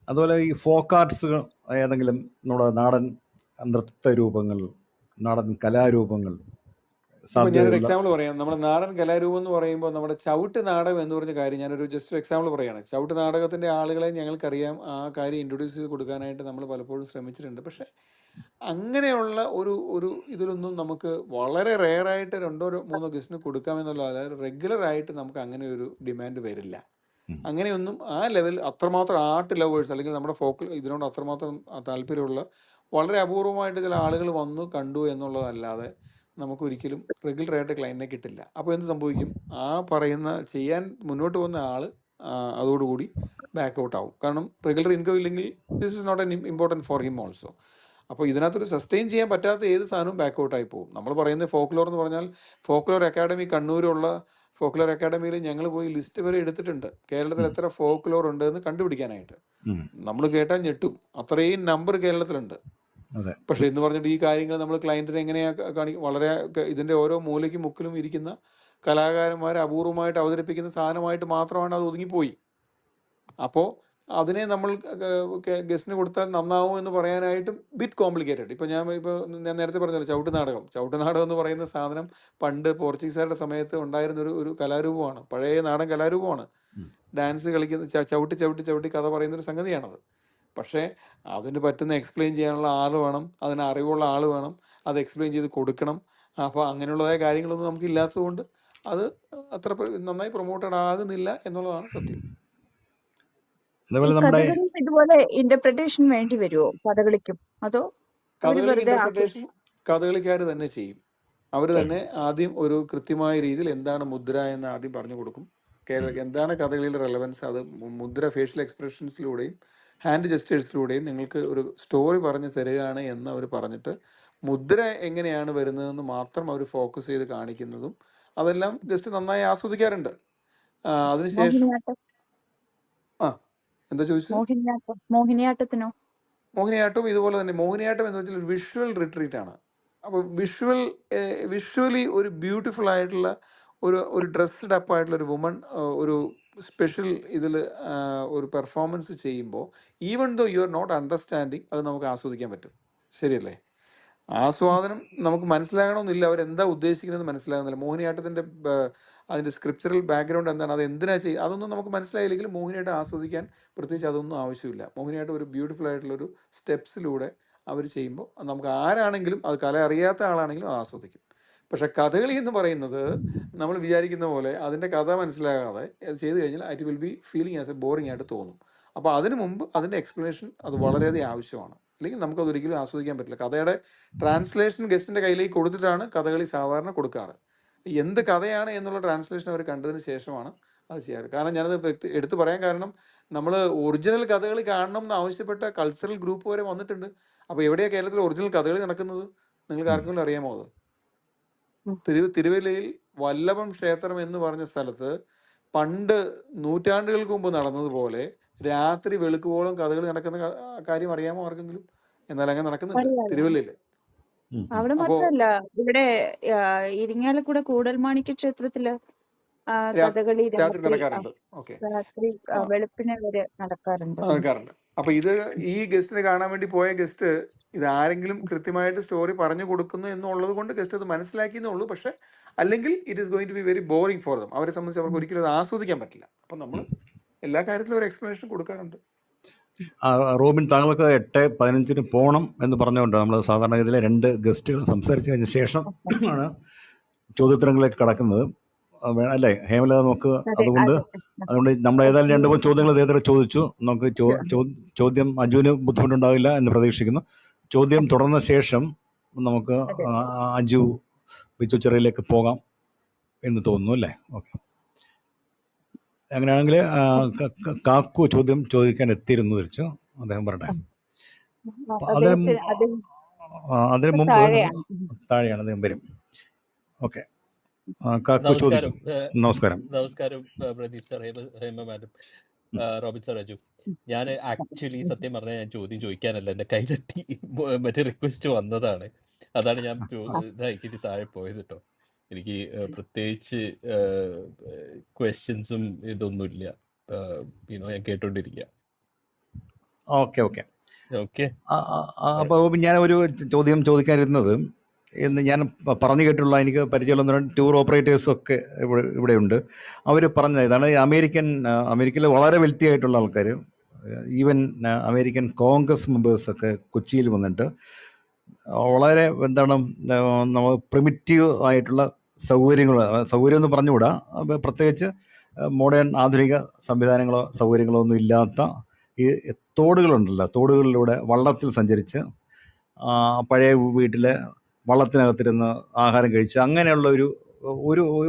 അതുപോലെ ഈ ഫോക്ക് ആർട്സുകൾ ഏതെങ്കിലും നമ്മുടെ നാടൻ നൃത്ത രൂപങ്ങൾ, നാടൻ കലാരൂപങ്ങൾ ഇപ്പം ഞാനൊരു സാധ്യതയുള്ള എക്സാമ്പിൾ പറയാം. നമ്മുടെ നാടൻ കലാരൂപം എന്ന് പറയുമ്പോൾ നമ്മുടെ ചവിട്ട് നാടകം എന്ന് പറഞ്ഞ കാര്യം ഞാനൊരു ജസ്റ്റ് ഒരു എക്സാമ്പിൾ പറയുകയാണ്. ചവിട്ട് നാടകത്തിൻ്റെ ആളുകളെ ഞങ്ങൾക്കറിയാം. ആ കാര്യം ഇൻട്രൊഡ്യൂസ് ചെയ്ത് കൊടുക്കാനായിട്ട് നമ്മൾ പലപ്പോഴും ശ്രമിച്ചിട്ടുണ്ട്. പക്ഷേ അങ്ങനെയുള്ള ഒരു ഒരു ഇതിലൊന്നും നമുക്ക് വളരെ റെയറായിട്ട് 2-3 ഗസ്റ്റിന് കൊടുക്കാമെന്നുള്ളതല്ല, റെഗുലറായിട്ട് നമുക്ക് അങ്ങനെ ഒരു ഡിമാൻഡ് വരില്ല. അങ്ങനെയൊന്നും ആ ലെവൽ അത്രമാത്രം ആർട്ട് ലവേഴ്സ് അല്ലെങ്കിൽ നമ്മുടെ ഫോക്ക് ഇതിനോട് അത്രമാത്രം താല്പര്യമുള്ള വളരെ അപൂർവമായിട്ട് ചില ആളുകൾ വന്നു കണ്ടു എന്നുള്ളതല്ലാതെ നമുക്കൊരിക്കലും റെഗുലറായിട്ട് ക്ലയൻറ്റിനെ കിട്ടില്ല. അപ്പോൾ എന്ത് സംഭവിക്കും? ആ പറയുന്ന ചെയ്യാൻ മുന്നോട്ട് പോകുന്ന ആൾ അതോടുകൂടി ബാക്ക് ഔട്ട് ആവും. കാരണം റെഗുലർ ഇൻകം ഇല്ലെങ്കിൽ this is not an important for him also. അപ്പോൾ ഇതിനകത്തൊരു സസ്റ്റെയിൻ ചെയ്യാൻ പറ്റാത്ത ഏത് സാധനവും ബാക്ക് ഔട്ടായി പോകും. നമ്മൾ പറയുന്നത് ഫോക്ലോർ എന്ന് പറഞ്ഞാൽ ഫോക്ലോർ അക്കാഡമി കണ്ണൂരുള്ള ഫോക്ലോർ അക്കാഡമിയിൽ ഞങ്ങൾ പോയി ലിസ്റ്റ് വരെ എടുത്തിട്ടുണ്ട്. കേരളത്തിൽ എത്ര ഫോക്ലോർ ഉണ്ട് എന്ന് കണ്ടുപിടിക്കാനായിട്ട്. നമ്മൾ കേട്ടാൽ ഞെട്ടും, അത്രയും നമ്പർ കേരളത്തിലുണ്ട്. പക്ഷെ എന്ന് പറഞ്ഞിട്ട് ഈ കാര്യങ്ങൾ നമ്മൾ ക്ലയൻറ്റിനെ എങ്ങനെയാ വളരെ ഇതിൻ്റെ ഓരോ മൂലയ്ക്കും മുക്കിലും ഇരിക്കുന്ന കലാകാരന്മാർ അപൂർവമായിട്ട് അവതരിപ്പിക്കുന്ന സാധനമായിട്ട് മാത്രമാണ് അത് ഒതുങ്ങിപ്പോയി. അപ്പോൾ അതിനെ നമ്മൾ ഗസ്റ്റിന് കൊടുത്താൽ നന്നാവും എന്ന് പറയാനായിട്ടും ബിറ്റ് കോംപ്ലിക്കേറ്റഡ്. ഇപ്പോൾ ഞാൻ നേരത്തെ പറഞ്ഞല്ലോ ചവിട്ട് നാടകം എന്ന് പറയുന്ന സാധനം പണ്ട് പോർച്ചുഗീസുകാരുടെ സമയത്ത് ഉണ്ടായിരുന്ന ഒരു കലാരൂപമാണ്, പഴയ നാടൻ കലാരൂപമാണ്. ഡാൻസ് കളിക്കുന്ന ചവിട്ടി കഥ പറയുന്നൊരു സംഗതിയാണത്. പക്ഷേ അതിന് പറ്റുന്ന എക്സ്പ്ലെയിൻ ചെയ്യാനുള്ള ആൾ വേണം, അതിന് അറിവുള്ള ആൾ വേണം, അത് എക്സ്പ്ലെയിൻ ചെയ്ത് കൊടുക്കണം. അപ്പോൾ അങ്ങനെയുള്ളതായ കാര്യങ്ങളൊന്നും നമുക്ക് ഇല്ലാത്തതുകൊണ്ട് അത് അത്ര നന്നായി പ്രൊമോട്ടഡ് ആകുന്നില്ല എന്നുള്ളതാണ് സത്യം. ഇതുപോലെ ഇന്റർപ്രിട്ടേഷൻ വേണ്ടി വരുമോ കഥകളിക്കും? അതോ കഥകളി ഇന്റർപ്രിട്ടേഷൻ കഥകളിക്കാർ തന്നെ ചെയ്യും. അവർ തന്നെ ആദ്യം ഒരു കൃത്യമായ രീതിയിൽ എന്താണ് മുദ്ര എന്ന് ആദ്യം പറഞ്ഞു കൊടുക്കും. എന്താണ് കഥകളിയുടെ റെലവൻസ്, അത് മുദ്ര ഫേഷ്യൽ എക്സ്പ്രഷൻസിലൂടെയും ഹാൻഡ് ജെസ്റ്റേഴ്സിലൂടെയും നിങ്ങൾക്ക് ഒരു സ്റ്റോറി പറഞ്ഞു തരികയാണ് എന്ന് അവർ പറഞ്ഞിട്ട് മുദ്ര എങ്ങനെയാണ് വരുന്നതെന്ന് മാത്രം അവർ ഫോക്കസ് ചെയ്ത് കാണിക്കുന്നതും അതെല്ലാം ജസ്റ്റ് നന്നായി ആസ്വദിക്കാറുണ്ട്. അതിനുശേഷം എന്താ ചോദിച്ചത്? മോഹിനിയാട്ടം ഇതുപോലെ തന്നെ. മോഹിനിയാട്ടം എന്ന് വെച്ചാൽ ഒരു വിഷ്വൽ റിട്രീറ്റ് ആണ്. അപ്പോൾ വിഷ്വലി ഒരു ബ്യൂട്ടിഫുൾ ആയിട്ടുള്ള ഒരു ഡ്രസ്ഡ് അപ്പ് ആയിട്ടുള്ള ഒരു വുമൺ ഒരു സ്പെഷ്യൽ ഇതിൽ ഒരു പെർഫോമൻസ് ചെയ്യുമ്പോൾ even though you are not understanding അത് നമുക്ക് ആസ്വദിക്കാൻ പറ്റും. ശരിയല്ലേ? ആസ്വാദനം നമുക്ക് മനസ്സിലാകണമെന്നില്ല, അവരെന്താ ഉദ്ദേശിക്കുന്നത് മനസ്സിലാകുന്നില്ല. മോഹിനിയാട്ടത്തിൻ്റെ അതിൻ്റെ സ്ക്രിപ്ചറൽ ബാക്ക്ഗ്രൗണ്ട് എന്താണ്, അത് എന്തിനാ ചെയ്യുക, അതൊന്നും നമുക്ക് മനസ്സിലായില്ലെങ്കിലും മോഹിനിയാട്ടം ആസ്വദിക്കാൻ പ്രത്യേകിച്ച് അതൊന്നും ആവശ്യമില്ല. മോഹിനിയാട്ടം ഒരു ബ്യൂട്ടിഫുൾ ആയിട്ടുള്ളൊരു സ്റ്റെപ്സിലൂടെ അവർ ചെയ്യുമ്പോൾ നമുക്ക് ആരാണെങ്കിലും, അത് കല അറിയാത്ത ആളാണെങ്കിലും അത് ആസ്വദിക്കും. പക്ഷെ കഥകളി എന്ന് പറയുന്നത് നമ്മൾ വിചാരിക്കുന്ന പോലെ അതിൻ്റെ കഥ മനസ്സിലാകാതെ അത് ചെയ്ത് കഴിഞ്ഞാൽ it will be feeling as A boring ആയിട്ട് തോന്നും. അപ്പോൾ അതിന് മുമ്പ് അതിൻ്റെ എക്സ്പ്ലനേഷൻ അത് വളരെയധികം ആവശ്യമാണ്. അല്ലെങ്കിൽ നമുക്കതൊരിക്കലും ആസ്വദിക്കാൻ പറ്റില്ല. കഥയുടെ ട്രാൻസ്ലേഷൻ ഗസ്റ്റിൻ്റെ കയ്യിലേക്ക് കൊടുത്തിട്ടാണ് കഥകളി സാധാരണ കൊടുക്കാറ്. എന്ത് കഥയാണ് എന്നുള്ള ട്രാൻസ്ലേഷൻ അവർ കണ്ടതിന് ശേഷമാണ് അത് ചെയ്യാറ്. കാരണം ഞാനത് എടുത്തു പറയാൻ കാരണം നമ്മൾ ഒറിജിനൽ കഥകളി കാണണം എന്ന് ആവശ്യപ്പെട്ട കൾച്ചറൽ ഗ്രൂപ്പ് വരെ വന്നിട്ടുണ്ട്. അപ്പോൾ എവിടെയാണ് കേരളത്തിൽ ഒറിജിനൽ കഥകളി നടക്കുന്നത്? നിങ്ങൾക്ക് ആർക്കെങ്കിലും അറിയാമോ? അത് തിരുവല്ലയിൽ വല്ലഭം ക്ഷേത്രം എന്ന് പറഞ്ഞ സ്ഥലത്ത് പണ്ട് നൂറ്റാണ്ടുകൾക്ക് മുമ്പ് നടന്നതുപോലെ രാത്രി വെളുക്കുവോളം കഥകളി നടക്കുന്ന കാര്യം അറിയാമോ ആർക്കെങ്കിലും? എന്നാൽ അങ്ങനെ നടക്കുന്നുണ്ട് തിരുവല്ലയിൽ. അവിടെ മാത്രമല്ല, ഇവിടെ ഇരിങ്ങാലക്കുട കൂടൽമാണിക്യ ക്ഷേത്രത്തില് കഥകളി രാത്രി നടക്കാറുണ്ട്. രാത്രി വെളുപ്പിനെ വരെ നടക്കാറുണ്ട്. അപ്പൊ ഇത് ഈ ഗസ്റ്റിനെ കാണാൻ വേണ്ടി പോയ ഗസ്റ്റ് ഇത് ആരെങ്കിലും കൃത്യമായിട്ട് സ്റ്റോറി പറഞ്ഞു കൊടുക്കുന്നു എന്നുള്ളത് കൊണ്ട് ഗസ്റ്റ് അത് മനസ്സിലാക്കിയെന്നേ ഉള്ളൂ. പക്ഷെ അല്ലെങ്കിൽ it is going to be very boring for them. അവരെ സംബന്ധിച്ച് അവർക്ക് ഒരിക്കലും അത് ആസ്വദിക്കാൻ പറ്റില്ല. അപ്പൊ നമ്മൾ എല്ലാ കാര്യത്തിലും ഒരു എക്സ്പ്ലനേഷൻ കൊടുക്കാറുണ്ട്. റോബിൻ, താങ്കൾക്ക് 8:15 പോകണം എന്ന് പറഞ്ഞുകൊണ്ട് നമ്മൾ സാധാരണ ഇതിലെ 2 ഗസ്റ്റുകൾ സംസാരിച്ചു കഴിഞ്ഞ ശേഷം ആണ് ചോദ്യോത്തരങ്ങളിലേക്ക് കടക്കുന്നത്, അല്ലേ ഹേമല? നമുക്ക് അതുകൊണ്ട് നമ്മൾ ഏതായാലും 2-3 ചോദ്യങ്ങൾ ഇതേതര ചോദിച്ചു. നമുക്ക് ചോദ്യം അജുവിന് ബുദ്ധിമുട്ടുണ്ടാവില്ല എന്ന് പ്രതീക്ഷിക്കുന്നു. ചോദ്യം തുടർന്ന ശേഷം നമുക്ക് അജു ബിച്ചു ചെറിയിലേക്ക് പോകാം എന്ന് തോന്നുന്നു, അല്ലേ? ഓക്കെ. അങ്ങനെയാണെങ്കിൽ കാക്കു ചോദ്യം ചോദിക്കാൻ എത്തിയിരുന്നു തിരിച്ചു, അദ്ദേഹം പറയട്ടെ. അതിന് അതിന് മുമ്പ് താഴെയാണ്. താഴെയാണ്, അദ്ദേഹം വരും. ഓക്കെ, കാക്കു ചോദിക്കും. നമസ്കാരം. നമസ്കാരം Pradeep sir, Hema madam, Robin sir, Raju. ഞാൻ ആക്ച്വലി സത്യം പറഞ്ഞാൽ ഞാൻ ചോദ്യം ചോദിക്കാനല്ല, എൻ്റെ കൈ തട്ടി മറ്റേ റിക്വസ്റ്റ് വന്നതാണ്. അതാണ് ഞാൻ ഇതാക്കിയിട്ട് താഴെ പോയത് കേട്ടോ. എനിക്ക് പ്രത്യേകിച്ച് ക്വസ്റ്റ്യൻസും ഇതൊന്നുമില്ല, ഞാൻ കേട്ടോണ്ടിരിക്കുക. Okay okay okay. അപ്പോൾ ഞാൻ ഒരു ചോദ്യം ചോദിക്കാനിരുന്നത്, എന്ന് ഞാൻ പറഞ്ഞു കേട്ടുള്ള എനിക്ക് പരിചയമുള്ള ടൂർ ഓപ്പറേറ്റേഴ്സൊക്കെ ഇവിടെയുണ്ട്. അവർ പറഞ്ഞ ഇതാണ്, അമേരിക്കയിൽ വളരെ വെൽത്തി ആയിട്ടുള്ള ആൾക്കാർ, ഈവൻ അമേരിക്കൻ കോൺഗ്രസ് മെമ്പേഴ്സൊക്കെ കൊച്ചിയിൽ വന്നിട്ട് വളരെ എന്താണ് നമ്മൾ പ്രിമിറ്റീവ് ആയിട്ടുള്ള സൗകര്യം എന്ന് പറഞ്ഞുകൂടാ, പ്രത്യേകിച്ച് മോഡേൺ ആധുനിക സംവിധാനങ്ങളോ സൗകര്യങ്ങളോ ഒന്നും ഇല്ലാത്ത ഈ തോടുകളുണ്ടല്ലോ, തോടുകളിലൂടെ വള്ളത്തിൽ സഞ്ചരിച്ച് പഴയ വീട്ടിലെ വള്ളത്തിനകത്തിരുന്ന് ആഹാരം കഴിച്ച് അങ്ങനെയുള്ള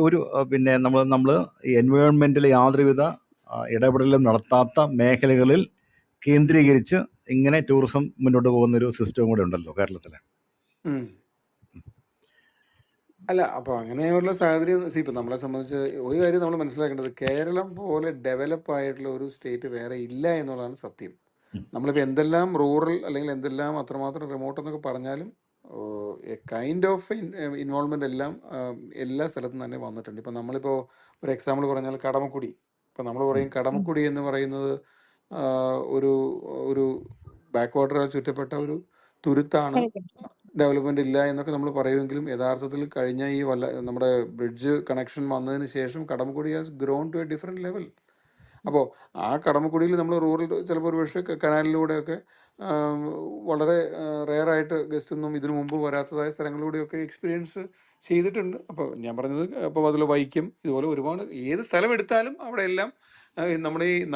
ഒരു പിന്നെ നമ്മൾ ഈ എൻവയോൺമെൻറ്റിൽ യാതൊരുവിധ ഇടപെടലും നടത്താത്ത മേഖലകളിൽ കേന്ദ്രീകരിച്ച് ഇങ്ങനെ ടൂറിസം മുന്നോട്ട് പോകുന്നൊരു സിസ്റ്റം കൂടെ ഉണ്ടല്ലോ കേരളത്തിൽ. അല്ല, അപ്പോൾ അങ്ങനെയുള്ള സാഹചര്യം ഇപ്പം നമ്മളെ സംബന്ധിച്ച് ഒരു കാര്യം നമ്മൾ മനസ്സിലാക്കേണ്ടത്, കേരളം പോലെ ഡെവലപ്പ് ആയിട്ടുള്ള ഒരു സ്റ്റേറ്റ് വേറെ ഇല്ല എന്നുള്ളതാണ് സത്യം. നമ്മളിപ്പോൾ എന്തെല്ലാം റൂറൽ അല്ലെങ്കിൽ എന്തെല്ലാം അത്രമാത്രം റിമോട്ട് എന്നൊക്കെ പറഞ്ഞാലും എ കൈൻഡ് ഓഫ് ഇൻവോൾവ്മെൻ്റ് എല്ലാം എല്ലാ സ്ഥലത്തും തന്നെ വന്നിട്ടുണ്ട്. ഇപ്പം നമ്മളിപ്പോൾ ഒരു എക്സാമ്പിൾ പറഞ്ഞാൽ കടമക്കുടി. ഇപ്പം നമ്മൾ പറയും കടമക്കുടി എന്ന് പറയുന്നത് ഒരു ഒരു ബാക്ക് വാട്ടറാൽ ചുറ്റപ്പെട്ട ഒരു തുരുത്താണ്, ഡെവലപ്മെൻ്റ് ഇല്ല എന്നൊക്കെ നമ്മൾ പറയുമെങ്കിലും യഥാർത്ഥത്തിൽ കഴിഞ്ഞ ഈ നമ്മുടെ ബ്രിഡ്ജ് കണക്ഷൻ വന്നതിന് ശേഷം Kadamakkudy has grown to a different level. അപ്പോൾ ആ കടമക്കുടിയിൽ നമ്മൾ റൂറൽ ചിലപ്പോൾ ഒരു പക്ഷേ കനാലിലൂടെയൊക്കെ വളരെ റെയറായിട്ട് ഗസ്റ്റ് ഒന്നും ഇതിനു മുമ്പ് വരാത്തതായ സ്ഥലങ്ങളിലൂടെയൊക്കെ എക്സ്പീരിയൻസ് ചെയ്തിട്ടുണ്ട്. അപ്പോൾ ഞാൻ പറഞ്ഞത്, അപ്പോൾ അതിൽ വൈക്കം ഇതുപോലെ ഒരുപാട് ഏത് സ്ഥലം എടുത്താലും അവിടെ എല്ലാം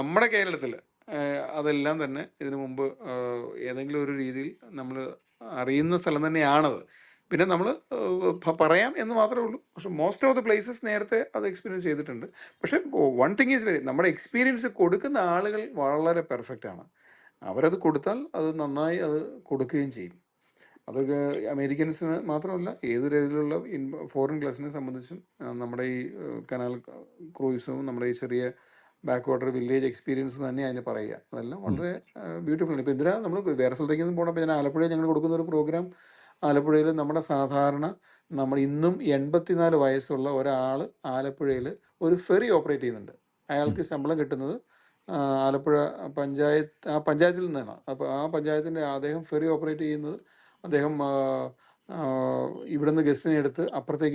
നമ്മുടെ കേരളത്തിൽ അതെല്ലാം തന്നെ ഇതിനു മുമ്പ് ഏതെങ്കിലും ഒരു രീതിയിൽ നമ്മൾ അറിയുന്ന സ്ഥലം തന്നെയാണത്. പിന്നെ നമ്മൾ പറയാം എന്ന് മാത്രമേ ഉള്ളൂ. പക്ഷെ മോസ്റ്റ് ഓഫ് ദ പ്ലേസസ് നേരത്തെ അത് എക്സ്പീരിയൻസ് ചെയ്തിട്ടുണ്ട്. പക്ഷേ വൺ തിങ് ഈസ് നമ്മുടെ എക്സ്പീരിയൻസ് കൊടുക്കുന്ന ആളുകൾ വളരെ പെർഫെക്റ്റ് ആണ്. അവരത് കൊടുത്താൽ അത് നന്നായി അത് കൊടുക്കുകയും ചെയ്യും. അതൊക്കെ അമേരിക്കൻസിന് മാത്രമല്ല ഏത് രീതിയിലുള്ള ഫോറിൻ ക്ലാസിനെ സംബന്ധിച്ചും നമ്മുടെ ഈ കനാൽ ക്രൂയിസും നമ്മുടെ ഈ ചെറിയ ബാക്ക് വാട്ടർ വില്ലേജ് എക്സ്പീരിയൻസ് തന്നെ അതിന് പറയുക, അതെല്ലാം വളരെ ബ്യൂട്ടിഫുൾ ആണ്. ഇപ്പോൾ എന്തിനാ നമ്മൾ വേറെ സ്ഥലത്തേക്ക് ഒന്നും പോകണം. ഇപ്പോൾ ഞാൻ ആലപ്പുഴയിൽ ഞങ്ങൾ കൊടുക്കുന്ന ഒരു പ്രോഗ്രാം, ആലപ്പുഴയിൽ നമ്മുടെ സാധാരണ നമ്മൾ ഇന്നും 84 വയസ്സുള്ള ഒരാൾ ആലപ്പുഴയിൽ ഒരു ഫെറി ഓപ്പറേറ്റ് ചെയ്യുന്നുണ്ട്. അയാൾക്ക് ശമ്പളം കിട്ടുന്നത് ആലപ്പുഴ പഞ്ചായത്തിൽ നിന്നാണ്. അപ്പോൾ ആ പഞ്ചായത്തിൻ്റെ അദ്ദേഹം ഫെറി ഓപ്പറേറ്റ് ചെയ്യുന്നത്, അദ്ദേഹം ഇവിടുന്ന് ഗസ്റ്റിനെ എടുത്ത് അപ്പുറത്തെ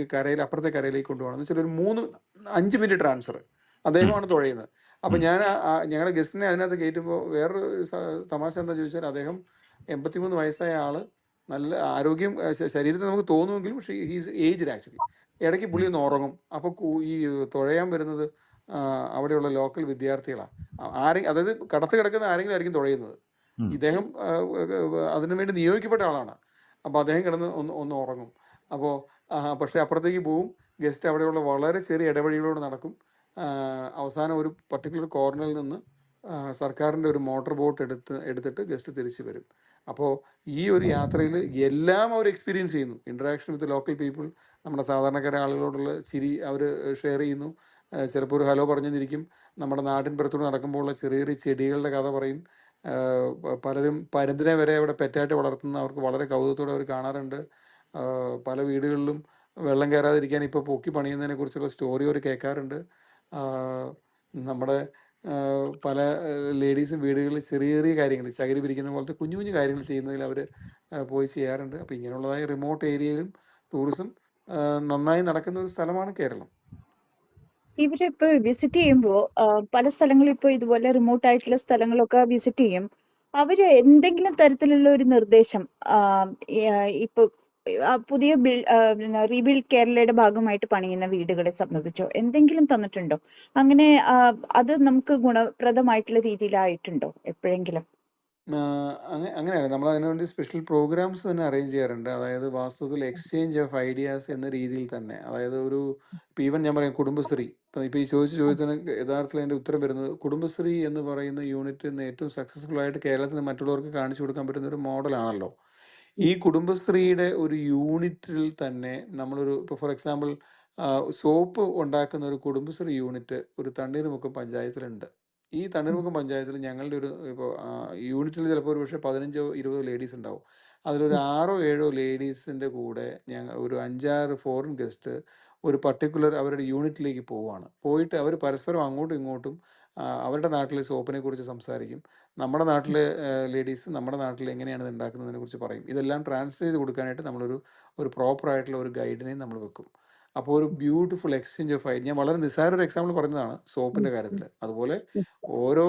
കരയിലേക്ക് കൊണ്ടുപോകണം. എന്ന് വെച്ചാൽ ഒരു 3-5 മിനിറ്റ് ട്രാൻസ്ഫർ അദ്ദേഹമാണ് തുഴയുന്നത്. അപ്പം ഞങ്ങളുടെ ഗസ്റ്റിനെ അതിനകത്ത് കയറ്റുമ്പോൾ വേറൊരു തമാശ എന്താ ചോദിച്ചാൽ, അദ്ദേഹം 83 വയസ്സായ ആൾ, നല്ല ആരോഗ്യം ശരീരത്തിൽ നമുക്ക് തോന്നുമെങ്കിലും പക്ഷേ ഹീസ് ഏജ്ഡ് ആക്ച്വലി. ഇടയ്ക്ക് പുള്ളി ഒന്ന് ഉറങ്ങും. അപ്പോൾ ഈ തുഴയാൻ വരുന്നത് അവിടെയുള്ള ലോക്കൽ വിദ്യാർത്ഥികളാണ്. അതായത് കടത്ത് കിടക്കുന്ന ആരെങ്കിലും ആയിരിക്കും തുഴയുന്നത്. ഇദ്ദേഹം അതിനുവേണ്ടി നിയോഗിക്കപ്പെട്ട ആളാണ്. അപ്പോൾ അദ്ദേഹം കിടന്ന് ഒന്ന് ഉറങ്ങും. അപ്പോൾ പക്ഷേ അപ്പുറത്തേക്ക് പോവും. ഗസ്റ്റ് അവിടെയുള്ള വളരെ ചെറിയ ഇടവഴികളോട് നടക്കും. അവസാനം ഒരു പർട്ടിക്കുലർ കോർണറിൽ നിന്ന് സർക്കാരിൻ്റെ ഒരു മോട്ടോർ ബോട്ട് എടുത്തിട്ട് ഗസ്റ്റ് തിരിച്ചു വരും. അപ്പോൾ ഈ ഒരു യാത്രയിൽ എല്ലാം അവർ എക്സ്പീരിയൻസ് ചെയ്യുന്നു. ഇൻട്രാക്ഷൻ വിത്ത് ലോക്കൽ പീപ്പിൾ, നമ്മുടെ സാധാരണക്കാരെ ആളുകളോടുള്ള ചിരി അവർ ഷെയർ ചെയ്യുന്നു. ചിലപ്പോൾ ഒരു ഹലോ പറഞ്ഞിരിക്കും. നമ്മുടെ നാട്ടിൻ പുറത്തൂടെ നടക്കുമ്പോൾ ഉള്ള ചെറിയ ചെറിയ ചെടികളുടെ കഥ പറയും. പലരും പരുന്തിനെ വരെ അവിടെ പെറ്റായിട്ട് വളർത്തുന്ന അവർക്ക് വളരെ കൗതുകത്തോടെ അവർ കാണാറുണ്ട്. പല വീടുകളിലും വെള്ളം കയറാതിരിക്കാൻ ഇപ്പോൾ പൊക്കി പണിയുന്നതിനെ കുറിച്ചുള്ള സ്റ്റോറി അവർ കേൾക്കാറുണ്ട്. നമ്മുടെ പല ലേഡീസും വീടുകളിൽ ചെറിയ ചെറിയ കാര്യങ്ങൾ, ചകിരി പിരിക്കുന്ന പോലത്തെ കുഞ്ഞു കുഞ്ഞു കാര്യങ്ങൾ ചെയ്യുന്നതിൽ അവർ പോയി ചെയ്യാറുണ്ട്. അപ്പോൾ ഇങ്ങനെയുള്ളതായ റിമോട്ട് ഏരിയയിലും ടൂറിസം നന്നായി നടക്കുന്ന ഒരു സ്ഥലമാണ് കേരളം. ഇവരിപ്പോ വിസിറ്റ് ചെയ്യുമ്പോൾ പല സ്ഥലങ്ങളും ഇപ്പോൾ ഇതുപോലെ റിമോട്ട് ആയിട്ടുള്ള സ്ഥലങ്ങളൊക്കെ വിസിറ്റ് ചെയ്യും. അവര് എന്തെങ്കിലും തരത്തിലുള്ള ഒരു നിർദ്ദേശം ഇപ്പൊ പുതിയ റീബിൽഡ് കേരളയുടെ ഭാഗമായിട്ട് പണിയുന്ന വീടുകളെ സംബന്ധിച്ചോ എന്തെങ്കിലും തന്നിട്ടുണ്ടോ? അങ്ങനെ അത് നമുക്ക് ഗുണപ്രദമായിട്ടുള്ള രീതിയിലായിട്ടുണ്ടോ എപ്പോഴെങ്കിലും? അങ്ങനെയല്ല. നമ്മളതിനു വേണ്ടി സ്പെഷ്യൽ പ്രോഗ്രാംസ് തന്നെ അറേഞ്ച് ചെയ്യാറുണ്ട്. അതായത് വാസ്തവത്തിൽ എക്സ്ചേഞ്ച് ഓഫ് ഐഡിയാസ് എന്ന രീതിയിൽ തന്നെ. അതായത് ഇപ്പം ഈവൻ ഞാൻ പറയാം കുടുംബശ്രീ. ഇപ്പം ഈ ചോദിച്ച ചോദ്യത്തിന് യഥാർത്ഥത്തിൽ അതിൻ്റെ ഉത്തരം വരുന്നത് കുടുംബശ്രീ എന്ന് പറയുന്ന യൂണിറ്റ് ഇന്ന് ഏറ്റവും സക്സസ്ഫുൾ ആയിട്ട് കേരളത്തിൽ മറ്റുള്ളവർക്ക് കാണിച്ചു കൊടുക്കാൻ പറ്റുന്ന ഒരു മോഡലാണല്ലോ. ഈ കുടുംബശ്രീയുടെ ഒരു യൂണിറ്റിൽ തന്നെ ഇപ്പോൾ ഫോർ എക്സാമ്പിൾ സോപ്പ് ഉണ്ടാക്കുന്ന ഒരു കുടുംബശ്രീ യൂണിറ്റ് ഒരു തണ്ണീർമുക്കം പഞ്ചായത്തിലുണ്ട്. ഈ തണ്ണീർമുക്കം പഞ്ചായത്തിൽ ഞങ്ങളുടെ ഇപ്പോൾ യൂണിറ്റിൽ ചിലപ്പോൾ ഒരു പക്ഷേ 15-20 ലേഡീസ് ഉണ്ടാവും. അതിലൊരു 6-7 ലേഡീസിൻ്റെ കൂടെ ഒരു 5-6 ഫോറിൻ ഗസ്റ്റ് ഒരു പർട്ടിക്കുലർ അവരുടെ യൂണിറ്റിലേക്ക് പോവുകയാണ്. പോയിട്ട് അവർ പരസ്പരം അങ്ങോട്ടും ഇങ്ങോട്ടും അവരുടെ നാട്ടിലെ സോപ്പിനെ കുറിച്ച് സംസാരിക്കും. നമ്മുടെ നാട്ടിലെ ലേഡീസ് നമ്മുടെ നാട്ടിൽ എങ്ങനെയാണ് ഇത് ഉണ്ടാക്കുന്നതിനെ കുറിച്ച് പറയും. ഇതെല്ലാം ട്രാൻസ്ലേറ്റ് ചെയ്ത് കൊടുക്കാനായിട്ട് ഒരു പ്രോപ്പറായിട്ടുള്ള ഒരു ഗൈഡിനെയും നമ്മൾ വെക്കും. അപ്പോൾ ഒരു ബ്യൂട്ടിഫുൾ എക്സ്ചേഞ്ച് ഓഫ് ഐഡിയ. ഞാൻ വളരെ നിസ്സാര ഒരു എക്സാമ്പിൾ പറഞ്ഞതാണ് സോപ്പിൻ്റെ കാര്യത്തിൽ. അതുപോലെ ഓരോ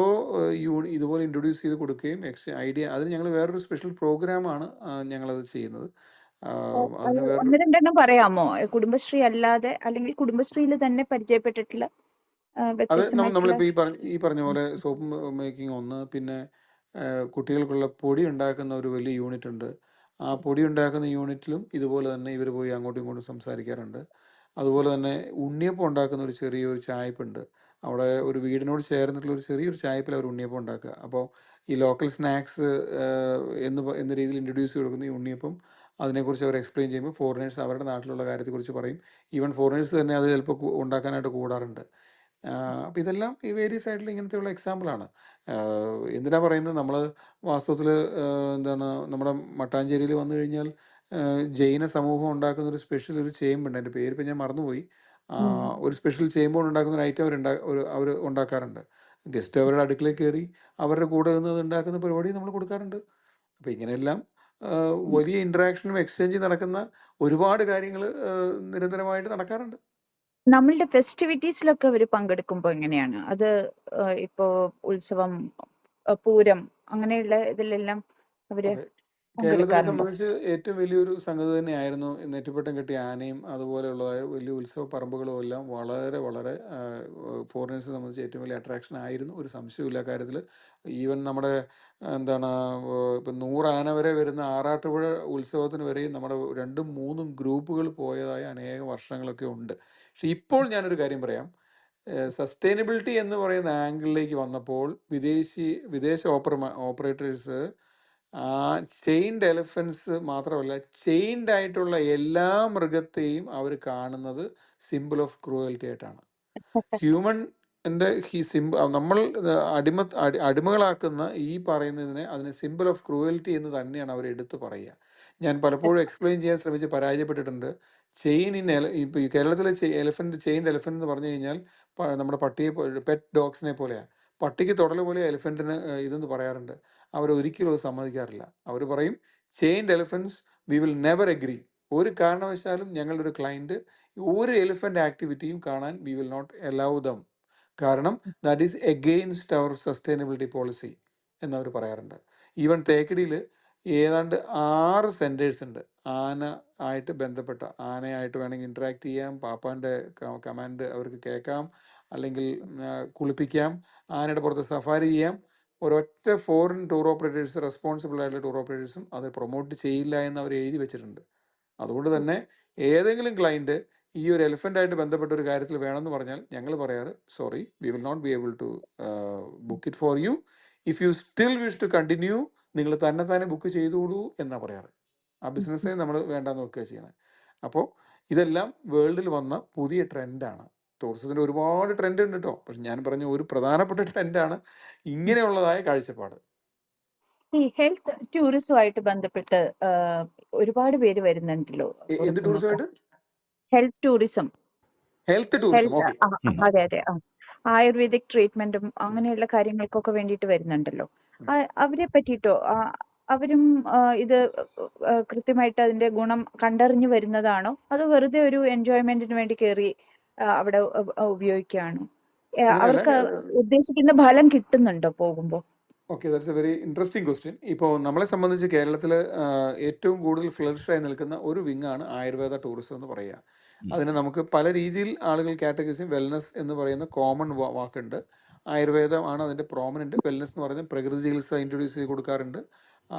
ഇതുപോലെ ഇൻട്രൊഡ്യൂസ് ചെയ്ത് കൊടുക്കുകയും ഐഡിയ അതിന് ഞങ്ങൾ വേറൊരു സ്പെഷ്യൽ പ്രോഗ്രാമാണ് ഞങ്ങളത് ചെയ്യുന്നത്. അതിന് വേറൊരു 1-2 പറയാമോ? കുടുംബശ്രീ അല്ലാതെ അല്ലെങ്കിൽ കുടുംബശ്രീയിൽ തന്നെ പരിചയപ്പെട്ടിട്ടുള്ള അത് വ്യത്യസ്തമായിട്ടുള്ള നമ്മളിപ്പോൾ ഈ പറഞ്ഞ പോലെ സോപ്പ് മേക്കിംഗ് ഒന്ന്, പിന്നെ കുട്ടികൾക്കുള്ള പൊടി ഉണ്ടാക്കുന്ന ഒരു വലിയ യൂണിറ്റ് ഉണ്ട്. ആ പൊടി ഉണ്ടാക്കുന്ന യൂണിറ്റിലും ഇതുപോലെ തന്നെ ഇവർ പോയി അങ്ങോട്ടും ഇങ്ങോട്ടും സംസാരിക്കാറുണ്ട്. അതുപോലെ തന്നെ ഉണ്ണിയപ്പം ഉണ്ടാക്കുന്ന ഒരു ചെറിയൊരു ചായപ്പുണ്ട്. അവിടെ ഒരു വീടിനോട് ചേർന്നിട്ടുള്ള ഒരു ചെറിയൊരു ചായപ്പിൽ അവർ ഉണ്ണിയപ്പം ഉണ്ടാക്കുക. അപ്പോൾ ഈ ലോക്കൽ സ്നാക്സ് എന്ന രീതിയിൽ ഇൻട്രൊഡ്യൂസ് ചെയ്ത് കൊടുക്കുന്ന ഈ ഉണ്ണിയപ്പം അതിനെക്കുറിച്ച് അവർ എക്സ്പ്ലെയിൻ ചെയ്യുമ്പോൾ ഫോറിനേഴ്സ് അവരുടെ നാട്ടിലുള്ള കാര്യത്തെക്കുറിച്ച് പറയും. ഈവൻ ഫോറിനേഴ്സ് തന്നെ അത് ചിലപ്പോൾ ഉണ്ടാക്കാനായിട്ട് കൂടാറുണ്ട്. അപ്പോൾ ഇതെല്ലാം ഈ വേരിയസ് ആയിട്ടുള്ള ഇങ്ങനത്തെയുള്ള എക്സാമ്പിളാണ്. എന്തിനാ പറയുന്നത്, നമ്മൾ വാസ്തവത്തിൽ നമ്മുടെ മട്ടാഞ്ചേരിയിൽ വന്നു കഴിഞ്ഞാൽ ജൈന സമൂഹം ഉണ്ടാക്കുന്ന ഒരു സ്പെഷ്യൽ ഒരു ചേമ്പുണ്ട്. അതിൻ്റെ പേര് ഇപ്പം ഞാൻ മറന്നുപോയി. ഒരു സ്പെഷ്യൽ ചേമ്പോൺ ഉണ്ടാക്കുന്ന ഒരു ഐറ്റം അവർ ഉണ്ടാക്കാറുണ്ട്. ഗസ്റ്റ് അവരുടെ അടുക്കളയിൽ കയറി അവരുടെ കൂടെ നിന്ന് അത് ഉണ്ടാക്കുന്ന പരിപാടി നമ്മൾ കൊടുക്കാറുണ്ട്. അപ്പോൾ ഇങ്ങനെയെല്ലാം വലിയ ഇൻട്രാക്ഷനും എക്സ്ചേഞ്ചും നടക്കുന്ന ഒരുപാട് കാര്യങ്ങൾ നിരന്തരമായിട്ട് നടക്കാറുണ്ട്. നമ്മളുടെ ഫെസ്റ്റിവിറ്റീസിലൊക്കെ അവർ പങ്കെടുക്കുമ്പോൾ എങ്ങനെയാണ് അത്? ഇപ്പോ ഉത്സവം, പൂരം, അങ്ങനെയുള്ള ഇതിലെല്ലാം അവര് അതെ, കേരളത്തിനെ പങ്കെടുക്കാറുണ്ടോ? സംബന്ധിച്ച് ഏറ്റവും വലിയൊരു സംഗതി തന്നെയായിരുന്നു നെറ്റിപ്പട്ടം കെട്ടിയ ആനയും അതുപോലെയുള്ളതായ വലിയ ഉത്സവ പറമ്പുകളും എല്ലാം വളരെ വളരെ ഫോറിനേഴ്സിനെ സംബന്ധിച്ച് ഏറ്റവും വലിയ അട്രാക്ഷൻ ആയിരുന്നു. ഒരു സംശയമില്ല കാര്യത്തിൽ. ഈവൻ നമ്മുടെ ഇപ്പം 100 ആന വരെ വരുന്ന ആറാട്ടുപുഴ ഉത്സവത്തിന് വരെയും നമ്മുടെ 2-3 ഗ്രൂപ്പുകൾ പോയതായ അനേകം വർഷങ്ങളൊക്കെ ഉണ്ട്. പക്ഷെ ഇപ്പോൾ ഞാനൊരു കാര്യം പറയാം. സസ്റ്റൈനബിലിറ്റി എന്ന് പറയുന്ന ആംഗിളിലേക്ക് വന്നപ്പോൾ വിദേശ ഓപ്പറേറ്റേഴ്സ് ചെയിൻഡ് എലിഫൻസ് മാത്രമല്ല, ചെയിൻഡ് ആയിട്ടുള്ള എല്ലാ മൃഗത്തെയും അവർ കാണുന്നത് സിമ്പിൾ ഓഫ് ക്രൂവൽറ്റി ആയിട്ടാണ്. നമ്മൾ അടിമകളാക്കുന്ന ഈ പറയുന്നതിനെ അതിന് സിമ്പിൾ ഓഫ് ക്രൂവൽറ്റി എന്ന് തന്നെയാണ് അവർ എടുത്ത് പറയുക. ഞാൻ പലപ്പോഴും എക്സ്പ്ലെയിൻ ചെയ്യാൻ ശ്രമിച്ച് പരാജയപ്പെട്ടിട്ടുണ്ട്. ഇപ്പോൾ ഈ കേരളത്തിലെ ചെയിൻഡ് എലിഫന്റ് എന്ന് പറഞ്ഞു കഴിഞ്ഞാൽ നമ്മുടെ പട്ടിയെ പെറ്റ് ഡോഗ്സിനെ പോലെയാണ്. പട്ടിക്ക് തുടൽ പോലെ എലിഫന്റിന് ഇതെന്ന് പറയാറുണ്ട്. അവരൊരിക്കലും അത് സമ്മതിക്കാറില്ല. അവർ പറയും chained elephants we will never agree. ഒരു കാരണവശാലും ഞങ്ങളുടെ ഒരു ക്ലയൻറ്റ് ഒരു എലിഫന്റ് ആക്ടിവിറ്റിയും കാണാൻ we will not allow them. കാരണം that is against our sustainability policy എന്നവർ പറയാറുണ്ട്. ഈവൻ തേക്കടിയിൽ ഏതാണ്ട് 6 സെൻറ്റേഴ്സ് ഉണ്ട്. ആനയായിട്ട് വേണമെങ്കിൽ ഇൻട്രാക്ട് ചെയ്യാം, പാപ്പാൻ്റെ കമാൻഡ് അവർക്ക് കേൾക്കാം, അല്ലെങ്കിൽ കുളിപ്പിക്കാം, ആനയുടെ പുറത്ത് സഫാരി ചെയ്യാം. ഒരൊറ്റ ഫോറിൻ ടൂർ ഓപ്പറേറ്റേഴ്സ്, റെസ്പോൺസിബിൾ ആയിട്ടുള്ള ടൂർ ഓപ്പറേറ്റേഴ്സും അത് പ്രൊമോട്ട് ചെയ്യില്ല എന്ന് അവർ എഴുതി വെച്ചിട്ടുണ്ട്. അതുകൊണ്ട് തന്നെ ഏതെങ്കിലും ക്ലയൻറ്റ് ഈ ഒരു എലിഫൻ്റായിട്ട് ബന്ധപ്പെട്ട ഒരു കാര്യത്തിൽ വേണമെന്ന് പറഞ്ഞാൽ ഞങ്ങൾ പറയാറ് sorry, we will not be able to book it for you. If you still wish to continue, നിങ്ങൾ തന്നെ ബുക്ക് ചെയ്തോളൂ എന്നാണ് പറയാറ്. ആ ബിസിനസ്സിനെ നമ്മൾ വേണ്ടാന്ന് വെക്കുക ചെയ്യണേ. അപ്പോൾ ഇതെല്ലാം വേൾഡിൽ വന്ന പുതിയ ട്രെൻഡാണ്. ടൂറിസത്തിൻ്റെ ഒരുപാട് ട്രെൻഡ് ഉണ്ട് കേട്ടോ. പക്ഷെ ഞാൻ പറഞ്ഞ ഒരു പ്രധാനപ്പെട്ട ട്രെൻഡാണ് ഇങ്ങനെയുള്ളതായ കാഴ്ചപ്പാട്. ഈ ഹെൽത്ത് ടൂറിസവുമായിട്ട് ബന്ധപ്പെട്ട് ഒരുപാട് പേര് വരുന്നുണ്ടല്ലോ എന്ത് പുറത്തുനിന്നൊക്കെ. ടൂറിസമായിട്ട്? Health tourism. Health tourism. Okay. അതെ. ആയുർവേദിക് ട്രീറ്റ്മെന്റും അങ്ങനെയുള്ള കാര്യങ്ങൾക്കൊക്കെ വേണ്ടിയിട്ട് വരുന്നുണ്ടല്ലോ. അവരെ പറ്റിയിട്ടോ അവരും ഇത് കൃത്യമായിട്ട് അതിന്റെ ഗുണം കണ്ടറിഞ്ഞു വരുന്നതാണോ അതോ വെറുതെ ഒരു എൻജോയ്മെന്റിന് വേണ്ടി കയറി അവിടെ ഉപയോഗിക്കുകയാണോ? അവർക്ക് ഉദ്ദേശിക്കുന്ന ഫലം കിട്ടുന്നുണ്ടോ പോകുമ്പോൾ? Okay, that's A very interesting question. ഇപ്പോൾ നമ്മളെ സംബന്ധിച്ച് കേരളത്തിൽ ഏറ്റവും കൂടുതൽ ഫ്ലറിഷായി നിൽക്കുന്ന ഒരു വിങ്ങാണ് ആയുർവേദ ടൂറിസം എന്ന് പറയുക. അതിന് നമുക്ക് പല രീതിയിൽ ആളുകൾ കാറ്റഗറൈസ് ചെയ്യും. വെൽനസ് എന്ന് പറയുന്ന കോമൺ വാക്കുണ്ട്. ആയുർവേദം ആണ് അതിൻ്റെ പ്രോമിനൻ്റ്. വെൽനെസ് എന്ന് പറയുന്നത് പ്രകൃതി ചികിത്സ ഇൻട്രൊഡ്യൂസ് ചെയ്ത് കൊടുക്കാറുണ്ട്.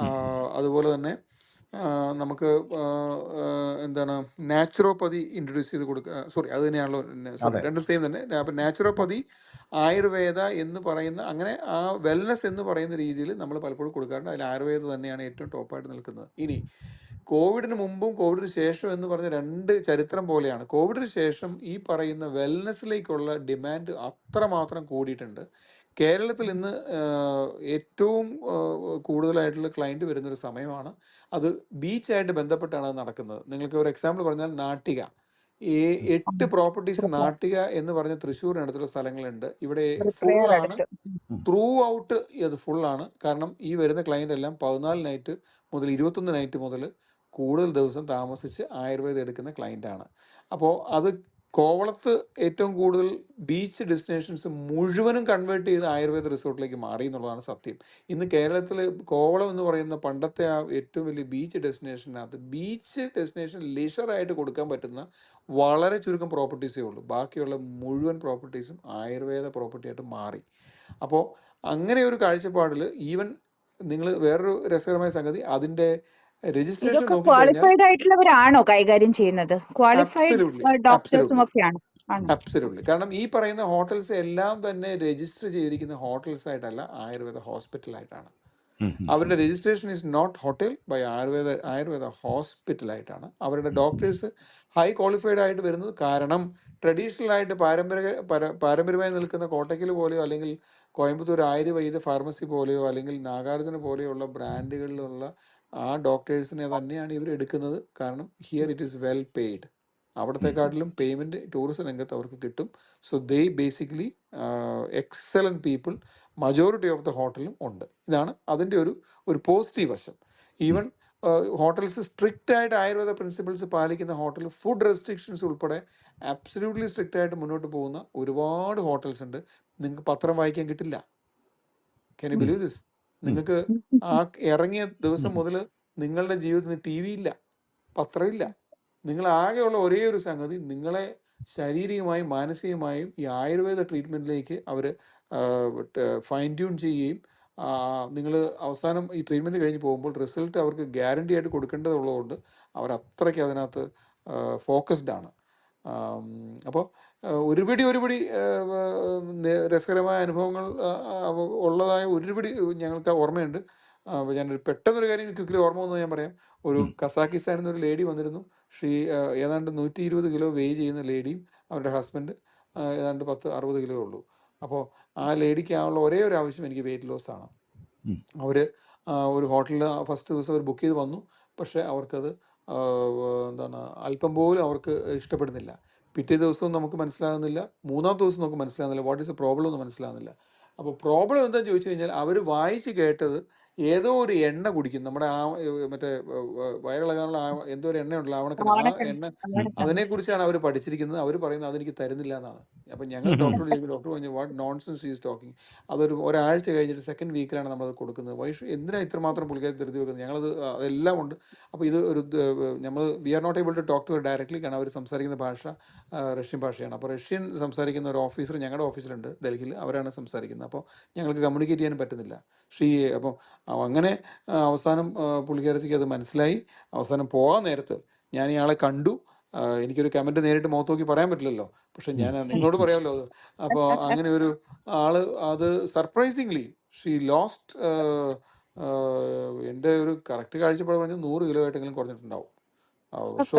അതുപോലെ തന്നെ നമുക്ക് എന്താണ് നാച്ചുറോപ്പതി ഇൻട്രൊഡ്യൂസ് ചെയ്ത് കൊടുക്കുക. സോറി, അത് തന്നെയാണല്ലോ, സോറി, അതെ. രണ്ടും സെയിം തന്നെ. അപ്പം നാച്ചുറോപ്പതി, ആയുർവേദ എന്ന് പറയുന്ന, അങ്ങനെ ആ വെൽനെസ് എന്ന് പറയുന്ന രീതിയിൽ നമ്മൾ പലപ്പോഴും കൊടുക്കാറുണ്ട്. അതിൽ ആയുർവേദം തന്നെയാണ് ഏറ്റവും ടോപ്പായിട്ട് നിൽക്കുന്നത്. ഇനി കോവിഡിന് മുമ്പും കോവിഡിന് ശേഷം എന്ന് പറഞ്ഞ രണ്ട് ചരിത്രം പോലെയാണ്. കോവിഡിന് ശേഷം ഈ പറയുന്ന വെൽനെസ്സിലേക്കുള്ള ഡിമാൻഡ് അത്രമാത്രം കൂടിയിട്ടുണ്ട്. കേരളത്തിൽ ഇന്ന് ഏറ്റവും കൂടുതലായിട്ടുള്ള ക്ലയൻറ്റ് വരുന്നൊരു സമയമാണ്. അത് ബീച്ചായിട്ട് ബന്ധപ്പെട്ടാണ് അത് നടക്കുന്നത്. നിങ്ങൾക്ക് ഒരു എക്സാമ്പിൾ പറഞ്ഞാൽ നാട്ടിക, 8 പ്രോപ്പർട്ടീസ് നാട്ടിക എന്ന് പറഞ്ഞ തൃശ്ശൂരിനടുത്തുള്ള സ്ഥലങ്ങളുണ്ട്. ഇവിടെ ഫുള്ളാണ്, ത്രൂ ഔട്ട് അത് ഫുള്ളാണ്. കാരണം ഈ വരുന്ന ക്ലയൻ്റ് എല്ലാം 14 നൈറ്റ് മുതൽ 21 നൈറ്റ് മുതൽ കൂടുതൽ ദിവസം താമസിച്ച് ആയുർവേദം എടുക്കുന്ന ക്ലയൻ്റാണ്. അപ്പോൾ അത് കോവളത്ത് ഏറ്റവും കൂടുതൽ ബീച്ച് ഡെസ്റ്റിനേഷൻസ് മുഴുവനും കൺവേർട്ട് ചെയ്ത് ആയുർവേദ റിസോർട്ടിലേക്ക് മാറി എന്നുള്ളതാണ് സത്യം. ഇന്ന് കേരളത്തിൽ കോവളം എന്ന് പറയുന്ന പണ്ടത്തെ ആ ഏറ്റവും വലിയ ബീച്ച് ഡെസ്റ്റിനേഷനകത്ത് ബീച്ച് ഡെസ്റ്റിനേഷൻ ലിഷറായിട്ട് കൊടുക്കാൻ പറ്റുന്ന വളരെ ചുരുക്കം പ്രോപ്പർട്ടീസേ ഉള്ളൂ. ബാക്കിയുള്ള മുഴുവൻ പ്രോപ്പർട്ടീസും ആയുർവേദ പ്രോപ്പർട്ടിയായിട്ട് മാറി. അപ്പോൾ അങ്ങനെ ഒരു കാഴ്ചപ്പാടിൽ ഈവൻ നിങ്ങൾ വേറൊരു രസകരമായ സംഗതി, അതിൻ്റെ രജിസ്ട്രേഷൻ ഇതൊക്കെ നോക്കിക്കഴിഞ്ഞാൽ ക്വാളിഫൈഡ് ആയിട്ടുള്ളവരാണോ കൈകാര്യം ചെയ്യുന്നത്? ക്വാളിഫൈഡ് ഡോക്ടേഴ്സും ഒക്കെയാണ്? അബ്സല്യൂട്ട്ലി. കാരണം ഈ പറയുന്ന ഹോട്ടൽസ് എല്ലാം തന്നെ രജിസ്റ്റർ ചെയ്തിരിക്കുന്ന ഹോട്ടൽസ് ആയിട്ടല്ല, ആയുർവേദ ഹോസ്പിറ്റലായിട്ടാണ്. അവരുടെ registration is not hotel by Ayurveda ഹോസ്പിറ്റലായിട്ടാണ്. അവരുടെ ഡോക്ടേഴ്സ് ഹൈ ക്വാളിഫൈഡ് ആയിട്ട് വരുന്നത് കാരണം ട്രഡീഷണൽ ആയിട്ട് പാരമ്പര്യമായി നിൽക്കുന്ന കോട്ടയ്ക്കൽ പോലെയോ അല്ലെങ്കിൽ കോയമ്പത്തൂർ ആയുർവേദ ഫാർമസി പോലെയോ അല്ലെങ്കിൽ നാഗാർജുന പോലെയുള്ള ബ്രാൻഡുകളിലുള്ള ആ ഡോക്ടേഴ്സിനെ തന്നെയാണ് ഇവർ എടുക്കുന്നത്. കാരണം here it is well paid. അവിടത്തെക്കാട്ടിലും പേയ്മെൻറ്റ് ടൂറിസം രംഗത്ത് അവർക്ക് കിട്ടും. So they basically excellent people majority of the ഹോട്ടലും ഉണ്ട്. ഇതാണ് അതിൻ്റെ ഒരു പോസിറ്റീവ് വശം. ഈവൻ ഹോട്ടൽസ് സ്ട്രിക്റ്റ് ആയിട്ട് ആയുർവേദ പ്രിൻസിപ്പിൾസ് പാലിക്കുന്ന ഹോട്ടൽ, ഫുഡ് റെസ്ട്രിക്ഷൻസ് ഉൾപ്പെടെ അബ്സല്യൂട്ട്ലി സ്ട്രിക്റ്റ് ആയിട്ട് മുന്നോട്ട് പോകുന്ന ഒരുപാട് ഹോട്ടൽസ് ഉണ്ട്. നിങ്ങൾക്ക് പത്രം വായിക്കാൻ കിട്ടില്ല. Can you believe this? നിങ്ങൾക്ക് ആ ഇറങ്ങിയ ദിവസം മുതൽ നിങ്ങളുടെ ജീവിതത്തിൽ TV ഇല്ല, പത്രമില്ല. നിങ്ങൾ ആകെയുള്ള ഒരേ ഒരു സംഗതി, നിങ്ങളെ ശാരീരികമായും മാനസികമായും ഈ ആയുർവേദ ട്രീറ്റ്മെൻറ്റിലേക്ക് അവർ ഫൈൻ ട്യൂൺ ചെയ്യുകയും നിങ്ങൾ അവസാനം ഈ ട്രീറ്റ്മെൻറ്റ് കഴിഞ്ഞ് പോകുമ്പോൾ റിസൾട്ട് അവർക്ക് ഗ്യാരണ്ടി ആയിട്ട് കൊടുക്കേണ്ടതുള്ളതുകൊണ്ട് അവർ അത്രയ്ക്ക് അതിനകത്ത് ഫോക്കസ്ഡ് ആണ്. അപ്പോൾ ഒരുപിടി രസകരമായ അനുഭവങ്ങൾ ഉള്ളതായ ഒരുപിടി ഞങ്ങൾക്ക് ഓർമ്മയുണ്ട്. ഞാനൊരു പെട്ടെന്നൊരു കാര്യം ക്വിക്ക്ലി ഓർമ്മ വന്നത് ഞാൻ പറയാം. ഒരു കസാക്കിസ്ഥാനിൽ നിന്നൊരു ലേഡി വന്നിരുന്നു. ഏതാണ്ട് 120 കിലോ വെയ് ചെയ്യുന്ന ലേഡിയും അവരുടെ ഹസ്ബൻഡ് ഏതാണ്ട് 60 കിലോ ഉള്ളൂ. അപ്പോൾ ആ ലേഡിക്ക് ആവുള്ള ഒരേ ഒരു ആവശ്യം എനിക്ക് വെയിറ്റ് ലോസ് ആണ്. അവർ ഒരു ഹോട്ടലിൽ ഫസ്റ്റ് ദിവസം അവർ ബുക്ക് ചെയ്ത് വന്നു. പക്ഷേ അവർക്കത് അല്പം പോലും അവർക്ക് ഇഷ്ടപ്പെടുന്നില്ല. പിറ്റേ ദിവസവും നമുക്ക് മനസ്സിലാകുന്നില്ല, മൂന്നാമത്തെ ദിവസം നമുക്ക് മനസ്സിലാകുന്നില്ല വാട്ട് ഈസ് എ പ്രോബ്ലം എന്ന് മനസ്സിലാകുന്നില്ല. അപ്പോൾ പ്രോബ്ലം എന്താണെന്ന് ചോദിച്ചു കഴിഞ്ഞാൽ അവർ വായിച്ച് കേട്ടത് ഏതോ ഒരു എണ്ണ കുടിക്കും, നമ്മുടെ ആ മറ്റേ വയറിളകാനുള്ള എന്തോ ഒരു എണ്ണ ഉണ്ടല്ലോ, ആവണക്കെണ്ണ, ആ എണ്ണ, അതിനെക്കുറിച്ചാണ് അവർ പഠിച്ചിരിക്കുന്നത്. അവർ പറയുന്നത് അതെനിക്ക് തരുന്നില്ല എന്നാണ്. അപ്പം ഞങ്ങൾ ഡോക്ടറോട് ചോദിക്കും, ഡോക്ടർ പറഞ്ഞു വാട്ട് നോൺസെൻസ് ഈസ് ടോക്കിംഗ്. ഒരാഴ്ച കഴിഞ്ഞിട്ട് സെക്കൻഡ് വീക്കിലാണ് നമ്മളത് കൊടുക്കുന്നത്. എന്തിനാണ് ഇത്രമാത്രം പുള്ളിക്കാരി ധൃതി വെക്കുന്നത്? ഞങ്ങളത് അതെല്ലാം ഉണ്ട്. അപ്പോൾ ഇത് നമ്മൾ we are not able to talk to directly, കാരണം അവർ സംസാരിക്കുന്ന ഭാഷ റഷ്യൻ ഭാഷയാണ്. അപ്പോൾ റഷ്യൻ സംസാരിക്കുന്ന ഒരു ഓഫീസർ ഞങ്ങളുടെ ഓഫീസിലുണ്ട് ഡൽഹിയിൽ, അവരാണ് സംസാരിക്കുന്നത്. അപ്പോൾ ഞങ്ങൾക്ക് കമ്മ്യൂണിക്കേറ്റ് ചെയ്യാൻ പറ്റുന്നില്ല. അപ്പം അങ്ങനെ അവസാനം പുള്ളിക്കാരത്തേക്ക് അത് മനസ്സിലായി. അവസാനം പോകാൻ നേരത്ത് ഞാൻ ഇയാളെ കണ്ടു. എനിക്കൊരു കമൻറ്റ് നേരിട്ട് മുഖത്ത് നോക്കി പറയാൻ പറ്റില്ലല്ലോ, പക്ഷെ ഞാൻ നിങ്ങളോട് പറയാമല്ലോ അത്. അപ്പോൾ അങ്ങനെ ഒരു ആള്, അത് സർപ്രൈസിംഗ്ലി ഷീ ലോസ്റ്റ്, എൻ്റെ ഒരു കറക്റ്റ് കാഴ്ചപ്പാട് പറഞ്ഞാൽ 100 കിലോ ആയിട്ടെങ്കിലും കുറഞ്ഞിട്ടുണ്ടാവും. സോ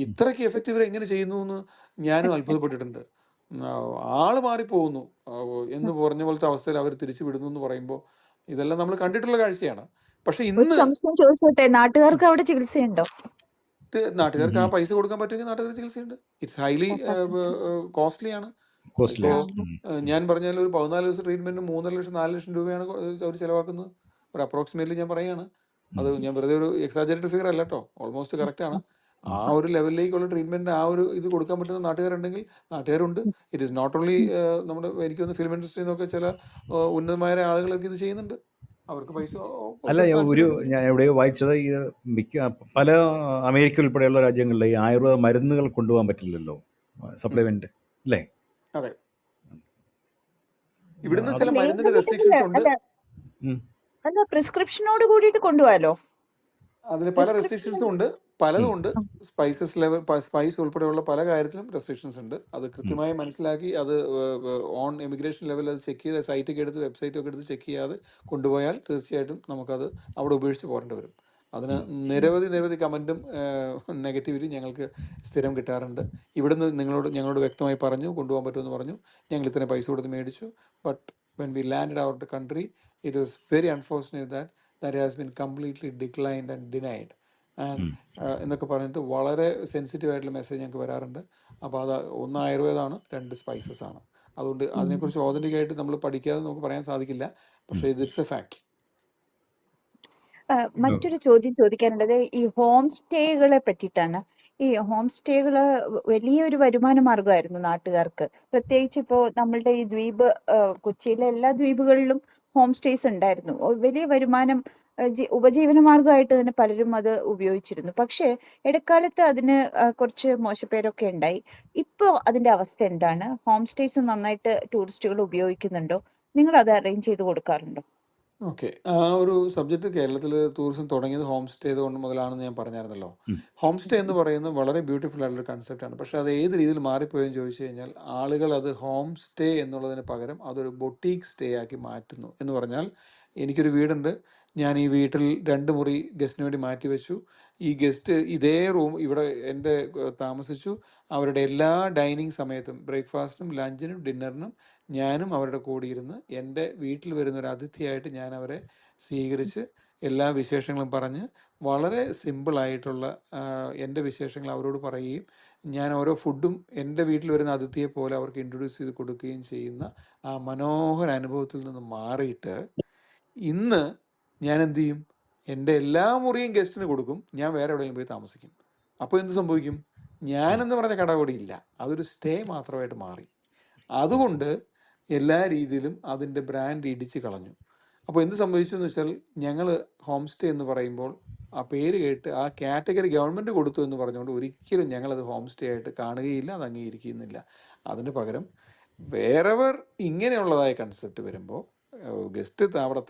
ഇത്രയ്ക്ക് എഫക്റ്റീവ് എങ്ങനെ ചെയ്യുന്നു എന്ന് ഞാനും അത്ഭുതപ്പെട്ടിട്ടുണ്ട്. ആള് മാറിപ്പോകുന്നു എന്ന് പറഞ്ഞ പോലത്തെ അവസ്ഥയിൽ അവർ തിരിച്ചു വിടുന്നു എന്ന് പറയുമ്പോൾ ഇതെല്ലാം നമ്മൾ കണ്ടിട്ടുള്ള കാഴ്ചയാണ്. പക്ഷെ ഇന്ന് സംശയം ചോദിച്ചോട്ടെ, നാട്ടുകാർക്ക് അവിടെ ചികിത്സയുണ്ടോ? നാട്ടുകാർക്ക് ആ പൈസ കൊടുക്കാൻ പറ്റുമെങ്കിൽ നാട്ടുകാർ ചികിത്സയുണ്ട്. ഇറ്റ്സ് ഹൈലി കോസ്റ്റ്ലി ആണ്. ഇപ്പോൾ ഞാൻ പറഞ്ഞാൽ ഒരു 14 ദിവസം ട്രീറ്റ്മെന്റിന് 3.5 ലക്ഷം 4 ലക്ഷം രൂപയാണ് അവർ ചിലവാക്കുന്നത്. ഒരു അപ്രോക്സിമേറ്റ്ലി ഞാൻ പറയുകയാണ്. അത് ഞാൻ വെറുതെ ഒരു എക്സാജറേറ്റഡ് ഫിഗർ അല്ല കേട്ടോ, ഓൾമോസ്റ്റ് കറക്റ്റ് ആണ്. ആ ഒരു ലെവലിലേക്കുള്ള ട്രീറ്റ്മെന്റിന് ആ ഒരു ഇത് കൊടുക്കാൻ പറ്റുന്ന നാട്ടുകാരുണ്ടെങ്കിൽ നാട്ടുകാരുണ്ട്. ഇറ്റ് ഈസ് നോട്ട് ഓൺലി നമ്മുടെ, എനിക്ക് തോന്നുന്നു ഫിലിം ഇൻഡസ്ട്രിയിൽ നിന്നൊക്കെ ചില ഉന്നതമായ ആളുകളൊക്കെ ഇത് ചെയ്യുന്നുണ്ട്. അവർക്ക് പൈസ അല്ല, ഞാൻ എവിടെയോ വായിച്ചത് ഈ പല അമേരിക്ക ഉൾപ്പെടെയുള്ള രാജ്യങ്ങളിൽ ഈ ആയുർവേദ മരുന്നുകൾ കൊണ്ടുപോകാൻ പറ്റില്ലല്ലോ, സപ്ലിമെന്റ് അല്ലേ? അതെ. ഇവിടുന്ന് അത് ചില വേറെ മരുന്നിന്റെ വീട്ടില് റെസ്ട്രിക്ഷൻസ് ഉണ്ട്. അല്ല ഉം. അല്ല പ്രിസ്ക്രിപ്ഷനോട് കൂടിയിട്ട് കൊണ്ടുപോകാലോ. അതിന് പല പ്രിസ്ക്രിപ്ഷൻ റെസ്ട്രിക്ഷൻസും ഉണ്ട്, പലതും ഉം. ഉണ്ട്. സ്പൈസസ് ലെവൽ, സ്പൈസ് ഉൾപ്പെടെയുള്ള പല കാര്യത്തിലും റെസ്ട്രിക്ഷൻസ് ഉണ്ട്. അത് ഉം. കൃത്യമായി മനസ്സിലാക്കി അത് ഓൺ ഇമിഗ്രേഷൻ ലെവൽ അത് ചെക്ക് ചെയ്ത് സൈറ്റൊക്കെ എടുത്ത് വെബ്സൈറ്റൊക്കെ എടുത്ത് ചെക്ക് ചെയ്യാതെ കൊണ്ടുപോയാൽ തീർച്ചയായിട്ടും നമുക്കത് അവിടെ ഉപേക്ഷിച്ച് പോരേണ്ടി വരും. അതിന് ഉം. നിരവധി കമൻറ്റും നെഗറ്റിവിറ്റി ഞങ്ങൾക്ക് സ്ഥിരം കിട്ടാറുണ്ട്. ഇവിടുന്ന് ഞങ്ങളോട് വ്യക്തമായി പറഞ്ഞു കൊണ്ടുപോകാൻ പറ്റുമെന്ന് പറഞ്ഞു. ഞങ്ങൾ ഇത്രയും പൈസ കൊടുത്ത് മേടിച്ചു. But when we landed our country it was very unfortunate that has been completely declined and denied and um. എന്നൊക്കെ പറഞ്ഞിട്ട് വളരെ സെൻസിറ്റീവ് ആയിട്ടുള്ള മെസ്സേജ് ഞങ്ങൾക്ക് വരാറുണ്ട്. അപ്പോൾ അത് ഒന്ന് ആയുർവേദമാണ്, 2 സ്പൈസസ് ആണ്. അതുകൊണ്ട് അതിനെക്കുറിച്ച് ഓതൻറ്റിക് ആയിട്ട് നമ്മൾ പഠിക്കാതെ നമുക്ക് പറയാൻ സാധിക്കില്ല. പക്ഷേ ഇറ്റ്സ് എ ഫാക്ട്. മറ്റൊരു ചോദ്യം ചോദിക്കാനുള്ളത് ഈ ഹോം സ്റ്റേകളെ പറ്റിയിട്ടാണ്. ഈ ഹോം സ്റ്റേകള് വലിയൊരു വരുമാന മാർഗമായിരുന്നു നാട്ടുകാർക്ക്. പ്രത്യേകിച്ച് ഇപ്പോൾ നമ്മളുടെ ഈ ദ്വീപ് കൊച്ചിയിലെ എല്ലാ ദ്വീപുകളിലും ഹോം സ്റ്റേസ് ഉണ്ടായിരുന്നു. വലിയ വരുമാനം ഉപജീവന മാർഗമായിട്ട് തന്നെ പലരും അത് ഉപയോഗിച്ചിരുന്നു. പക്ഷേ ഇടക്കാലത്ത് അതിന് കുറച്ച് മോശപ്പേരൊക്കെ ഉണ്ടായി. ഇപ്പോൾ അതിന്റെ അവസ്ഥ എന്താണ്? ഹോം സ്റ്റേസ് നന്നായിട്ട് ടൂറിസ്റ്റുകൾ ഉപയോഗിക്കുന്നുണ്ടോ? നിങ്ങൾ അത് അറേഞ്ച് ചെയ്ത് കൊടുക്കാറുണ്ടോ? ഓക്കെ, ആ ഒരു സബ്ജക്റ്റ് കേരളത്തിൽ ടൂറിസം തുടങ്ങിയത് ഹോം സ്റ്റേ കൊണ്ട് മുതലാണെന്ന് ഞാൻ പറഞ്ഞായിരുന്നല്ലോ. ഉം. ഹോം സ്റ്റേ എന്ന് പറയുന്നത് വളരെ ബ്യൂട്ടിഫുൾ ആയിട്ടുള്ള കൺസെപ്റ്റാണ്. പക്ഷേ അത് ഏത് രീതിയിൽ മാറിപ്പോയെന്ന് ചോദിച്ചു കഴിഞ്ഞാൽ ആളുകൾ അത് ഹോം സ്റ്റേ എന്നുള്ളതിന് പകരം അതൊരു ബൊട്ടീക്ക് സ്റ്റേ ആക്കി മാറ്റുന്നു. എന്ന് പറഞ്ഞാൽ എനിക്കൊരു വീടുണ്ട്, ഞാൻ ഈ വീട്ടിൽ 2 മുറി ഗസ്റ്റിന് വേണ്ടി മാറ്റി വെച്ചു. ഈ ഗസ്റ്റ് ഇതേ റൂം ഇവിടെ എൻ്റെ താമസിച്ചു. അവരുടെ എല്ലാ ഡൈനിങ് സമയത്തും ബ്രേക്ക്ഫാസ്റ്റിനും ലഞ്ചിനും ഡിന്നറിനും ഞാനും അവരുടെ കൂടെ ഇരുന്ന് എൻ്റെ വീട്ടിൽ വരുന്നൊരു അതിഥിയായിട്ട് ഞാൻ അവരെ സ്വീകരിച്ച് എല്ലാ വിശേഷങ്ങളും പറഞ്ഞ് വളരെ സിമ്പിളായിട്ടുള്ള എൻ്റെ വിശേഷങ്ങൾ അവരോട് പറയുകയും ഞാൻ ഓരോ ഫുഡും എൻ്റെ വീട്ടിൽ വരുന്ന അതിഥിയെ പോലെ അവർക്ക് ഇൻട്രൊഡ്യൂസ് ചെയ്ത് കൊടുക്കുകയും ചെയ്യുന്ന ആ മനോഹര അനുഭവത്തിൽ നിന്ന് മാറിയിട്ട് ഇന്ന് ഞാൻ എന്ത് ചെയ്യും, എൻ്റെ എല്ലാ മുറിയും ഗസ്റ്റിന് കൊടുക്കും, ഞാൻ വേറെ എവിടെയെങ്കിലും പോയി താമസിക്കും. അപ്പോൾ എന്ത് സംഭവിക്കും? ഞാനെന്ന് പറഞ്ഞ കടകൂടി ഇല്ല, അതൊരു സ്റ്റേ മാത്രമായിട്ട് മാറി. അതുകൊണ്ട് എല്ലാ രീതിയിലും അതിൻ്റെ ബ്രാൻഡ് ഇടിച്ച് കളഞ്ഞു. അപ്പോൾ എന്ത് സംഭവിച്ചു എന്ന് വെച്ചാൽ ഞങ്ങൾ ഹോം സ്റ്റേ എന്ന് പറയുമ്പോൾ ആ പേര് കേട്ട് ആ കാറ്റഗറി ഗവൺമെൻറ് കൊടുത്തു എന്ന് പറഞ്ഞുകൊണ്ട് ഒരിക്കലും ഞങ്ങളത് ഹോം സ്റ്റേ ആയിട്ട് കാണുകയില്ല, അത് അംഗീകരിക്കുന്നില്ല. അതിന് പകരം വേറെവർ ഇങ്ങനെയുള്ളതായ കൺസെപ്റ്റ് വരുമ്പോൾ ഗസ്റ്റ് അവിടെ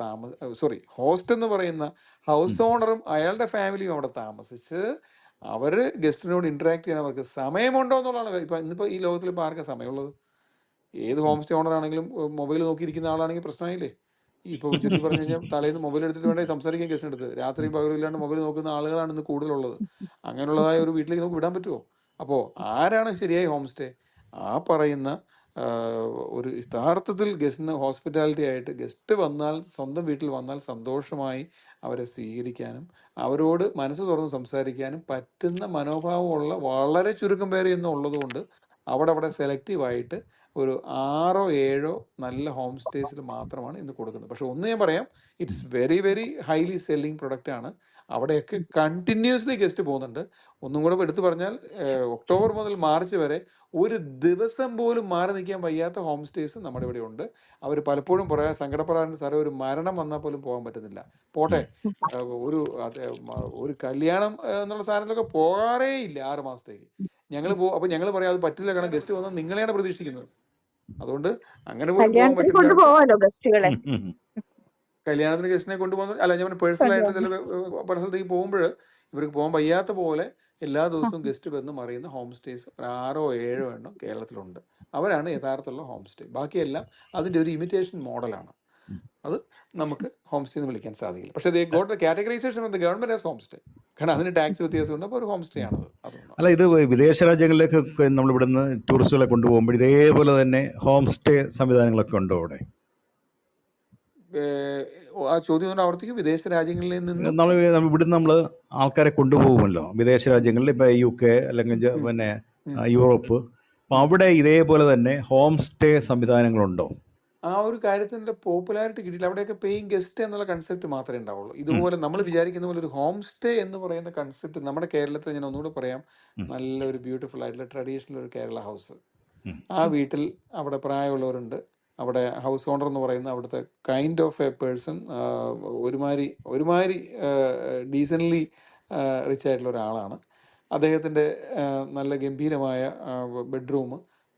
ഹോസ്റ്റ് എന്ന് പറയുന്ന ഹൗസ് ഓണറും അയാളുടെ ഫാമിലിയും അവിടെ താമസിച്ച് അവർ ഗസ്റ്റിനോട് ഇൻട്രാക്ട് ചെയ്യാൻ അവർക്ക് സമയമുണ്ടോ എന്നുള്ളതാണ്. ഇപ്പം ഇന്നിപ്പോൾ ഈ ലോകത്തിൽ ഇപ്പോൾ ആർക്കാ സമയമുള്ളത്? ഏത് ഹോം സ്റ്റേ ഓണർ ആണെങ്കിലും മൊബൈൽ നോക്കിയിരിക്കുന്ന ആളാണെങ്കിൽ പ്രശ്നമായില്ലേ? ഇപ്പോൾ ചുരുക്കി പറഞ്ഞു കഴിഞ്ഞാൽ തലേന്ന് മൊബൈൽ എടുത്തിട്ട് വേണ്ടേ സംസാരിക്കാൻ ഗസ്റ്റിന് എടുത്ത്, രാത്രിയും പകലും ഇല്ലാണ്ട് മൊബൈൽ നോക്കുന്ന ആളുകളാണ് ഇന്ന് കൂടുതലുള്ളത്. അങ്ങനെയുള്ളതായ ഒരു വീട്ടിലേക്ക് നമുക്ക് വിടാൻ പറ്റുമോ? അപ്പോൾ ആരാണ് ശരിയായി ഹോം സ്റ്റേ? ആ പറയുന്ന ഒരു യഥാർത്ഥത്തിൽ ഗസ്റ്റിന് ഹോസ്പിറ്റാലിറ്റി ആയിട്ട് ഗസ്റ്റ് വന്നാൽ സ്വന്തം വീട്ടിൽ വന്നാൽ സന്തോഷമായി അവരെ സ്വീകരിക്കാനും അവരോട് മനസ്സ് തുറന്ന് സംസാരിക്കാനും പറ്റുന്ന മനോഭാവമുള്ള വളരെ ചുരുക്കം പേര് ഇന്ന് ഉള്ളതുകൊണ്ട് അവിടെ സെലക്റ്റീവായിട്ട് ഒരു 6 7 നല്ല ഹോം സ്റ്റേസിൽ മാത്രമാണ് ഇന്ന് കൊടുക്കുന്നത്. പക്ഷെ ഒന്ന് ഞാൻ പറയാം, it's very highly selling product ആണ്. അവിടെയൊക്കെ കണ്ടിന്യൂസ്ലി ഗസ്റ്റ് പോകുന്നുണ്ട്. ഒന്നും കൂടെ എടുത്തു പറഞ്ഞാൽ ഒക്ടോബർ മുതൽ മാർച്ച് വരെ ഒരു ദിവസം പോലും മാറി നിൽക്കാൻ വയ്യാത്ത ഹോം സ്റ്റേസ് നമ്മുടെ ഇവിടെ ഉണ്ട്. അവർ പലപ്പോഴും പറയാൻ സങ്കടപ്പെടാൻ സാറേ, ഒരു മരണം വന്നാൽ പോലും പോകാൻ പറ്റുന്നില്ല. പോട്ടെ, ഒരു കല്യാണം എന്നുള്ള സാധനത്തിലൊക്കെ പോകാറേ ഇല്ല 6 മാസത്തേക്ക്. ഞങ്ങൾ അപ്പോൾ ഞങ്ങൾ പറയാം അത് പറ്റില്ല, കാരണം ഗസ്റ്റ് വന്നാൽ നിങ്ങളെയാണ് പ്രതീക്ഷിക്കുന്നത്. അതുകൊണ്ട് അങ്ങനെ പോലും പോകാൻ കല്യാണത്തിന് പറ്റില്ല. കൊണ്ടുപോകാലോ ഗസ്റ്റുകളെ. കല്യാണത്തിന് ഗസ്റ്റിനെ കൊണ്ടുപോകുന്നു അല്ല, ഞാൻ പേഴ്സണലായിട്ട് ചില പല സ്ഥലത്തേക്ക് പോകുമ്പോൾ ഇവർക്ക് പോകാൻ വയ്യാത്ത പോലെ എല്ലാ ദിവസവും ഗസ്റ്റ് വന്ന് മറിയുന്ന ഹോം സ്റ്റേസ് 6 7 എണ്ണം കേരളത്തിലുണ്ട്. അവരാണ് യഥാർത്ഥമുള്ള ഹോം സ്റ്റേ. ബാക്കിയെല്ലാം അതിൻ്റെ ഒരു ഇമിറ്റേഷൻ മോഡലാണ്. അത് നമുക്ക് ഹോം സ്റ്റേ എന്ന് വിളിക്കാൻ സാധിക്കില്ല. പക്ഷേ they got the categorization of the government as home stay. കാരണം അതിന് ടാക്സ് വ്യത്യാസമുണ്ട്. അപ്പോൾ ഒരു ഹോം സ്റ്റേ ആണത്. അതുകൊണ്ടാണ്. അല്ല, ഇത് വിദേശ രാജ്യങ്ങളിലേക്കൊക്കെ നമ്മൾ ഇവിടുന്ന് ടൂറിസ്റ്റുകളെ കൊണ്ടുപോകുമ്പോൾ ഇതേപോലെ തന്നെ ഹോം സ്റ്റേ സംവിധാനങ്ങളൊക്കെ ഉണ്ടോ അവിടെ? ആ ചോദ്യം കൊണ്ട് ആവർത്തിക്കും. വിദേശ രാജ്യങ്ങളിൽ നിന്ന് നമ്മൾ ഇവിടുന്ന് നമ്മൾ ആൾക്കാരെ കൊണ്ടുപോകുമല്ലോ വിദേശ രാജ്യങ്ങളിൽ, ഇപ്പോൾ UK അല്ലെങ്കിൽ പിന്നെ യൂറോപ്പ്. അപ്പോൾ അവിടെ ഇതേപോലെ തന്നെ ഹോം സ്റ്റേ സംവിധാനങ്ങളുണ്ടോ? ആ ഒരു കാര്യത്തിൻ്റെ പോപ്പുലാരിറ്റി കിട്ടിയില്ല. അവിടെയൊക്കെ പേയിങ് ഗസ്റ്റ് എന്നുള്ള കൺസെപ്റ്റ് മാത്രമേ ഉണ്ടാവുള്ളൂ. ഇതുപോലെ നമ്മൾ വിചാരിക്കുന്ന പോലെ ഒരു ഹോം സ്റ്റേ എന്ന് പറയുന്ന കൺസെപ്റ്റ് നമ്മുടെ കേരളത്തിൽ, ഞാൻ ഒന്നുകൂടെ പറയാം, നല്ലൊരു ബ്യൂട്ടിഫുൾ ആയിട്ടുള്ള ട്രഡീഷണൽ ഒരു കേരള ഹൗസ്. ആ വീട്ടിൽ അവിടെ പ്രായമുള്ളവരുണ്ട്. അവിടെ ഹൗസ് ഓണർ എന്ന് പറയുന്ന അവിടുത്തെ കൈൻഡ് ഓഫ് എ പേഴ്സൺ ഒരുമാതിരി ഡീസൻ്റ്ലി റിച്ച് ആയിട്ടുള്ള ഒരാളാണ്. അദ്ദേഹത്തിൻ്റെ നല്ല ഗംഭീരമായ ബെഡ്റൂം,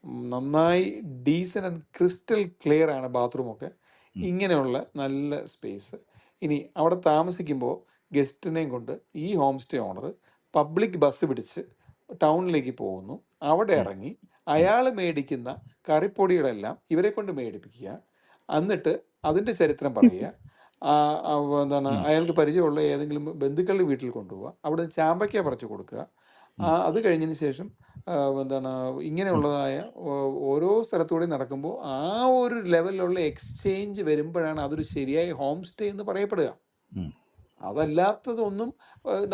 നന്നായി ഡീസൻ്റ് ആൻഡ് ക്രിസ്റ്റൽ ക്ലിയർ ആണ് ബാത്റൂമൊക്കെ. ഉം. ഇങ്ങനെയുള്ള നല്ല സ്പേസ്. ഇനി അവിടെ താമസിക്കുമ്പോൾ ഗസ്റ്റിനെയും കൊണ്ട് ഈ home stay owner public bus പിടിച്ച് ടൗണിലേക്ക് പോകുന്നു. അവിടെ ഉം. ഇറങ്ങി ഉം. അയാൾ മേടിക്കുന്ന കറിപ്പൊടികളെല്ലാം ഇവരെ കൊണ്ട് മേടിപ്പിക്കുക. എന്നിട്ട് അതിൻ്റെ ചരിത്രം പറയുക. എന്താണ് ഉം. അയാൾക്ക് പരിചയമുള്ള ഏതെങ്കിലും ബന്ധുക്കളുടെ വീട്ടിൽ കൊണ്ടുപോവുക. അവിടെ നിന്ന് ചാമ്പയ്ക്ക പറിച്ചു കൊടുക്കുക. ഉം. അത് കഴിഞ്ഞതിന് ശേഷം എന്താണ് ഉം. ഇങ്ങനെയുള്ളതായ ഓരോ സ്ഥലത്തൂടെ നടക്കുമ്പോൾ ആ ഒരു ലെവലിലുള്ള എക്സ്ചേഞ്ച് വരുമ്പോഴാണ് അതൊരു ശരിയായ ഹോം സ്റ്റേ എന്ന് പറയപ്പെടുക. ഉം. അതല്ലാത്തതൊന്നും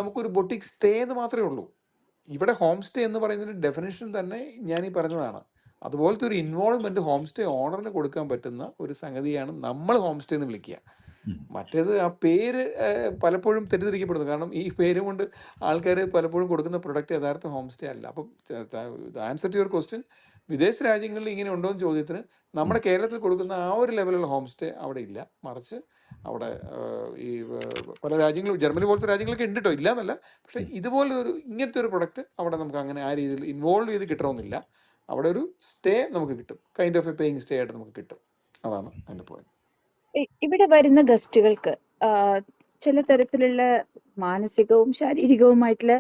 നമുക്കൊരു ബൊട്ടിക് സ്റ്റേ എന്ന് മാത്രമേ ഉള്ളൂ. ഇവിടെ ഹോം സ്റ്റേ എന്ന് പറയുന്നതിന് ഡെഫിനേഷൻ തന്നെ ഞാൻ ഈ പറഞ്ഞതാണ്. അതുപോലത്തെ ഒരു ഇൻവോൾവ്മെന്റ് ഹോം സ്റ്റേ ഓണറിന് കൊടുക്കാൻ പറ്റുന്ന ഒരു സംഗതിയാണ് നമ്മൾ ഹോം സ്റ്റേ എന്ന് വിളിക്കുക. ഉം. മറ്റേത് ആ പേര് പലപ്പോഴും തെറ്റിദ്ധരിക്കപ്പെടുന്നു. കാരണം ഈ പേര് കൊണ്ട് ആൾക്കാർ പലപ്പോഴും കൊടുക്കുന്ന പ്രൊഡക്റ്റ് യഥാർത്ഥ ഹോം സ്റ്റേ അല്ല. അപ്പം ആൻസർ ടു യുവർ ക്വസ്റ്റ്യൻ, വിദേശ രാജ്യങ്ങളിൽ ഇങ്ങനെ ഉണ്ടോ എന്ന് ചോദ്യത്തിന് ഉം. നമ്മുടെ കേരളത്തിൽ കൊടുക്കുന്ന ആ ഒരു ലെവലുള്ള ഹോം സ്റ്റേ അവിടെ ഇല്ല. മറിച്ച് അവിടെ ഈ പല രാജ്യങ്ങളും, ജർമ്മനി പോലത്തെ രാജ്യങ്ങളൊക്കെ ഉണ്ട് കേട്ടോ, ഇല്ല എന്നല്ല. പക്ഷേ ഉം. ഇതുപോലെ ഒരു ഇങ്ങനത്തെ ഒരു പ്രൊഡക്റ്റ് അവിടെ നമുക്ക് അങ്ങനെ ആ രീതിയിൽ ഇൻവോൾവ് ചെയ്ത് കിട്ടണമെന്നില്ല. അവിടെ ഒരു സ്റ്റേ നമുക്ക് കിട്ടും, kind of A paying stay ആയിട്ട് നമുക്ക് കിട്ടും. അതാണ് അതിൻ്റെ പോയിന്റ്. ഇവിടെ വരുന്ന ഗസ്റ്റുകൾക്ക് ചില തരത്തിലുള്ള മാനസികവും ശാരീരികവുമായിട്ടുള്ള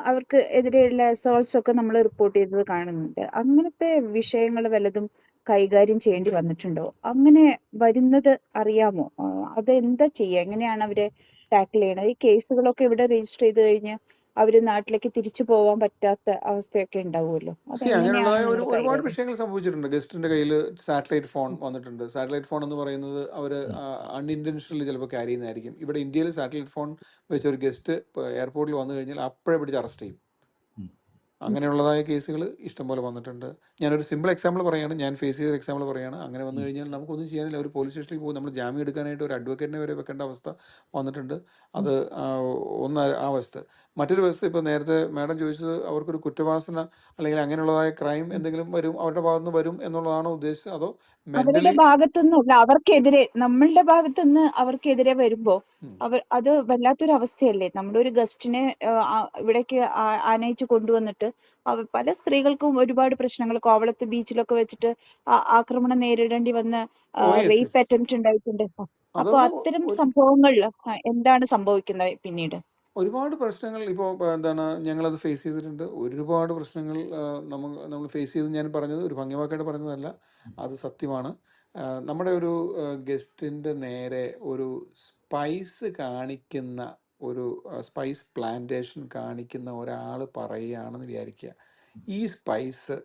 അവർക്ക് എതിരെയുള്ള അസോൾട്ട്സ് ഒക്കെ നമ്മൾ റിപ്പോർട്ട് ചെയ്തത് കാണുന്നുണ്ട്. അങ്ങനത്തെ വിഷയങ്ങൾ വല്ലതും കൈകാര്യം ചെയ്യേണ്ടി വന്നിട്ടുണ്ടോ? അങ്ങനെ വരുന്നത് അറിയാമോ? അതെന്താ ചെയ്യുക? എങ്ങനെയാണ് അവരെ ടാക്കിൾ ചെയ്യണത്? ഈ കേസുകളൊക്കെ ഇവിടെ രജിസ്റ്റർ ചെയ്ത് കഴിഞ്ഞ് അവര് നാട്ടിലേക്ക് തിരിച്ചു പോകാൻ പറ്റാത്ത അവസ്ഥയൊക്കെ ഉണ്ടാവുമല്ലോ. അതെങ്ങനെയാണ് അങ്ങനെയുള്ളതായ നിങ്ങൾ ഒരുപാട് കൈകാര്യം? വിഷയങ്ങൾ സംഭവിച്ചിട്ടുണ്ട്. ഗസ്റ്റിന്റെ കയ്യിൽ സാറ്റലൈറ്റ് ഫോൺ വന്നിട്ടുണ്ട്. സാറ്റലൈറ്റ് ഫോൺ എന്ന് പറയുന്നത് അവർ ഉം. അൺഇൻറ്റൻഷനലി ചിലപ്പോൾ ക്യാരി ചെയ്യുന്നതായിരിക്കും. ഇവിടെ ഇന്ത്യയിൽ സാറ്റലൈറ്റ് ഫോൺ വെച്ച ഒരു ഗസ്റ്റ് എയർപോർട്ടിൽ വന്നു കഴിഞ്ഞാൽ അപ്പോഴേ പിടിച്ച് അറസ്റ്റ് ചെയ്യും. ഉം. അങ്ങനെയുള്ളതായ കേസുകൾ ഇഷ്ടംപോലെ വന്നിട്ടുണ്ട്. ഞാനൊരു സിമ്പിൾ എക്സാമ്പിൾ പറയുകയാണ്, ഞാൻ ഫേസ് ചെയ്ത എക്സാമ്പിൾ പറയുകയാണ്. അങ്ങനെ വന്നു ഉം. കഴിഞ്ഞാൽ നമുക്കൊന്നും ചെയ്യാനില്ല. ഒരു പോലീസ് സ്റ്റേഷനിൽ പോകും, നമ്മൾ ജാമ്യം എടുക്കാനായിട്ട് ഒരു അഡ്വക്കേറ്റിനെ വരെ വെക്കേണ്ട അവസ്ഥ വന്നിട്ടുണ്ട്. അത് ഒന്ന് ആ വശത്ത്. മറ്റൊരു വശത്ത് ഇപ്പോൾ നേരത്തെ മാഡം ചോദിച്ചത് അവർക്കൊരു കുറ്റവാസന അല്ലെങ്കിൽ അങ്ങനെയുള്ളതായ ക്രൈം എന്തെങ്കിലും വരും, അവരുടെ ഭാഗത്തുനിന്ന് വരും എന്നുള്ളതാണോ ഉദ്ദേശിച്ചത്? അതോ അവരുടെ മെന്റലി? ഭാഗത്തുനിന്നല്ല, അവർക്കെതിരെ, നമ്മളുടെ ഭാഗത്തുനിന്ന് അവർക്കെതിരെ വരുമ്പോ അത് വല്ലാത്തൊരു അവസ്ഥയല്ലേ? നമ്മുടെ ഒരു ഗസ്റ്റിനെ ഇവിടേക്ക് ആനയിച്ച് കൊണ്ടുവന്നിട്ട് പല സ്ത്രീകൾക്കും ഒരുപാട് പ്രശ്നങ്ങൾ കോവളത്ത് ബീച്ചിലൊക്കെ വെച്ചിട്ട് ആക്രമണം നേരിടേണ്ടി വന്ന oh yes rape yes, attempt ഉണ്ടായിട്ടുണ്ട്. അപ്പൊ അതൊക്കെ അത്തരം സംഭവങ്ങളിൽ എന്താണ് സംഭവിക്കുന്നത് പിന്നീട്? ഒരുപാട് പ്രശ്നങ്ങൾ ഇപ്പോൾ എന്താണ് ഞങ്ങളത് ഫേസ് ചെയ്തിട്ടുണ്ട്. ഒരുപാട് പ്രശ്നങ്ങൾ നമ്മൾ ഫേസ് ചെയ്ത്, ഞാൻ പറഞ്ഞത് ഒരു ഭംഗിവാക്കായിട്ട് പറഞ്ഞതല്ല, അത് സത്യമാണ്. നമ്മുടെ ഒരു ഗസ്റ്റിൻ്റെ നേരെ ഒരു സ്പൈസ് കാണിക്കുന്ന ഒരു സ്പൈസ് പ്ലാന്റേഷൻ കാണിക്കുന്ന ഒരാൾ പറയുകയാണെന്ന് വിചാരിക്കുക. ഈ സ്പൈസ്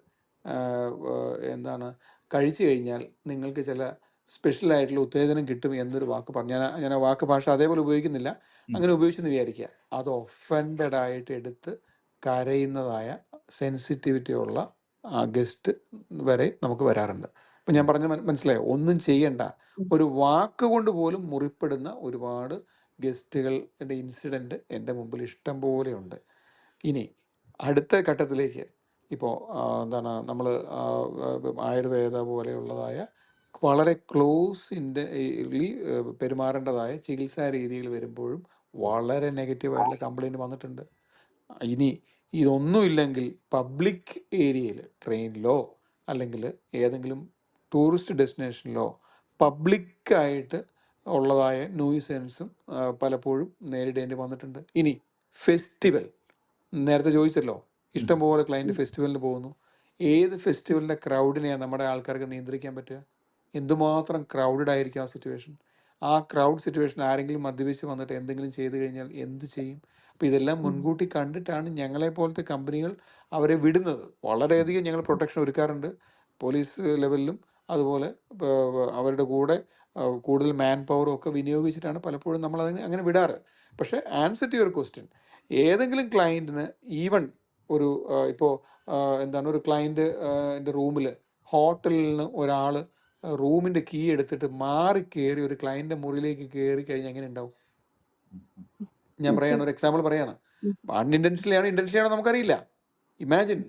എന്താണ് കഴിച്ചു കഴിഞ്ഞാൽ നിങ്ങൾക്ക് ചില സ്പെഷ്യലായിട്ടുള്ള ഉത്തേജനം കിട്ടും എന്നൊരു വാക്ക് പറഞ്ഞു. ഞാൻ ആ വാക്ക് ഭാഷ അതേപോലെ ഉപയോഗിക്കുന്നില്ല, അങ്ങനെ ഉപയോഗിച്ചെന്ന് വിചാരിക്കുക. അത് ഒഫൻഡഡ് ആയിട്ട് എടുത്ത് കരയുന്നതായ സെൻസിറ്റിവിറ്റി ഉള്ള ഗസ്റ്റ് വരെ നമുക്ക് വരാറുണ്ട്. അപ്പം ഞാൻ പറഞ്ഞ മനസ്സിലായോ? ഒന്നും ചെയ്യണ്ട, ഒരു വാക്ക് കൊണ്ട് പോലും മുറിപ്പെടുന്ന ഒരുപാട് ഗസ്റ്റുകളുടെ ഇൻസിഡൻറ്റ് എൻ്റെ മുമ്പിൽ ഇഷ്ടം പോലെയുണ്ട്. ഇനി അടുത്ത ഘട്ടത്തിലേക്ക് ഇപ്പോൾ എന്താണ് നമ്മൾ ആയുർവേദ പോലെയുള്ളതായ വളരെ ക്ലോസിൻ്റെലി പെരുമാറേണ്ടതായ ചികിത്സാ രീതികൾ വരുമ്പോഴും വളരെ നെഗറ്റീവായിട്ടുള്ള കംപ്ലൈൻറ്റ് വന്നിട്ടുണ്ട്. ഇനി ഇതൊന്നുമില്ലെങ്കിൽ പബ്ലിക് ഏരിയയിൽ, ട്രെയിനിലോ അല്ലെങ്കിൽ ഏതെങ്കിലും ടൂറിസ്റ്റ് ഡെസ്റ്റിനേഷനിലോ പബ്ലിക്കായിട്ട് ഉള്ളതായ നോയിസൻസും പലപ്പോഴും നേരിടേണ്ടി വന്നിട്ടുണ്ട്. ഇനി ഫെസ്റ്റിവൽ, നേരത്തെ ചോദിച്ചല്ലോ, ഇഷ്ടംപോലെ ക്ലയൻറ്റ് ഫെസ്റ്റിവലിന് പോകുന്നു. ഏത് ഫെസ്റ്റിവലിൻ്റെ ക്രൗഡിനെയാണ് നമ്മുടെ ആൾക്കാർക്ക് നിയന്ത്രിക്കാൻ പറ്റുക? എന്തുമാത്രം ക്രൗഡഡ് ആയിരിക്കും ആ സിറ്റുവേഷൻ. ആ ക്രൗഡ് സിറ്റുവേഷൻ ആരെങ്കിലും മദ്യപിച്ച് വന്നിട്ട് എന്തെങ്കിലും ചെയ്തു കഴിഞ്ഞാൽ എന്ത് ചെയ്യും? അപ്പോൾ ഇതെല്ലാം മുൻകൂട്ടി കണ്ടിട്ടാണ് ഞങ്ങളെപ്പോലത്തെ കമ്പനികൾ അവരെ വിടുന്നത്. വളരെയധികം ഞങ്ങൾ പ്രൊട്ടക്ഷൻ ഒരുക്കാറുണ്ട്, പോലീസ് ലെവലിലും അതുപോലെ അവരുടെ കൂടെ കൂടുതൽ മാൻ പവറും ഒക്കെ വിനിയോഗിച്ചിട്ടാണ് പലപ്പോഴും നമ്മൾ അതിന് അങ്ങനെ വിടാറ്. പക്ഷേ ആൻസർ ടു യുവർ ക്വസ്റ്റ്യൻ, ഏതെങ്കിലും ക്ലയൻറ്റിന് ഈവൻ ഒരു ഇപ്പോൾ എന്താണ് ഒരു ക്ലയൻറ്റ് എൻ്റെ റൂമിൽ ഹോട്ടലിൽ നിന്ന് ഒരാൾ റൂമിൻ്റെ കീ എടുത്തിട്ട് മാറി കയറി ഒരു ക്ലയൻറ്റിൻ്റെ മുറിയിലേക്ക് കയറി കഴിഞ്ഞാൽ എങ്ങനെ ഉണ്ടാവും? ഞാൻ പറയാണ്, ഒരു എക്സാമ്പിൾ പറയാണ്. അൺഇൻറ്റൻഷനലി ആണോ ഇൻറ്റൻഷനലി ആണോ നമുക്കറിയില്ല.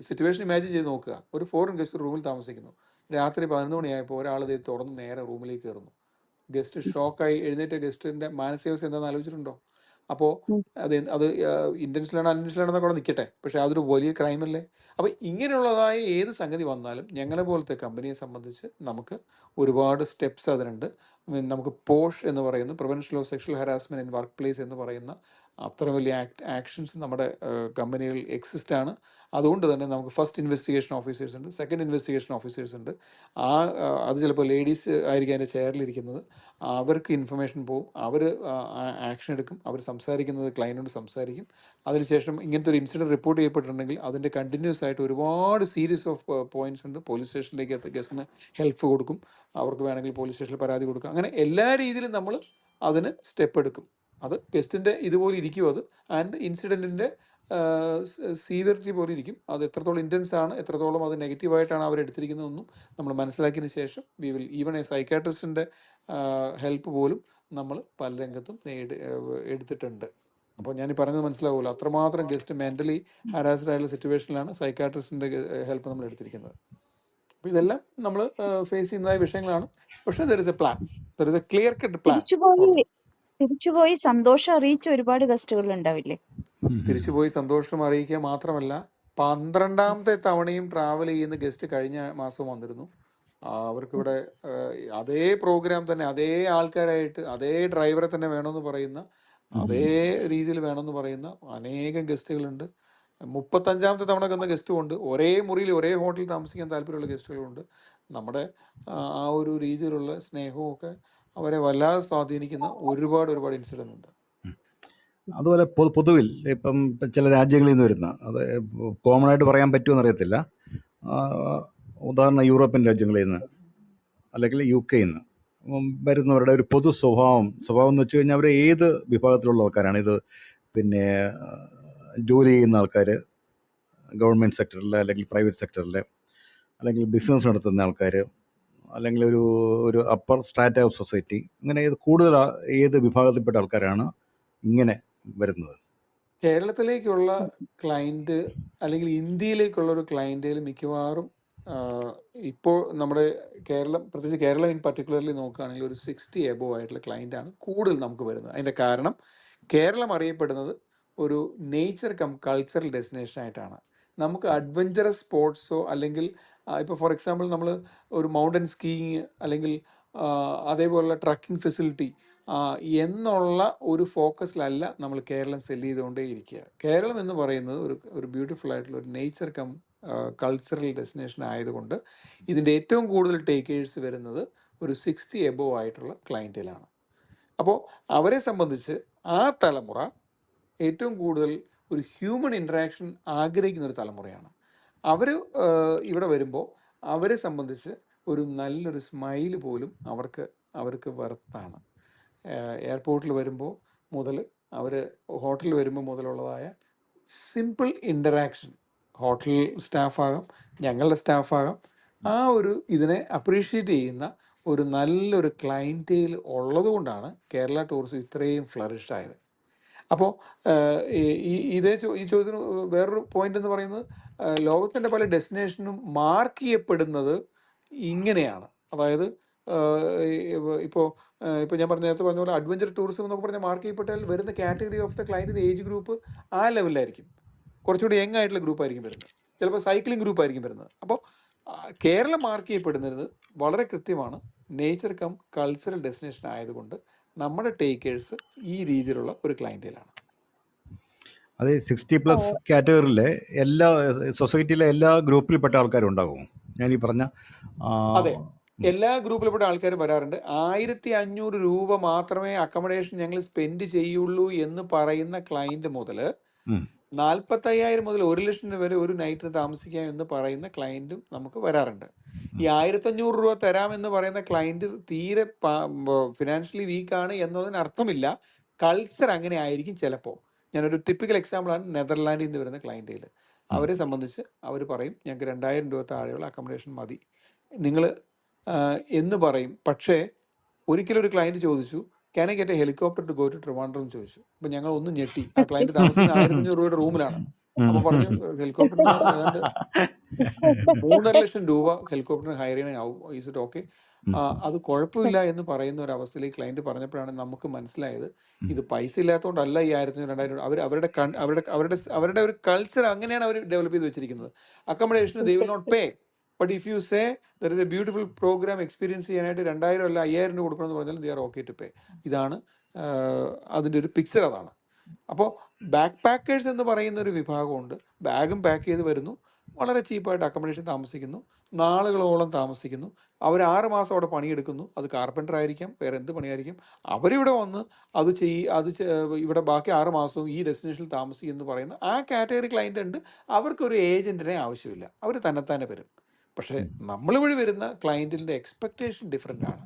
സിറ്റുവേഷൻ ഇമാജിൻ ചെയ്ത് നോക്കുക. ഒരു ഫോറിൻ ഗസ്റ്റ് റൂമിൽ താമസിക്കുന്നു. രാത്രി 11 മണിയായപ്പോൾ ഒരാൾ ഇത് തുറന്ന് നേരെ റൂമിലേക്ക് കയറുന്നു. ഗസ്റ്റ് ഷോക്കായി എഴുന്നേറ്റ ഗസ്റ്റിൻ്റെ മാനസികാവസ്ഥ എന്താണെന്ന് ആലോചിച്ചിട്ടുണ്ടോ? അപ്പോൾ ഉം. അത് ഇൻറ്റൻഷനാണ് അൺഇൻറ്റൻഷനാണെന്നൊക്കെ അവിടെ നിൽക്കട്ടെ, പക്ഷേ അതൊരു വലിയ ക്രൈമല്ലേ. അപ്പോൾ ഇങ്ങനെയുള്ളതായ ഏത് സംഗതി വന്നാലും ഞങ്ങളെ പോലത്തെ കമ്പനിയെ സംബന്ധിച്ച് നമുക്ക് ഒരുപാട് സ്റ്റെപ്സ് അതിനുണ്ട്. നമുക്ക് പോഷ് എന്ന് പറയുന്ന prevention of sexual harassment in work place എന്ന് പറയുന്ന അത്ര വലിയ ആക്ഷൻസ് നമ്മുടെ കമ്പനികളിൽ എക്സിസ്റ്റ് ആണ്. അതുകൊണ്ട് തന്നെ നമുക്ക് ഫസ്റ്റ് ഇൻവെസ്റ്റിഗേഷൻ ഓഫീസേഴ്സ് ഉണ്ട്, സെക്കൻഡ് ഇൻവെസ്റ്റിഗേഷൻ ഓഫീസേഴ്സ് ഉണ്ട്. അത് ചിലപ്പോൾ ലേഡീസ് ആയിരിക്കും അതിൻ്റെ ചെയറിലിരിക്കുന്നത്. അവർക്ക് ഇൻഫർമേഷൻ പോകും, അവർ ആക്ഷൻ എടുക്കും, അവർ സംസാരിക്കുന്നത് ക്ലയൻറ്റിനോട് സംസാരിക്കും. അതിനുശേഷം ഇങ്ങനത്തെ ഒരു ഇൻസിഡൻറ്റ് റിപ്പോർട്ട് ചെയ്യപ്പെട്ടിട്ടുണ്ടെങ്കിൽ അതിൻ്റെ കണ്ടിന്യൂസ് ആയിട്ട് ഒരുപാട് സീരീസ് ഓഫ് പോയിന്റ്സ് ഉണ്ട്. പോലീസ് സ്റ്റേഷനിലേക്ക് ഗസ്റ്റിന് ഹെൽപ്പ് കൊടുക്കും, അവർക്ക് വേണമെങ്കിൽ പോലീസ് സ്റ്റേഷനിൽ പരാതി കൊടുക്കും. അങ്ങനെ എല്ലാ രീതിയിലും നമ്മൾ അതിന് സ്റ്റെപ്പ് എടുക്കും. അത് ഗസ്റ്റിൻ്റെ ഇതുപോലെ ഇരിക്കും അത്, ആൻഡ് ഇൻസിഡൻറ്റിൻ്റെ സീവിയറിറ്റി പോലെ ഇരിക്കും. അത് എത്രത്തോളം ഇൻറ്റൻസ് ആണ്, എത്രത്തോളം അത് നെഗറ്റീവായിട്ടാണ് അവരെടുത്തിരിക്കുന്നതെന്നും നമ്മൾ മനസ്സിലാക്കിയതിന് ശേഷം വി വിൽ ഈവൺ എ സൈക്കാട്രിസ്റ്റിൻ്റെ ഹെൽപ്പ് പോലും നമ്മൾ പല രംഗത്തും എടുത്തിട്ടുണ്ട്. അപ്പോൾ ഞാൻ ഈ പറഞ്ഞത് മനസ്സിലാവുമല്ലോ, അത്രമാത്രം ഗസ്റ്റ് മെൻ്റലി ഹാരാസ്ഡ് ആയിട്ടുള്ള സിറ്റുവേഷനിലാണ് സൈക്കാട്രിസ്റ്റിൻ്റെ ഹെൽപ്പ് നമ്മൾ എടുത്തിരിക്കുന്നത്. അപ്പോൾ ഇതെല്ലാം നമ്മൾ ഫേസ് ചെയ്യുന്നതായ വിഷയങ്ങളാണ്. പക്ഷേ there is A plan, there is A clear cut plan. തിരിച്ചുപോയി സന്തോഷം അറിയിച്ച ഒരുപാട് ഗസ്റ്റുകൾ ഉണ്ടാവില്ലേ? തിരിച്ചുപോയി സന്തോഷം അറിയിക്കുക മാത്രമല്ല, 12ാമത്തെ തവണയും ട്രാവൽ ചെയ്യുന്ന ഗസ്റ്റ് കഴിഞ്ഞ മാസം വന്നിരുന്നു. അവർക്കിവിടെ അതേ പ്രോഗ്രാം തന്നെ, അതേ ആൾക്കാരായിട്ട്, അതേ ഡ്രൈവറെ തന്നെ വേണമെന്ന് പറയുന്ന, അതേ രീതിയിൽ വേണമെന്ന് പറയുന്ന അനേകം ഗസ്റ്റുകളുണ്ട്. 35ാമത്തെ തവണ വന്ന ഗസ്റ്റും ഉണ്ട്. ഒരേ മുറിയിൽ ഒരേ ഹോട്ടലിൽ താമസിക്കാൻ താല്പര്യമുള്ള ഗസ്റ്റുകളുണ്ട്. നമ്മുടെ ആ ഒരു രീതിയിലുള്ള സ്നേഹവും ഒക്കെ അവരെ വല്ലാതെ സ്വാധീനിക്കുന്ന ഒരുപാട് ഇൻസിഡൻ്റ് ഉണ്ട്. അതുപോലെ പൊതുവിൽ ഇപ്പം ചില രാജ്യങ്ങളിൽ നിന്ന് വരുന്ന, അത് കോമൺ ആയിട്ട് പറയാൻ പറ്റുമെന്ന് അറിയത്തില്ല, ഉദാഹരണം യൂറോപ്യൻ രാജ്യങ്ങളിൽ നിന്ന് അല്ലെങ്കിൽ UK നിന്ന് വരുന്നവരുടെ ഒരു പൊതു സ്വഭാവം എന്ന് വെച്ച് കഴിഞ്ഞാൽ അവർ ഏത് വിഭാഗത്തിലുള്ള ആൾക്കാരാണ് ഇത്, പിന്നെ ജോലി ചെയ്യുന്ന ആൾക്കാർ, ഗവൺമെൻറ് സെക്ടറിൽ അല്ലെങ്കിൽ പ്രൈവറ്റ് സെക്ടറിൽ, അല്ലെങ്കിൽ ബിസിനസ് നടത്തുന്ന ആൾക്കാർ, അല്ലെങ്കിൽ ഒരു അപ്പർ സ്ട്രാറ്റ ഓഫ് സൊസൈറ്റി, ഇങ്ങനെ കൂടുതൽ ഏത് വിഭാഗത്തിൽപ്പെട്ട ആൾക്കാരാണ് ഇങ്ങനെ വരുന്നത്? കേരളത്തിലേക്കുള്ള ക്ലയൻറ്റ് അല്ലെങ്കിൽ ഇന്ത്യയിലേക്കുള്ള ഒരു ക്ലയൻറ്റേൽ മിക്കവാറും ഇപ്പോൾ നമ്മുടെ കേരളം, പ്രത്യേകിച്ച് കേരളം ഇൻ പർട്ടിക്കുലർലി നോക്കുകയാണെങ്കിൽ ഒരു 60 എബോവ് ആയിട്ടുള്ള ക്ലയൻറ്റാണ് കൂടുതൽ നമുക്ക് വരുന്നത്. അതിൻ്റെ കാരണം കേരളം അറിയപ്പെടുന്നത് ഒരു നേച്ചർ കൾച്ചറൽ ഡെസ്റ്റിനേഷൻ ആയിട്ടാണ്. നമുക്ക് അഡ്വഞ്ചറസ് സ്പോർട്സോ അല്ലെങ്കിൽ ഇപ്പോൾ ഫോർ എക്സാമ്പിൾ നമ്മൾ ഒരു മൗണ്ടൻ സ്കീയിങ് അല്ലെങ്കിൽ അതേപോലുള്ള ട്രക്കിംഗ് ഫെസിലിറ്റി എന്നുള്ള ഒരു ഫോക്കസിലല്ല നമ്മൾ കേരളം സെല്ല് ചെയ്തുകൊണ്ടേ ഇരിക്കുക. കേരളം എന്ന് പറയുന്നത് ഒരു ബ്യൂട്ടിഫുൾ ആയിട്ടുള്ള ഒരു നേച്ചർ കൾച്ചറൽ ഡെസ്റ്റിനേഷൻ ആയതുകൊണ്ട് ഇതിൻ്റെ ഏറ്റവും കൂടുതൽ ടേക്കേഴ്സ് വരുന്നത് ഒരു 60 എബോവ് ആയിട്ടുള്ള ക്ലയൻറ്റിലാണ്. അപ്പോൾ അവരെ സംബന്ധിച്ച് ആ തലമുറ ഏറ്റവും കൂടുതൽ ഒരു ഹ്യൂമൻ ഇൻട്രാക്ഷൻ ആഗ്രഹിക്കുന്ന ഒരു തലമുറയാണ്. അവർ ഇവിടെ വരുമ്പോൾ അവരെ സംബന്ധിച്ച് ഒരു നല്ലൊരു സ്മൈൽ പോലും അവർക്ക് വർത്താണ്. എയർപോർട്ടിൽ വരുമ്പോൾ മുതൽ, അവർ ഹോട്ടലിൽ വരുമ്പോൾ മുതലുള്ളതായ സിമ്പിൾ ഇൻ്ററാക്ഷൻ, ഹോട്ടൽ സ്റ്റാഫാകാം, ഞങ്ങളുടെ സ്റ്റാഫാകാം, ആ ഒരു ഇതിനെ അപ്രീഷിയേറ്റ് ചെയ്യുന്ന ഒരു നല്ലൊരു ക്ലയൻറ്റേൽ ഉള്ളതുകൊണ്ടാണ് കേരള ടൂറിസം ഇത്രയും ഫ്ലറിഷ് ആയത്. അപ്പോൾ ഈ ചോദ്യത്തിന് വേറൊരു പോയിന്റ് എന്ന് പറയുന്നത്, ലോകത്തിൻ്റെ പല ഡെസ്റ്റിനേഷനും മാർക്ക് ചെയ്യപ്പെടുന്നത് ഇങ്ങനെയാണ്. അതായത് ഇപ്പോൾ ഞാൻ നേരത്തെ പറഞ്ഞ പോലെ അഡ്വഞ്ചർ ടൂറിസം എന്നൊക്കെ പറഞ്ഞാൽ മാർക്ക് ചെയ്യപ്പെട്ടാൽ വരുന്ന കാറ്റഗറി ഓഫ് ദ ക്ലയൻറ്റിൻ്റെ ഏജ് ഗ്രൂപ്പ് ആ ലെവലിലായിരിക്കും. കുറച്ചുകൂടി യങ് ആയിട്ടുള്ള ഗ്രൂപ്പായിരിക്കും വരുന്നത്, ചിലപ്പോൾ സൈക്ലിംഗ് ഗ്രൂപ്പായിരിക്കും വരുന്നത്. അപ്പോൾ കേരളം മാർക്ക് ചെയ്യപ്പെടുന്നത് വളരെ കൃത്യമാണ്, നേച്ചർ കൾച്ചറൽ ഡെസ്റ്റിനേഷൻ ആയതുകൊണ്ട് നമ്മുടെ ടേക്കേഴ്സ് ഈ രീതിയിലുള്ള ഒരു ക്ലയൻറ്റേലാണ്. അത് 60+ കാറ്റഗറിയിലെ എല്ലാ സൊസൈറ്റിയിലെ എല്ലാ ഗ്രൂപ്പിൽപ്പെട്ട ആൾക്കാരും ഉണ്ടാകും. ഞാൻ ഈ പറഞ്ഞ അതെ, എല്ലാ ഗ്രൂപ്പിൽപ്പെട്ട ആൾക്കാർ വരാറുണ്ട്. 1500 രൂപ മാത്രമേ അക്കോമഡേഷൻ ഞങ്ങൾ സ്പെൻഡ് ചെയ്യുള്ളൂ എന്ന് പറയുന്ന ക്ലയൻറ്റ് മുതൽ 45,000 മുതൽ 1 ലക്ഷം രൂപ വരെ ഒരു നൈറ്റിന് താമസിക്കാം എന്ന് പറയുന്ന ക്ലയൻറ്റും നമുക്ക് വരാറുണ്ട്. ഈ 1500 രൂപ തരാമെന്ന് പറയുന്ന ക്ലയൻറ്റ് തീരെ ഫിനാൻഷ്യലി വീക്കാണ് എന്നതിന് അർത്ഥമില്ല. കൾച്ചർ അങ്ങനെ ആയിരിക്കും ചിലപ്പോൾ. ഞാനൊരു ടിപ്പിക്കൽ എക്സാമ്പിളാണ് നെതർലാൻഡിൽ നിന്ന് വരുന്ന ക്ലയൻറ്റേൽ. അവരെ സംബന്ധിച്ച് അവർ പറയും ഞങ്ങൾക്ക് 2000 രൂപ താഴെയുള്ള അക്കോമഡേഷൻ മതി നിങ്ങൾ എന്ന് പറയും. പക്ഷേ ഒരിക്കലും ഒരു ക്ലയൻറ്റ് ചോദിച്ചു, can I get a helicopter to go to Trivandrum എന്ന് ചോദിച്ചു. അപ്പോൾ ഞങ്ങൾ ഒന്ന് ഞെട്ടി. ആ ക്ലയൻറ്റ് താമസിക്കുന്ന 1500 രൂപയുടെ റൂമിലാണ്. അപ്പോൾ പറഞ്ഞു ഹെലികോപ്റ്ററിന് ഏതാണ്ട് 3.5 ലക്ഷം രൂപ ഹെലികോപ്റ്ററിന് ഹയർ ചെയ്യാനാവും. Is it okay? അത് കുഴപ്പമില്ല എന്ന് പറയുന്ന ഒരു അവസ്ഥയിലേക്ക് ക്ലയൻറ്റ് പറഞ്ഞപ്പോഴാണ് നമുക്ക് മനസ്സിലായത് ഇത് പൈസ ഇല്ലാത്തതുകൊണ്ടല്ല ഈ 1000-2000 അവരുടെ അവരുടെ ഒരു കൾച്ചർ അങ്ങനെയാണ് അവർ ഡെവലപ്പ് ചെയ്ത് വെച്ചിരിക്കുന്നത്. Accommodation they will not pay. But if you say there is a beautiful program experience ചെയ്യാനായിട്ട് 2000 അല്ല 5000 രൂപ കൊടുക്കണമെന്ന് പറഞ്ഞാൽ they are okay to pay. ഇതാണ് അതിൻ്റെ ഒരു പിക്ചർ അതാണ്. അപ്പോൾ ബാക്ക് പാക്കേഴ്സ് എന്ന് പറയുന്ന ഒരു വിഭാഗമുണ്ട്. ബാഗും പാക്ക് ചെയ്ത് വരുന്നു, വളരെ ചീപ്പായിട്ട് അക്കോമഡേഷൻ താമസിക്കുന്നു, നാളുകളോളം താമസിക്കുന്നു. അവർ 6 മാസം അവിടെ പണിയെടുക്കുന്നു. അത് കാർപ്പൻ്റർ ആയിരിക്കാം, വേറെ എന്ത് പണിയായിരിക്കും. അവരിവിടെ വന്ന് ഇവിടെ ബാക്കി 6 മാസവും ഈ ഡെസ്റ്റിനേഷനിൽ താമസിക്കും എന്ന് പറയുന്ന ആ കാറ്റഗറി ക്ലയൻ്റ് ഉണ്ട്. അവർക്കൊരു ഏജൻറ്റിനെ ആവശ്യമില്ല, അവർ തന്നെത്താനെ വരും. പക്ഷേ നമ്മളിവഴി വരുന്ന ക്ലയൻറ്റിൻ്റെ എക്സ്പെക്റ്റേഷൻ ഡിഫറെൻ്റ് ആണ്.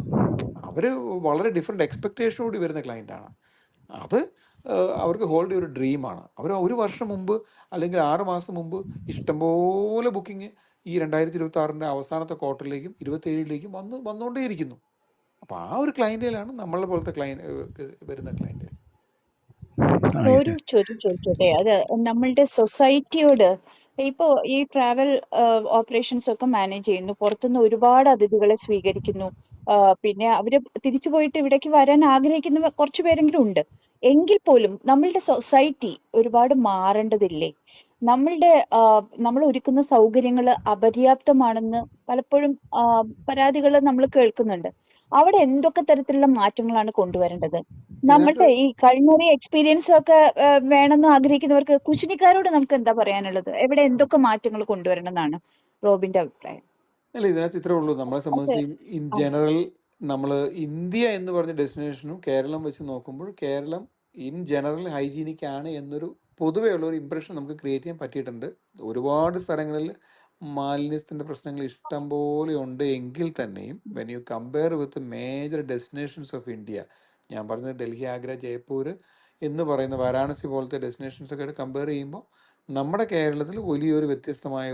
അവർ വളരെ ഡിഫറെൻ്റ് എക്സ്പെക്റ്റേഷനോട് വരുന്ന ക്ലയൻ്റാണ്. അത് അവർക്ക് ഹോൾഡ് ഒരു ഡ്രീമാണ്. അവർ 1 വർഷം മുമ്പ് അല്ലെങ്കിൽ 6 മാസം മുമ്പ് ഇഷ്ടംപോലെ ബുക്കിംഗ് ഈ 2026 അവസാനത്തെ ക്വാർട്ടറിലേക്കും 27ലേക്കും വന്നുകൊണ്ടേയിരിക്കുന്നു. അപ്പോൾ ആ ഒരു ക്ലയൻറ്റേലാണ് നമ്മളെ പോലത്തെ വരുന്ന ക്ലയൻറ്റ്. ഒരു ചോദ്യം ചോദിച്ചോട്ടെ? അത് നമ്മളുടെ സൊസൈറ്റിയോട് ഇപ്പോ ഈ ട്രാവൽ ഓപ്പറേഷൻസ് ഒക്കെ മാനേജ് ചെയ്യുന്നു, പുറത്തുനിന്ന് ഒരുപാട് അതിഥികളെ സ്വീകരിക്കുന്നു, പിന്നെ അവര് തിരിച്ചു പോയിട്ട് ഇവിടേക്ക് വരാൻ ആഗ്രഹിക്കുന്ന കുറച്ചു പേരെങ്കിലും ഉണ്ട്. എങ്കിൽ പോലും നമ്മളുടെ സൊസൈറ്റി ഒരുപാട് മാറേണ്ടതില്ലേ? നമ്മൾ ഒരുക്കുന്ന സൗകര്യങ്ങൾ അപര്യാപ്തമാണെന്ന് പലപ്പോഴും പരാതികൾ നമ്മൾ കേൾക്കുന്നുണ്ട്. അവിടെ എന്തൊക്കെ തരത്തിലുള്ള മാറ്റങ്ങളാണ് കൊണ്ടുവരേണ്ടത്? നമ്മളുടെ ഈ കഴിഞ്ഞൊരു എക്സ്പീരിയൻസ് ഒക്കെ വേണമെന്ന് ആഗ്രഹിക്കുന്നവർക്ക് കുശിനിക്കാരോട് നമുക്ക് എന്താ പറയാനുള്ളത്? എവിടെ എന്തൊക്കെ മാറ്റങ്ങൾ കൊണ്ടുവരണം എന്നാണ് റോബിന്റെ അഭിപ്രായം? അല്ല, ഇതിനകത്ത് ഇത്രേ ഉള്ളൂ. നമ്മളെ സംബന്ധിച്ച് ഇൻ ജനറൽ നമ്മൾ ഇന്ത്യ എന്ന് പറഞ്ഞ ഡെസ്റ്റിനേഷനും കേരളം വെച്ച് നോക്കുമ്പോൾ കേരളം ഇൻ ജനറൽ ഹൈജീനിക് ആണ് എന്നൊരു പൊതുവേ ഉള്ള ഒരു ഇംപ്രഷൻ നമുക്ക് ക്രിയേറ്റ് ചെയ്യാൻ പറ്റിയിട്ടുണ്ട്. ഒരുപാട് സ്ഥലങ്ങളിൽ മാലിന്യത്തിൻ്റെ പ്രശ്നങ്ങൾ ഇഷ്ടം പോലെ ഉണ്ട് എങ്കിൽ തന്നെയും when you compare with major destinations of India, ഞാൻ പറഞ്ഞത് ഡൽഹി, ആഗ്ര, ജയ്പൂർ എന്ന് പറയുന്ന വാരാണസി പോലത്തെ ഡെസ്റ്റിനേഷൻസ് ഒക്കെ ആയിട്ട് കമ്പയർ ചെയ്യുമ്പോൾ നമ്മുടെ കേരളത്തിൽ വലിയൊരു വ്യത്യസ്തമായ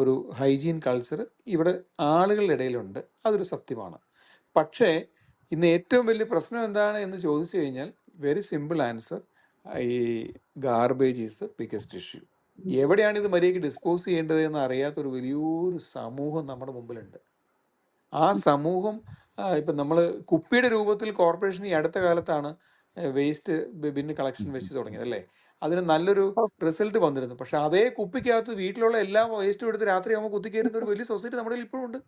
ഒരു ഹൈജീൻ കൾച്ചർ ഇവിടെ ആളുകളുടെ ഇടയിലുണ്ട്. അതൊരു സത്യമാണ്. പക്ഷേ ഇന്ന് ഏറ്റവും വലിയ പ്രശ്നം എന്താണ് എന്ന് ചോദിച്ചു കഴിഞ്ഞാൽ വെരി സിമ്പിൾ ആൻസർ, ഈ garbage is the biggest issue. എവിടെയാണ് ഇത് മര്യാദയ്ക്ക് ഡിസ്പോസ് ചെയ്യേണ്ടത് എന്ന് അറിയാത്തൊരു വലിയൊരു സമൂഹം നമ്മുടെ മുമ്പിലുണ്ട്. ആ സമൂഹം ഇപ്പം നമ്മൾ കുപ്പിയുടെ രൂപത്തിൽ കോർപ്പറേഷൻ ഈ അടുത്ത കാലത്താണ് വേസ്റ്റ് ബിൻ കളക്ഷൻ വെച്ച് തുടങ്ങിയത് അല്ലേ? അതിന് നല്ലൊരു റിസൾട്ട് വന്നിരുന്നു. പക്ഷെ അതേ കുപ്പിക്കകത്ത് വീട്ടിലുള്ള എല്ലാ വേസ്റ്റും എടുത്ത് രാത്രിയാകുമ്പോൾ കുത്തിക്കയറുന്ന ഒരു വലിയ സൊസൈറ്റി നമ്മുടെ ഇപ്പോഴും ഉണ്ട്.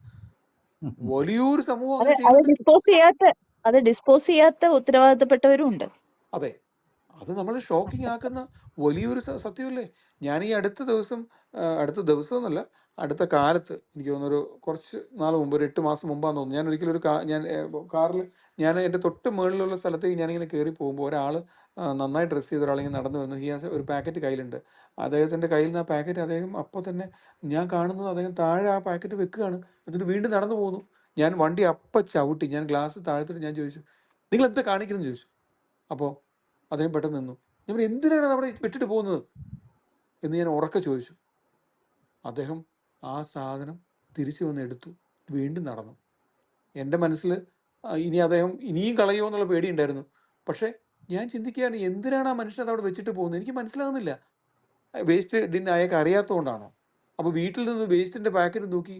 വലിയൊരു സമൂഹം അങ്ങനെ ചെയ്യുന്നുണ്ട്. അത് ഡിസ്പോസ് ചെയ്യാത്ത ഉത്തരവാദിത്തപ്പെട്ടവരും ഉണ്ട്. അതെ, അത് നമ്മൾ ഷോക്കിംഗ് ആക്കുന്ന വലിയൊരു സത്യമല്ലേ? ഞാൻ ഈ അടുത്ത ദിവസം എന്നല്ല, അടുത്ത കാലത്ത് എനിക്ക് തോന്നുന്നൊരു കുറച്ച് നാൾ മുമ്പ്, ഒരു 8 മാസം മുമ്പാന്ന് തോന്നുന്നു, ഞാൻ ഒരിക്കലും കാറിൽ ഞാൻ എൻ്റെ തൊട്ട് മുകളിലുള്ള സ്ഥലത്തേക്ക് ഞാനിങ്ങനെ കയറി പോകുമ്പോൾ ഒരാൾ നന്നായി ഡ്രസ്സ് ചെയ്ത ഒരാളിങ്ങനെ നടന്നു വരുന്നു. ഒരു പാക്കറ്റ് കയ്യിലുണ്ട്. അദ്ദേഹത്തിൻ്റെ കയ്യിൽ നിന്ന് ആ പാക്കറ്റ് അദ്ദേഹം അപ്പോൾ തന്നെ ഞാൻ കാണുന്നത് അദ്ദേഹം താഴെ ആ പാക്കറ്റ് വെക്കുകയാണ്. എന്നിട്ട് വീണ്ടും നടന്നു പോകുന്നു. ഞാൻ വണ്ടി അപ്പം ചവിട്ടി, ഞാൻ ഗ്ലാസ് താഴ്ത്തിട്ട് ഞാൻ ചോദിച്ചു, നിങ്ങൾ എന്താ കാണിക്കുന്നു ചോദിച്ചു. അപ്പോൾ അദ്ദേഹം പെട്ടെന്ന് നിന്നു. ഞാൻ എന്തിനാണ് അവിടെ വിട്ടിട്ട് പോകുന്നത് എന്ന് ഞാൻ ഉറക്കെ ചോദിച്ചു. അദ്ദേഹം ആ സാധനം തിരിച്ചു വന്ന് എടുത്തു, വീണ്ടും നടന്നു. എൻ്റെ മനസ്സിൽ അദ്ദേഹം ഇനിയും കളയുമോ എന്നുള്ള പേടിയുണ്ടായിരുന്നു. പക്ഷേ ഞാൻ ചിന്തിക്കുകയാണ്, എന്തിനാണ് ആ മനുഷ്യൻ അത് അവിടെ വെച്ചിട്ട് പോകുന്നത്? എനിക്ക് മനസ്സിലാകുന്നില്ല. വേസ്റ്റ് അയാൾക്ക് അറിയാത്തതുകൊണ്ടാണോ? അപ്പോൾ വീട്ടിൽ നിന്ന് വേസ്റ്റിൻ്റെ പാക്കറ്റ് നോക്കി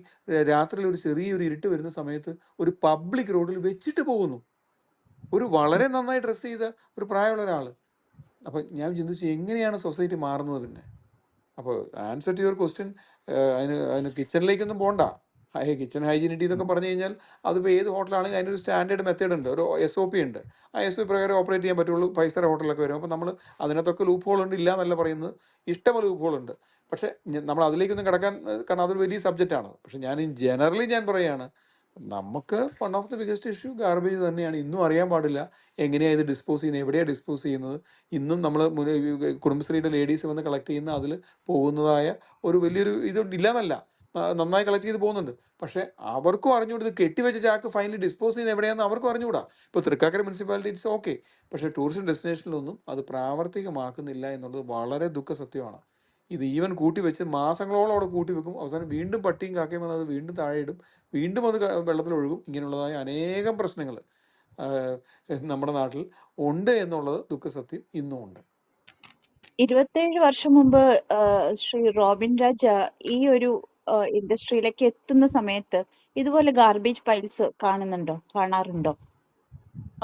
രാത്രിയിൽ ഒരു ചെറിയൊരു ഇരുട്ട് വരുന്ന സമയത്ത് ഒരു പബ്ലിക് റോഡിൽ വെച്ചിട്ട് പോകുന്നു. ഒരു വളരെ നന്നായി ഡ്രസ്സ് ചെയ്ത ഒരു പ്രായമുള്ള ഒരാൾ. അപ്പോൾ ഞാൻ ചിന്തിച്ചു, എങ്ങനെയാണ് സൊസൈറ്റി മാറുന്നത്? പിന്നെ അപ്പോൾ ആൻസർ ടു യുവർ ക്വസ്റ്റ്യൻ, അതിന് കിച്ചണിലേക്കൊന്നും പോകണ്ട. കിച്ചൺ ഹൈജീനിറ്റി എന്നൊക്കെ പറഞ്ഞു കഴിഞ്ഞാൽ അതിപ്പോൾ ഏത് ഹോട്ടലാണെങ്കിൽ അതിനൊരു സ്റ്റാൻഡേർഡ് മെത്തേഡ് ഉണ്ട്, ഒരു SOP ഉണ്ട്. ആ SOP പ്രകാരം ഓപ്പറേറ്റ് ചെയ്യാൻ പറ്റുള്ളൂ 5 സ്റ്റാർ ഹോട്ടലൊക്കെ വരും. അപ്പോൾ നമ്മൾ അതിനകത്തൊക്കെ ലൂപ്പ് ഹോൾ ഉണ്ട്, ഇല്ല എന്നല്ല പറയുന്നത്, ഇഷ്ടംപോലെ ലൂപ്പ് ഹോൾ ഉണ്ട്. പക്ഷേ നമ്മൾ അതിലേക്കൊന്നും കിടക്കാൻ, കാരണം അതൊരു വലിയ സബ്ജക്റ്റാണ്. പക്ഷേ ഞാൻ ജനറലി ഞാൻ പറയുകയാണ്, നമുക്ക് one of the biggest issue garbage തന്നെയാണ്. ഇന്നും അറിയാൻ പാടില്ല എങ്ങനെയാണ് ഇത് ഡിസ്പോസ് ചെയ്യുന്നത്, എവിടെയാണ് ഡിസ്പോസ് ചെയ്യുന്നത്. ഇന്നും നമ്മൾ കുടുംബശ്രീയുടെ ലേഡീസ് വന്ന് കളക്ട് ചെയ്യുന്ന അതിൽ പോകുന്നതായ ഒരു വലിയൊരു ഇല്ലെന്നല്ല, നന്നായി കളക്ട് ചെയ്ത് പോകുന്നുണ്ട്. പക്ഷേ അവർക്കും അറിഞ്ഞുകൂടാ, ഇത് കെട്ടിവെച്ച ചാക്ക് ഫൈനലി ഡിസ്പോസ് ചെയ്യുന്നത് എവിടെയാണെന്ന് അവർക്കും അറിഞ്ഞുകൂടാ. ഇപ്പോൾ തൃക്കാക്കര മുനിസിപ്പാലിറ്റി ഇറ്റ്സ് ഓക്കെ, പക്ഷേ ടൂറിസ്റ്റ് ഡെസ്റ്റിനേഷനിലൊന്നും അത് പ്രാവർത്തികമാക്കുന്നില്ല എന്നുള്ളത് വളരെ ദുഃഖസത്യമാണ്. ഇത് ഈവൻ കൂട്ടി വെച്ച് മാസങ്ങളോളം അവിടെ കൂട്ടി വെക്കും. അവസാനം വീണ്ടും പട്ടിയും കാക്കയും വന്നത് വീണ്ടും താഴെ ഇടും, വീണ്ടും അത് വെള്ളത്തിലൊഴുകും. ഇങ്ങനെയുള്ളതായ അനേകം പ്രശ്നങ്ങൾ നമ്മുടെ നാട്ടിൽ ഉണ്ട് എന്നുള്ളത് ദുഃഖസത്യം ഇന്നും ഉണ്ട്. 27 വർഷം മുമ്പ് ശ്രീ റോബിൻ രാജ് ഈ ഒരു ഇൻഡസ്ട്രിയിലേക്ക് എത്തുന്ന സമയത്ത് ഇതുപോലെ ഗാർബേജ് പൈൽസ് കാണാറുണ്ടോ?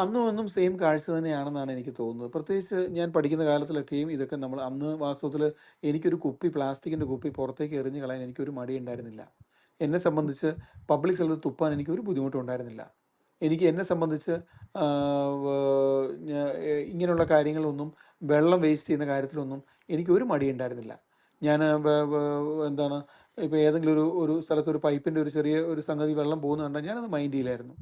അന്നും ഒന്നും സെയിം കാഴ്ച തന്നെയാണെന്നാണ് എനിക്ക് തോന്നുന്നത്. പ്രത്യേകിച്ച് ഞാൻ പഠിക്കുന്ന കാലത്തിലൊക്കെയും ഇതൊക്കെ നമ്മൾ അന്ന് വാസ്തവത്തിൽ എനിക്കൊരു കുപ്പി, പ്ലാസ്റ്റിക്കിൻ്റെ കുപ്പി പുറത്തേക്ക് എറിഞ്ഞ് കളയാൻ എനിക്കൊരു മടി ഉണ്ടായിരുന്നില്ല. എന്നെ സംബന്ധിച്ച് പബ്ലിക് സ്ഥലത്ത് തുപ്പാൻ എനിക്കൊരു ബുദ്ധിമുട്ടും ഉണ്ടായിരുന്നില്ല. എന്നെ സംബന്ധിച്ച് ഇങ്ങനെയുള്ള കാര്യങ്ങളൊന്നും, വെള്ളം വേസ്റ്റ് ചെയ്യുന്ന കാര്യത്തിലൊന്നും എനിക്കൊരു മടി ഉണ്ടായിരുന്നില്ല. ഞാൻ എന്താണ്, ഇപ്പോൾ ഏതെങ്കിലും ഒരു സ്ഥലത്ത് ഒരു പൈപ്പിൻ്റെ ഒരു ചെറിയ ഒരു സംഗതി വെള്ളം പോകുന്ന കണ്ടാൽ ഞാനത് മൈൻഡ് ചെയ്യില്ലായിരുന്നു.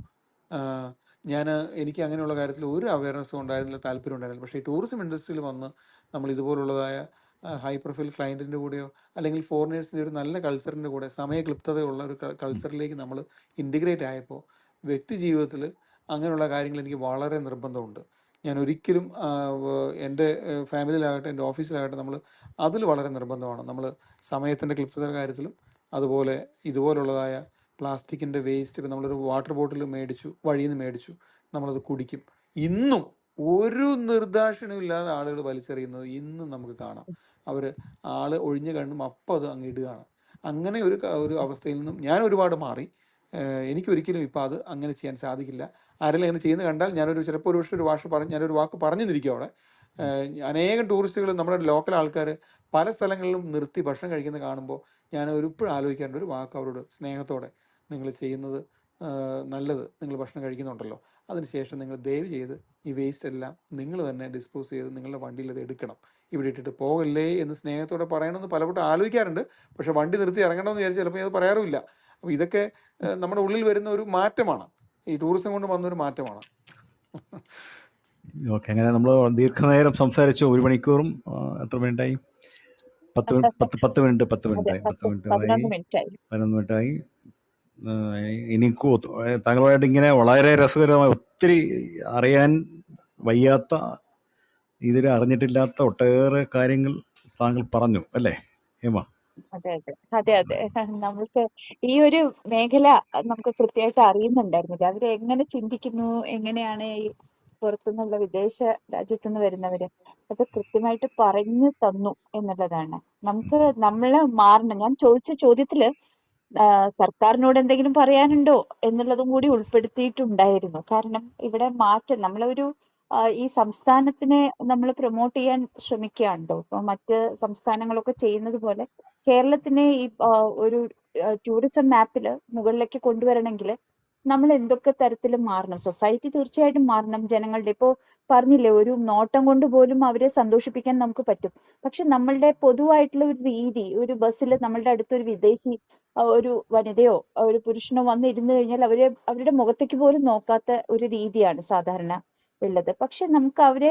എനിക്ക് അങ്ങനെയുള്ള കാര്യത്തിൽ ഒരു അവയർനെസ്സും ഉണ്ടായിരുന്നില്ല, താല്പര്യം ഉണ്ടായിരുന്നില്ല. പക്ഷേ ഈ ടൂറിസം ഇൻഡസ്ട്രിയിൽ വന്ന് നമ്മൾ ഇതുപോലുള്ളതായ ഹൈ പ്രൊഫൈൽ ക്ലയൻറ്റിൻ്റെ കൂടെയോ അല്ലെങ്കിൽ ഫോറിനേഴ്സിൻ്റെ ഒരു നല്ല കൾച്ചറിൻ്റെ കൂടെ സമയക്ലിപ്തതയുള്ള ഒരു കൾച്ചറിലേക്ക് നമ്മൾ ഇൻറ്റിഗ്രേറ്റ് ആയപ്പോൾ വ്യക്തി ജീവിതത്തിൽ അങ്ങനെയുള്ള കാര്യങ്ങൾ എനിക്ക് വളരെ നിർബന്ധമുണ്ട്. ഞാൻ ഒരിക്കലും എൻ്റെ ഫാമിലിയിലാകട്ടെ എൻ്റെ ഓഫീസിലാകട്ടെ നമ്മൾ അതിൽ വളരെ നിർബന്ധമാണ്. നമ്മൾ സമയത്തിൻ്റെ ക്ലിപ്തതയുടെ കാര്യത്തിലും അതുപോലെ ഇതുപോലുള്ളതായ പ്ലാസ്റ്റിക്കിൻ്റെ വേസ്റ്റ്, ഇപ്പം നമ്മളൊരു വാട്ടർ ബോട്ടിൽ മേടിച്ചു, വഴിയിൽ നിന്ന് മേടിച്ചു, നമ്മളത് കുടിക്കും. ഇന്നും ഒരു നിർദാക്ഷിണ്യം ഇല്ലാതെ ആളുകൾ വലിച്ചെറിയുന്നത് ഇന്നും നമുക്ക് കാണാം. അവർ ഒഴിഞ്ഞു കഴിയുമ്പം അപ്പം അത് അങ്ങ് ഇടുകയാണ്. അങ്ങനെ ഒരു അവസ്ഥയിൽ നിന്നും ഞാൻ ഒരുപാട് മാറി. എനിക്കൊരിക്കലും ഇപ്പം അത് അങ്ങനെ ചെയ്യാൻ സാധിക്കില്ല. ആരെങ്കിലും അങ്ങനെ ചെയ്യുന്നത് കണ്ടാൽ ചിലപ്പോൾ ഒരു ഞാനൊരു വാക്ക് പറഞ്ഞു നിന്നിരിക്കും അവിടെ. അനേകം ടൂറിസ്റ്റുകൾ, നമ്മുടെ ലോക്കൽ ആൾക്കാർ പല സ്ഥലങ്ങളിലും നിർത്തി ഭക്ഷണം കഴിക്കുന്നത് കാണുമ്പോൾ ഞാൻ ഒരിപ്പോഴും ആലോചിക്കാറുണ്ട് ഒരു വാക്ക് അവരോട് സ്നേഹത്തോടെ, നിങ്ങൾ ചെയ്യുന്നത് നല്ലത്, നിങ്ങൾ ഭക്ഷണം കഴിക്കുന്നുണ്ടല്ലോ, അതിനുശേഷം നിങ്ങൾ ദയവ് ചെയ്ത് ഈ വേസ്റ്റ് എല്ലാം നിങ്ങൾ തന്നെ ഡിസ്പോസ് ചെയ്ത് നിങ്ങളുടെ വണ്ടിയിൽ അത് എടുക്കണം, ഇവിടെ ഇട്ടിട്ട് പോകല്ലേ എന്ന് സ്നേഹത്തോടെ പറയണമെന്ന് പലപ്പോഴും ആലോചിക്കാറുണ്ട്. പക്ഷേ വണ്ടി നിർത്തി ഇറങ്ങണമെന്ന് വിചാരിച്ച് ചിലപ്പോൾ അത് പറയാറുമില്ല. അപ്പോൾ ഇതൊക്കെ നമ്മുടെ ഉള്ളിൽ വരുന്ന ഒരു മാറ്റമാണ്, ഈ ടൂറിസം കൊണ്ട് വന്നൊരു മാറ്റമാണ്. ഓക്കെ, അങ്ങനെ നമ്മൾ ദീർഘനേരം സംസാരിച്ചു. 1 മണിക്കൂറും എത്ര മിനിറ്റായി? 10 മിനിറ്റായി. ഇനി താങ്കളുമായിട്ട് ഇങ്ങനെ വളരെ രസകരമായ, ഒത്തിരി അറിയാൻ വയ്യാത്ത, ഇതിൽ അറിഞ്ഞിട്ടില്ലാത്ത ഒട്ടേറെ കാര്യങ്ങൾ താങ്കൾ പറഞ്ഞു അല്ലേ ഹേമ? അതെ. നമുക്ക് ഈ ഒരു മേഖല നമുക്ക് കൃത്യമായിട്ട് അറിയുന്നുണ്ടായിരുന്നില്ല. അവര് എങ്ങനെ ചിന്തിക്കുന്നു, എങ്ങനെയാണ് ഈ പുറത്തുനിന്നുള്ള വിദേശ രാജ്യത്തുനിന്ന് വരുന്നവര്, അത് കൃത്യമായിട്ട് പറഞ്ഞു തന്നു എന്നുള്ളതാണ്. നമ്മള് മാറണം. ഞാൻ ചോദിച്ച ചോദ്യത്തില് സർക്കാരിനോട് എന്തെങ്കിലും പറയാനുണ്ടോ എന്നുള്ളതും കൂടി ഉൾപ്പെടുത്തിയിട്ടുണ്ടായിരുന്നു. കാരണം ഇവിടെ മാറ്റം നമ്മളൊരു ഈ സംസ്ഥാനത്തിനെ നമ്മൾ പ്രൊമോട്ട് ചെയ്യാൻ ശ്രമിക്കുകയാണല്ലോ. ഇപ്പൊ മറ്റ് സംസ്ഥാനങ്ങളൊക്കെ ചെയ്യുന്നത് പോലെ കേരളത്തിനെ ഈ ഒരു ടൂറിസം മാപ്പിൽ മുകളിലേക്ക് കൊണ്ടുവരണമെങ്കിൽ നമ്മൾ എന്തൊക്കെ തരത്തിൽ മാറണം? സൊസൈറ്റി തീർച്ചയായിട്ടും മാറണം. ജനങ്ങളുടെ ഇപ്പോ പറഞ്ഞില്ലേ, ഒരു നോട്ടം കൊണ്ട് പോലും അവരെ സന്തോഷിപ്പിക്കാൻ നമുക്ക് പറ്റും. പക്ഷെ നമ്മളുടെ പൊതുവായിട്ടുള്ള ഒരു രീതി, ഒരു ബസ്സിൽ നമ്മളുടെ അടുത്തൊരു വിദേശി ഒരു വനിതയോ ഒരു പുരുഷനോ വന്ന് ഇരുന്ന് കഴിഞ്ഞാൽ അവരുടെ മുഖത്തേക്ക് പോലും നോക്കാത്ത ഒരു രീതിയാണ് സാധാരണ ഉള്ളത്. പക്ഷെ നമുക്ക് അവരെ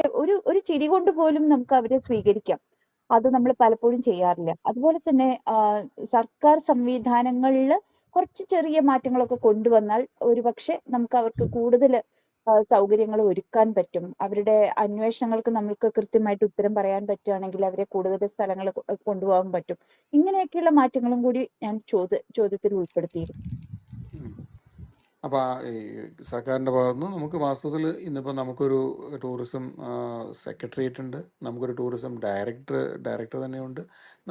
ഒരു ചിരി കൊണ്ട് പോലും നമുക്ക് അവരെ സ്വീകരിക്കാം. അത് നമ്മൾ പലപ്പോഴും ചെയ്യാറില്ല. അതുപോലെ തന്നെ സർക്കാർ സംവിധാനങ്ങളിൽ കുറച്ച് ചെറിയ മാറ്റങ്ങളൊക്കെ കൊണ്ടുവന്നാൽ ഒരുപക്ഷെ നമുക്ക് അവർക്ക് കൂടുതൽ സൗകര്യങ്ങൾ ഒരുക്കാൻ പറ്റും. അവരുടെ അന്വേഷണങ്ങൾക്ക് നമുക്ക് കൃത്യമായിട്ട് ഉത്തരം പറയാൻ പറ്റുകയാണെങ്കിൽ അവരെ കൂടുതൽ സ്ഥലങ്ങൾ കൊണ്ടുപോകാൻ പറ്റും. ഇങ്ങനെയൊക്കെയുള്ള മാറ്റങ്ങളും കൂടി ഞാൻ ചോദ്യത്തിൽ ഉൾപ്പെടുത്തിയിരുന്നു. അപ്പോൾ ഈ സർക്കാരിൻ്റെ ഭാഗത്തുനിന്ന് നമുക്ക് വാസ്തവത്തിൽ ഇന്നിപ്പോൾ നമുക്കൊരു ടൂറിസം സെക്രട്ടേറിയറ്റ് ഉണ്ട്, നമുക്കൊരു ടൂറിസം ഡയറക്ടർ തന്നെയുണ്ട്.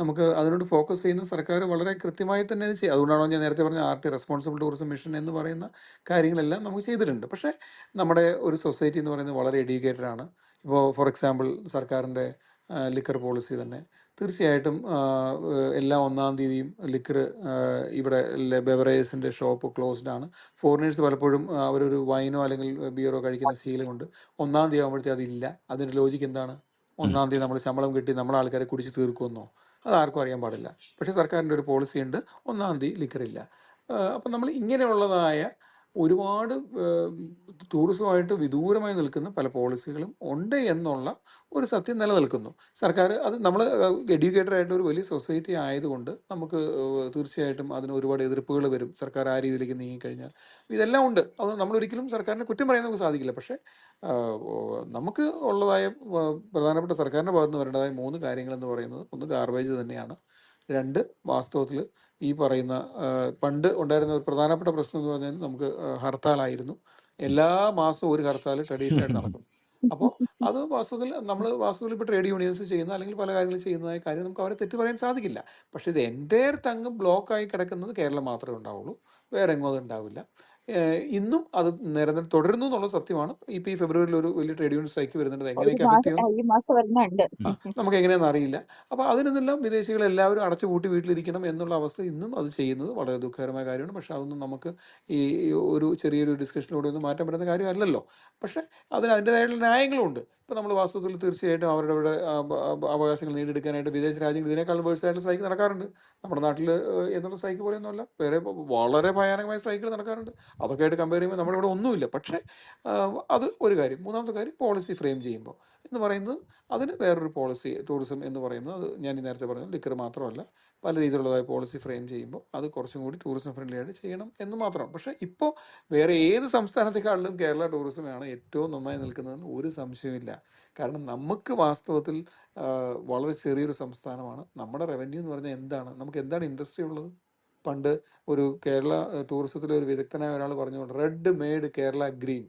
നമുക്ക് അതിനോട് ഫോക്കസ് ചെയ്യുന്ന സർക്കാർ വളരെ കൃത്യമായി തന്നെ ഇത് ചെയ്യും. അതുകൊണ്ടാണോ ഞാൻ നേരത്തെ പറഞ്ഞ റെസ്പോൺസിബിൾ ടൂറിസം മിഷൻ എന്ന് പറയുന്ന കാര്യങ്ങളെല്ലാം നമുക്ക് ചെയ്തിട്ടുണ്ട്. പക്ഷേ നമ്മുടെ ഒരു സൊസൈറ്റി എന്ന് പറയുന്നത് വളരെ എഡ്യൂക്കേറ്റഡ് ആണ്. ഇപ്പോൾ ഫോർ എക്സാമ്പിൾ സർക്കാരിൻ്റെ ലിക്കർ പോളിസി തന്നെ തീർച്ചയായിട്ടും എല്ലാ 1-ാം തീയതിയും ലിക്കർ ഇവിടെ ബെവറേജസിൻ്റെ ഷോപ്പ് ക്ലോസ്ഡ് ആണ്. ഫോറിനേഴ്സ് പലപ്പോഴും അവരൊരു വൈനോ അല്ലെങ്കിൽ ബിയറോ കഴിക്കുന്ന ശീലമുണ്ട്. 1-ാം തീയതി ആകുമ്പോഴത്തേക്ക് അതില്ല. അതിൻ്റെ ലോജിക്ക് എന്താണ്? 1-ാം തീയതി നമ്മൾ ശമ്പളം കിട്ടി നമ്മളെ ആൾക്കാരെ കുടിച്ച് തീർക്കുമെന്നോ? അതാർക്കും അറിയാൻ പാടില്ല. പക്ഷേ സർക്കാരിൻ്റെ ഒരു പോളിസി ഉണ്ട്, 1-ാം തീയതി ലിക്കറില്ല. അപ്പം നമ്മൾ ഇങ്ങനെയുള്ളതായ ഒരുപാട് ടൂറിസമായിട്ട് വിദൂരമായി നിൽക്കുന്ന പല പോളിസികളും ഉണ്ട് എന്നുള്ള ഒരു സത്യം നിലനിൽക്കുന്നു. സർക്കാർ അത് നമ്മൾ എഡ്യൂക്കേറ്റഡ് ആയിട്ട് ഒരു വലിയ സൊസൈറ്റി ആയതുകൊണ്ട് നമുക്ക് തീർച്ചയായിട്ടും അതിന് ഒരുപാട് എതിർപ്പുകൾ വരും, സർക്കാർ ആ രീതിയിലേക്ക് നീങ്ങിക്കഴിഞ്ഞാൽ. ഇതെല്ലാം ഉണ്ട്. അത് നമ്മളൊരിക്കലും സർക്കാരിനെ കുറ്റം പറയാൻ നമുക്ക് സാധിക്കില്ല. പക്ഷേ നമുക്ക് ഉള്ളതായ പ്രധാനപ്പെട്ട സർക്കാരിൻ്റെ ഭാഗത്ത് നിന്ന് വരേണ്ടതായ 3 കാര്യങ്ങളെന്ന് പറയുന്നത്, 1 ഗാർബേജ് തന്നെയാണ്. 2 വാസ്തവത്തിൽ ഈ പറയുന്ന പണ്ട് ഉണ്ടായിരുന്ന ഒരു പ്രധാനപ്പെട്ട പ്രശ്നം എന്ന് പറഞ്ഞാൽ നമുക്ക് ഹർത്താലായിരുന്നു. എല്ലാ മാസവും ഒരു ഹർത്താൽ ട്രഡീഷണലായിട്ട് നടക്കും. അപ്പോൾ അത് വാസ്തവത്തിൽ ഇപ്പോൾ ട്രേഡ് യൂണിയൻസ് ചെയ്യുന്ന അല്ലെങ്കിൽ പല കാര്യങ്ങൾ ചെയ്യുന്നതായ കാര്യം നമുക്ക് അവരെ തെറ്റ് പറയാൻ സാധിക്കില്ല. പക്ഷേ ഇത് എൻ്റയർ അങ്ങ് ബ്ലോക്കായി കിടക്കുന്നത് കേരളം മാത്രമേ ഉണ്ടാവുള്ളൂ, വേറെ എങ്ങും അത് ഉണ്ടാവില്ല. ഇന്നും അത് നിരന്തരം തുടരുന്നു എന്നുള്ളത് സത്യമാണ്. ഇപ്പോൾ ഈ ഫെബ്രുവരിയിൽ ഒരു വലിയ ട്രേഡ് യൂണിയൻ സ്ട്രൈക്ക് വരുന്നുണ്ട്. ഒരു എങ്ങനെയൊക്കെ അഫക്റ്റ് ചെയ്യുമെന്ന് ഈ മാസം വരുന്നുണ്ട്. നമുക്ക് എങ്ങനെയാണെന്ന് അറിയില്ല. അപ്പോൾ അതിനെല്ലാം വിദേശികൾ എല്ലാവരും അടച്ചുപൂട്ടി വീട്ടിലിരിക്കണം എന്നുള്ള അവസ്ഥ ഇന്നും അത് ചെയ്യുന്നത് വളരെ ദുഃഖകരമായ കാര്യമാണ്. പക്ഷേ അതൊന്നും നമുക്ക് ഈ ഒരു ചെറിയൊരു ഡിസ്കഷനിലൂടെ ഒന്നും മാറ്റാൻ പറ്റുന്ന കാര്യമല്ലല്ലോ. പക്ഷേ അതിൻ്റെതായിട്ടുള്ള ന്യായങ്ങളുണ്ട്. ഇപ്പോൾ നമ്മൾ വാസ്തവത്തിൽ തീർച്ചയായിട്ടും അവരുടെ അവകാശങ്ങൾ നേടിയെടുക്കാനായിട്ട് വിദേശ രാജ്യങ്ങൾ ഇതിനേക്കാൾ വേഴ്സായിട്ടുള്ള സ്ട്രൈക്ക് നടക്കാറുണ്ട്. നമ്മുടെ നാട്ടിൽ എന്നുള്ള സ്ട്രൈക്ക് പോലെയൊന്നുമല്ല, വേറെ വളരെ ഭയാനകമായ സ്ട്രൈക്കുകൾ നടക്കാറുണ്ട്. അതൊക്കെ ആയിട്ട് കമ്പയർ ചെയ്യുമ്പോൾ നമ്മുടെ ഇവിടെ ഒന്നുമില്ല. പക്ഷേ അത് ഒരു കാര്യം. മൂന്നാമത്തെ കാര്യം, പോളിസി ഫ്രെയിം ചെയ്യുമ്പോൾ എന്ന് പറയുന്നത് അതിന് വേറൊരു പോളിസി, ടൂറിസം എന്ന് പറയുന്നത് അത് ഞാൻ ഈ നേരത്തെ പറഞ്ഞത് ലിക്കർ മാത്രമല്ല, പല രീതിയിലുള്ളതായ പോളിസി ഫ്രെയിം ചെയ്യുമ്പോൾ അത് കുറച്ചും കൂടി ടൂറിസം ഫ്രണ്ട്ലി ആയിട്ട് ചെയ്യണം എന്ന് മാത്രമാണ്. പക്ഷേ ഇപ്പോൾ വേറെ ഏത് സംസ്ഥാനത്തെക്കാളിലും കേരള ടൂറിസമാണ് ഏറ്റവും നന്നായി നിൽക്കുന്നതെന്ന് ഒരു സംശയമില്ല. കാരണം നമുക്ക് വാസ്തവത്തിൽ വളരെ ചെറിയൊരു സംസ്ഥാനമാണ്. നമ്മുടെ റവന്യൂ എന്ന് പറഞ്ഞാൽ എന്താണ്, നമുക്ക് എന്താണ് ഇൻഡസ്ട്രി ഉള്ളത്? പണ്ട് ഒരു കേരള ടൂറിസത്തിലെ ഒരു വിദഗ്ധനായ ഒരാൾ പറഞ്ഞുകൊണ്ട്, റെഡ് മെയ്ഡ് കേരള ഗ്രീൻ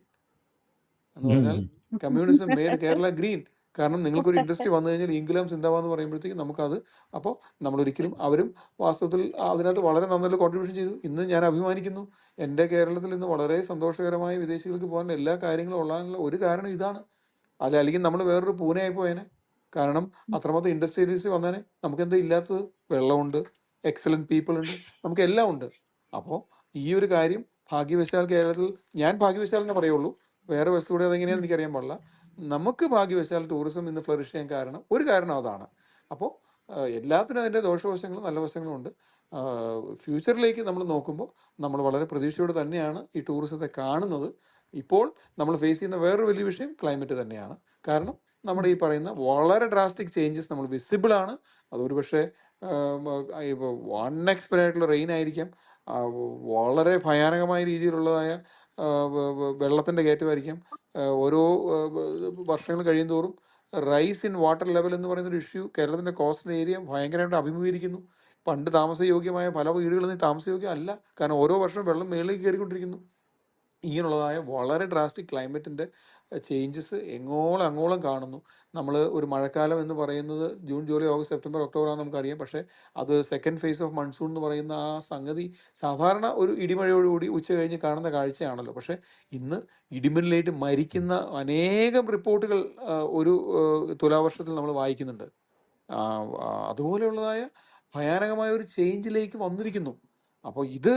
എന്ന് പറഞ്ഞാൽ കമ്മ്യൂണിസം മെയ്ഡ് കേരള ഗ്രീൻ. കാരണം നിങ്ങൾക്കൊരു ഇൻഡസ്ട്രി വന്നു കഴിഞ്ഞാൽ ഇൻകുലാം സിന്ദാബാദ് എന്ന് പറയുമ്പോഴത്തേക്കും നമുക്കത്, അപ്പോൾ നമ്മളൊരിക്കലും, അവരും വാസ്തവത്തിൽ അതിനകത്ത് വളരെ നന്നായിട്ട് കോൺട്രിബ്യൂഷൻ ചെയ്തു. ഇന്ന് ഞാൻ അഭിമാനിക്കുന്നു, എൻ്റെ കേരളത്തിൽ ഇന്ന് വളരെ സന്തോഷകരമായ വിദേശികൾക്ക് പോകാൻ എല്ലാ കാര്യങ്ങളും ഉള്ളതിനുള്ള ഒരു കാരണം ഇതാണ്. അല്ലെങ്കിൽ നമ്മൾ വേറൊരു പൂനെ ആയി പോയേനെ. കാരണം അത്രമാത്രം ഇൻഡസ്ട്രിയലിസ്റ്റ് വന്നേനെ. നമുക്കെന്താ ഇല്ലാത്തത്? വെള്ളമുണ്ട്, എക്സലന്റ് പീപ്പിൾ ഉണ്ട്, നമുക്ക് എല്ലാം ഉണ്ട്. അപ്പോൾ ഈ ഒരു കാര്യം ഭാഗ്യവശാൽ കേരളത്തിൽ, ഞാൻ ഭാഗ്യവശാലിനെ പറയുള്ളൂ, വേറെ വസ്തുവിടെ അതെങ്ങനെയാണെന്ന് എനിക്കറിയാൻ പാടില്ല, നമുക്ക് ഭാഗ്യവശാൽ ടൂറിസം ഇന്ന് ഫ്ലറിഷ് ചെയ്യാൻ ഒരു കാരണം അതാണ്. അപ്പോൾ എല്ലാത്തിനും അതിൻ്റെ ദോഷവശങ്ങളും നല്ല വശങ്ങളും ഉണ്ട്. ഫ്യൂച്ചറിലേക്ക് നമ്മൾ നോക്കുമ്പോൾ നമ്മൾ വളരെ പ്രതീക്ഷയോടെ തന്നെയാണ് ഈ ടൂറിസത്തെ കാണുന്നത്. ഇപ്പോൾ നമ്മൾ ഫേസ് ചെയ്യുന്ന വേറൊരു വലിയ വിഷയം ക്ലൈമറ്റ് തന്നെയാണ്. കാരണം നമ്മുടെ ഈ പറയുന്ന വളരെ ഡ്രാസ്റ്റിക് ചേഞ്ചസ് നമ്മൾ വിസിബിൾ ആണ്. അതൊരു പക്ഷേ ഇപ്പോൾ അൺഎക്സ്പെക്റ്റഡ് ആയിട്ടുള്ള റെയിൻ ആയിരിക്കാം, വളരെ ഭയാനകമായ രീതിയിലുള്ളതായ വെള്ളത്തിൻ്റെ കയറ്റമായിരിക്കാം. ഓരോ വർഷങ്ങൾ കഴിയും തോറും റൈസ് ഇൻ വാട്ടർ ലെവൽ എന്ന് പറയുന്നൊരു ഇഷ്യൂ കേരളത്തിൻ്റെ കോസ്റ്റൽ ഏരിയ ഭയങ്കരമായിട്ട് അഭിമുഖീകരിക്കുന്നു. പണ്ട് താമസയോഗ്യമായ പല വീടുകളിൽ താമസയോഗ്യം അല്ല, കാരണം ഓരോ വർഷവും വെള്ളം മേളിലേക്ക് കയറിക്കൊണ്ടിരിക്കുന്നു. ഇങ്ങനെയുള്ളതായ വളരെ ഡ്രാസ്റ്റിക് ക്ലൈമറ്റിൻ്റെ ചേഞ്ചസ് അങ്ങോളം കാണുന്നു. നമ്മൾ ഒരു മഴക്കാലം എന്ന് പറയുന്നത് June, July, August, September, October ആണെന്ന് നമുക്കറിയാം. പക്ഷേ അത് സെക്കൻഡ് ഫേസ് ഓഫ് മൺസൂൺ എന്ന് പറയുന്ന ആ സംഗതി സാധാരണ ഒരു ഇടിമഴയോടുകൂടി ഉച്ച കഴിഞ്ഞ് കാണുന്ന കാഴ്ചയാണല്ലോ. പക്ഷേ ഇന്ന് ഇടിമിന്നലേറ്റ് മരിക്കുന്ന അനേകം റിപ്പോർട്ടുകൾ ഒരു തുലാവർഷത്തിൽ നമ്മൾ വായിക്കുന്നുണ്ട്. അതുപോലെയുള്ളതായ ഭയാനകമായ ഒരു ചേഞ്ചിലേക്ക് വന്നിരിക്കുന്നു. അപ്പോൾ ഇത്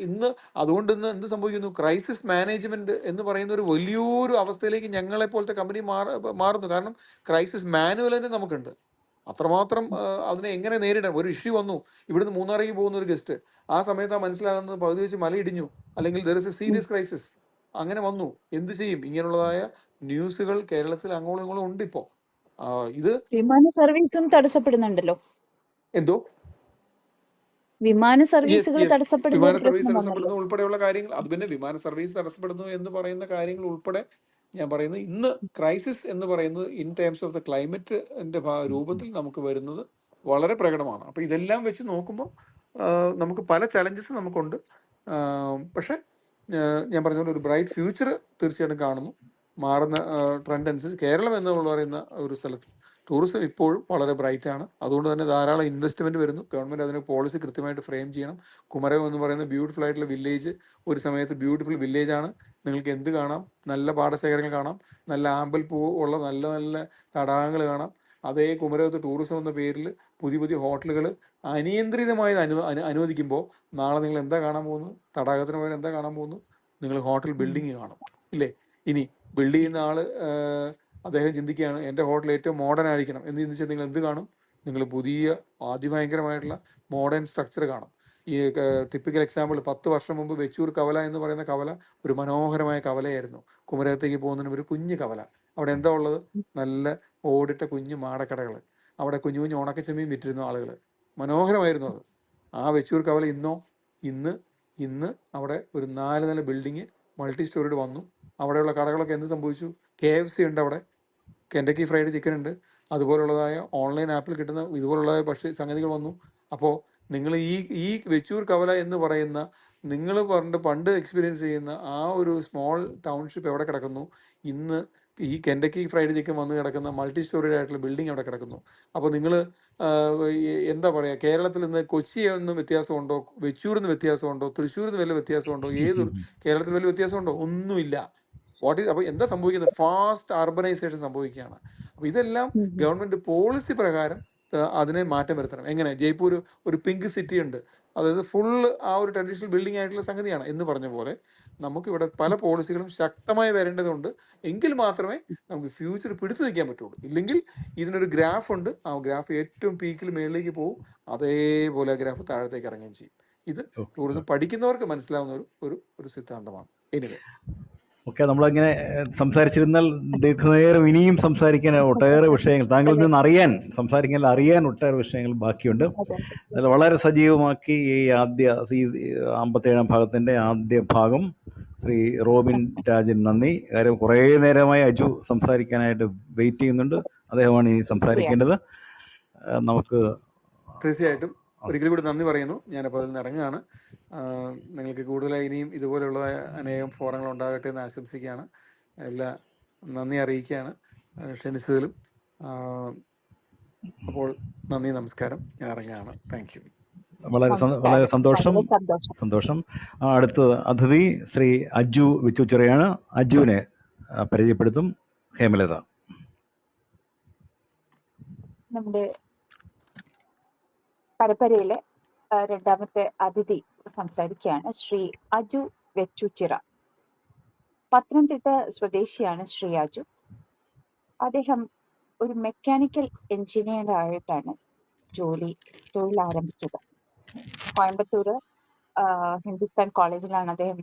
ഇന്ന് അതുകൊണ്ട് ഇന്ന് എന്ത് സംഭവിക്കുന്നു? ക്രൈസിസ് മാനേജ്മെന്റ് എന്ന് പറയുന്ന ഒരു വലിയൊരു അവസ്ഥയിലേക്ക് ഞങ്ങളെപ്പോലത്തെ കമ്പനി മാറുന്നു. കാരണം ക്രൈസിസ് മാനുവൽ തന്നെ നമുക്കുണ്ട്. അത്രമാത്രം അതിനെ എങ്ങനെ നേരിടാം. ഒരു ഇഷ്യൂ വന്നു, ഇവിടുന്ന് മൂന്നാറേക്ക് പോകുന്ന ഒരു ഗസ്റ്റ്, ആ സമയത്താണ് മനസ്സിലാകുന്നത് പകുതി വെച്ച് മല ഇടിഞ്ഞു, അല്ലെങ്കിൽ there is A serious crisis, അങ്ങനെ വന്നു, എന്ത് ചെയ്യും? ഇങ്ങനെയുള്ളതായ ന്യൂസുകൾ കേരളത്തിൽ അങ്ങോളം ഇങ്ങോളം ഉണ്ട്. ഇപ്പോൾ ഇത് വിമാന സർവീസും തടസ്സപ്പെടുന്നുണ്ടല്ലോ. എന്തോ വിമാന സർവീസുകൾ വിമാന സർവീസ് തടസ്സപ്പെടുന്ന തടസ്സപ്പെടുന്നു ഉൾപ്പെടെയുള്ള കാര്യങ്ങൾ, അത് പിന്നെ വിമാന സർവീസ് തടസ്സപ്പെടുന്നു എന്ന് പറയുന്ന കാര്യങ്ങൾ ഉൾപ്പെടെ ഞാൻ പറയുന്നത് ഇന്ന് ക്രൈസിസ് എന്ന് പറയുന്നത് ഇൻ ടേംസ് ഓഫ് ദ ക്ലൈമറ്റിന്റെ രൂപത്തിൽ നമുക്ക് വരുന്നത് വളരെ പ്രകടമാണ്. അപ്പോൾ ഇതെല്ലാം വെച്ച് നോക്കുമ്പോൾ നമുക്ക് പല ചലഞ്ചസ് നമുക്കുണ്ട്. പക്ഷെ ഞാൻ പറഞ്ഞ പോലെ ഒരു ബ്രൈറ്റ് ഫ്യൂച്ചർ തീർച്ചയായിട്ടും കാണുന്നു. മാറുന്ന ട്രെൻഡ് അനുസരിച്ച് കേരളം എന്ന് പറയുന്ന ഒരു സ്ഥലത്ത് ടൂറിസം ഇപ്പോഴും വളരെ ബ്രൈറ്റ് ആണ്. അതുകൊണ്ട് തന്നെ ധാരാളം ഇൻവെസ്റ്റ്മെൻറ്റ് വരുന്നു. ഗവൺമെൻറ് അതിന് പോളിസി കൃത്യമായിട്ട് ഫ്രെയിം ചെയ്യണം. കുമരകം എന്ന് പറയുന്ന ബ്യൂട്ടിഫുൾ ആയിട്ടുള്ള വില്ലേജ് ഒരു സമയത്ത് ബ്യൂട്ടിഫുൾ വില്ലേജാണ്. നിങ്ങൾക്ക് എന്ത് കാണാം? നല്ല പാടശേഖരങ്ങൾ കാണാം, നല്ല ആമ്പൽപ്പൂ ഉള്ള നല്ല നല്ല തടാകങ്ങൾ കാണാം. അതേ കുമരകത്ത് ടൂറിസം എന്ന പേരിൽ പുതിയ പുതിയ ഹോട്ടലുകൾ അനിയന്ത്രിതമായി അനുവദിക്കുമ്പോൾ നാളെ നിങ്ങൾ എന്താ കാണാൻ പോകുന്നത്? തടാകത്തിന് പകരം എന്താ കാണാൻ പോകുന്നു? നിങ്ങൾ ഹോട്ടൽ ബിൽഡിങ് കാണും, ഇല്ലേ? ഇനി ബിൽഡ് ചെയ്യുന്ന ആൾ അദ്ദേഹം ചിന്തിക്കുകയാണ് എൻ്റെ ഹോട്ടൽ ഏറ്റവും മോഡേൺ ആയിരിക്കണം എന്ന് ചിന്തിച്ചാൽ നിങ്ങൾ എന്ത് കാണും? നിങ്ങൾ പുതിയ അതിഭയങ്കരമായിട്ടുള്ള മോഡേൺ സ്ട്രക്ചർ കാണും. ഈ ടിപ്പിക്കൽ എക്സാമ്പിൾ, 10 വർഷം മുമ്പ് വെച്ചൂർ കവല എന്ന് പറയുന്ന കവല ഒരു മനോഹരമായ കവലയായിരുന്നു. കുമരകത്തേക്ക് പോകുന്നതിന് ഒരു കുഞ്ഞു കവല. അവിടെ എന്താ ഉള്ളത്? നല്ല ഓടിട്ട കുഞ്ഞു മാടക്കടകൾ, അവിടെ കുഞ്ഞു കുഞ്ഞു ഉണക്കച്ചെമ്മീൻ വിറ്റിരുന്ന ആളുകൾ. മനോഹരമായിരുന്നു അത്. ആ വെച്ചൂർ കവല ഇന്ന് അവിടെ ഒരു 4 നില ബിൽഡിങ് മൾട്ടി സ്റ്റോറിഡ് വന്നു. അവിടെയുള്ള കടകളൊക്കെ എന്ത് സംഭവിച്ചു? KFC ഉണ്ട് അവിടെ, കെൻഡക്കി ഫ്രൈഡ് ചിക്കൻ ഉണ്ട്, അതുപോലുള്ളതായ ഓൺലൈൻ ആപ്പിൽ കിട്ടുന്ന ഇതുപോലുള്ളതായ സംഗതികൾ വന്നു. അപ്പോൾ നിങ്ങൾ ഈ വെച്ചൂർ കവല എന്ന് പറയുന്ന നിങ്ങൾ പണ്ട് എക്സ്പീരിയൻസ് ചെയ്യുന്ന ആ ഒരു സ്മോൾ ടൗൺഷിപ്പ് എവിടെ കിടക്കുന്നു? ഇന്ന് ഈ കെൻഡക്കി ഫ്രൈഡ് ചിക്കൻ വന്ന് കിടക്കുന്ന മൾട്ടി സ്റ്റോറി ആയിട്ടുള്ള ബിൽഡിംഗ് അവിടെ കിടക്കുന്നു. അപ്പോൾ നിങ്ങൾ എന്താ പറയുക, കേരളത്തിൽ നിന്ന് കൊച്ചിയിൽ നിന്ന് വ്യത്യാസമുണ്ടോ, വെച്ചൂരിൽ നിന്ന് വ്യത്യാസമുണ്ടോ, തൃശ്ശൂരിൽ നിന്ന് വല്ല വ്യത്യാസമുണ്ടോ, കേരളത്തിൽ വല്ല വ്യത്യാസമുണ്ടോ? ഒന്നുമില്ല. അപ്പോൾ എന്താ സംഭവിക്കുന്നത്? ഫാസ്റ്റ് അർബനൈസേഷൻ സംഭവിക്കുകയാണ്. അപ്പോൾ ഇതെല്ലാം ഗവൺമെൻറ് പോളിസി പ്രകാരം അതിനെ മാറ്റം വരുത്തണം. എങ്ങനെ? ജയ്പൂർ ഒരു പിങ്ക് സിറ്റി ഉണ്ട്, അതായത് ഫുള്ള് ആ ഒരു ട്രഡീഷണൽ ബിൽഡിംഗ് ആയിട്ടുള്ള സംഗതിയാണ് എന്ന് പറഞ്ഞ പോലെ നമുക്കിവിടെ പല പോളിസികളും ശക്തമായി വരേണ്ടതുണ്ട്. എങ്കിൽ മാത്രമേ നമുക്ക് ഫ്യൂച്ചർ പിടിച്ചു നിൽക്കാൻ പറ്റുള്ളൂ. ഇല്ലെങ്കിൽ ഇതിനൊരു ഗ്രാഫ് ഉണ്ട്, ആ ഗ്രാഫ് ഏറ്റവും പീക്കിൽ മേളിലേക്ക് പോകും, അതേപോലെ ആ ഗ്രാഫ് താഴത്തേക്ക് ഇറങ്ങുകയും ചെയ്യും. ഇത് ടൂറിസം പഠിക്കുന്നവർക്ക് മനസ്സിലാവുന്ന ഒരു സിദ്ധാന്തമാണ്. എനിവേ, ഒക്കെ നമ്മളിങ്ങനെ സംസാരിച്ചിരുന്നാൽ ദീർഘനേരം ഇനിയും സംസാരിക്കാൻ ഒട്ടേറെ വിഷയങ്ങൾ താങ്കളിൽ നിന്ന് അറിയാൻ ഒട്ടേറെ വിഷയങ്ങൾ ബാക്കിയുണ്ട്. അതിൽ വളരെ സജീവമാക്കി ഈ 57 ഭാഗത്തിൻ്റെ ആദ്യ ഭാഗം ശ്രീ റോബിൻ രാജൻ നന്ദി. കാര്യം കുറേ നേരമായി അജു സംസാരിക്കാനായിട്ട് വെയിറ്റ് ചെയ്യുന്നുണ്ട്. അദ്ദേഹമാണ് ഇനി സംസാരിക്കേണ്ടത്. നമുക്ക് തീർച്ചയായിട്ടും ഒരിക്കലും കൂടി നന്ദി പറയുന്നു. ഞാനപ്പോൾ അതിൽ നിന്ന് ഇറങ്ങുകയാണ്. നിങ്ങൾക്ക് കൂടുതലായി ഇനിയും ഇതുപോലെയുള്ള അനേകം ഫോറങ്ങൾ ഉണ്ടാകട്ടെ എന്ന് ആശംസിക്കുകയാണ്. എല്ലാ നന്ദി അറിയിക്കുകയാണ് ക്ഷണിച്ചതിലും. അപ്പോൾ നന്ദി, നമസ്കാരം. ഞാൻ ഇറങ്ങുകയാണ്. Thank you. വളരെ സന്തോഷം. അടുത്ത അതിഥി ശ്രീ അജു വിച്ചുച്ചിറയാണ്. അജുവിനെ പരിചയപ്പെടുത്തും ഹേമലത. നമ്മുടെ പരമ്പരയിലെ രണ്ടാമത്തെ അതിഥി സംസാരിക്കുകയാണ് ശ്രീ അജു വെച്ചുച്ചിറ. പത്തനംതിട്ട സ്വദേശിയാണ് ശ്രീ അജു. അദ്ദേഹം ഒരു മെക്കാനിക്കൽ എഞ്ചിനീയർ ആയിട്ടാണ് തൊഴിൽ ആരംഭിച്ചത്. കോയമ്പത്തൂർ ഹിന്ദുസ്ഥാൻ കോളേജിലാണ് അദ്ദേഹം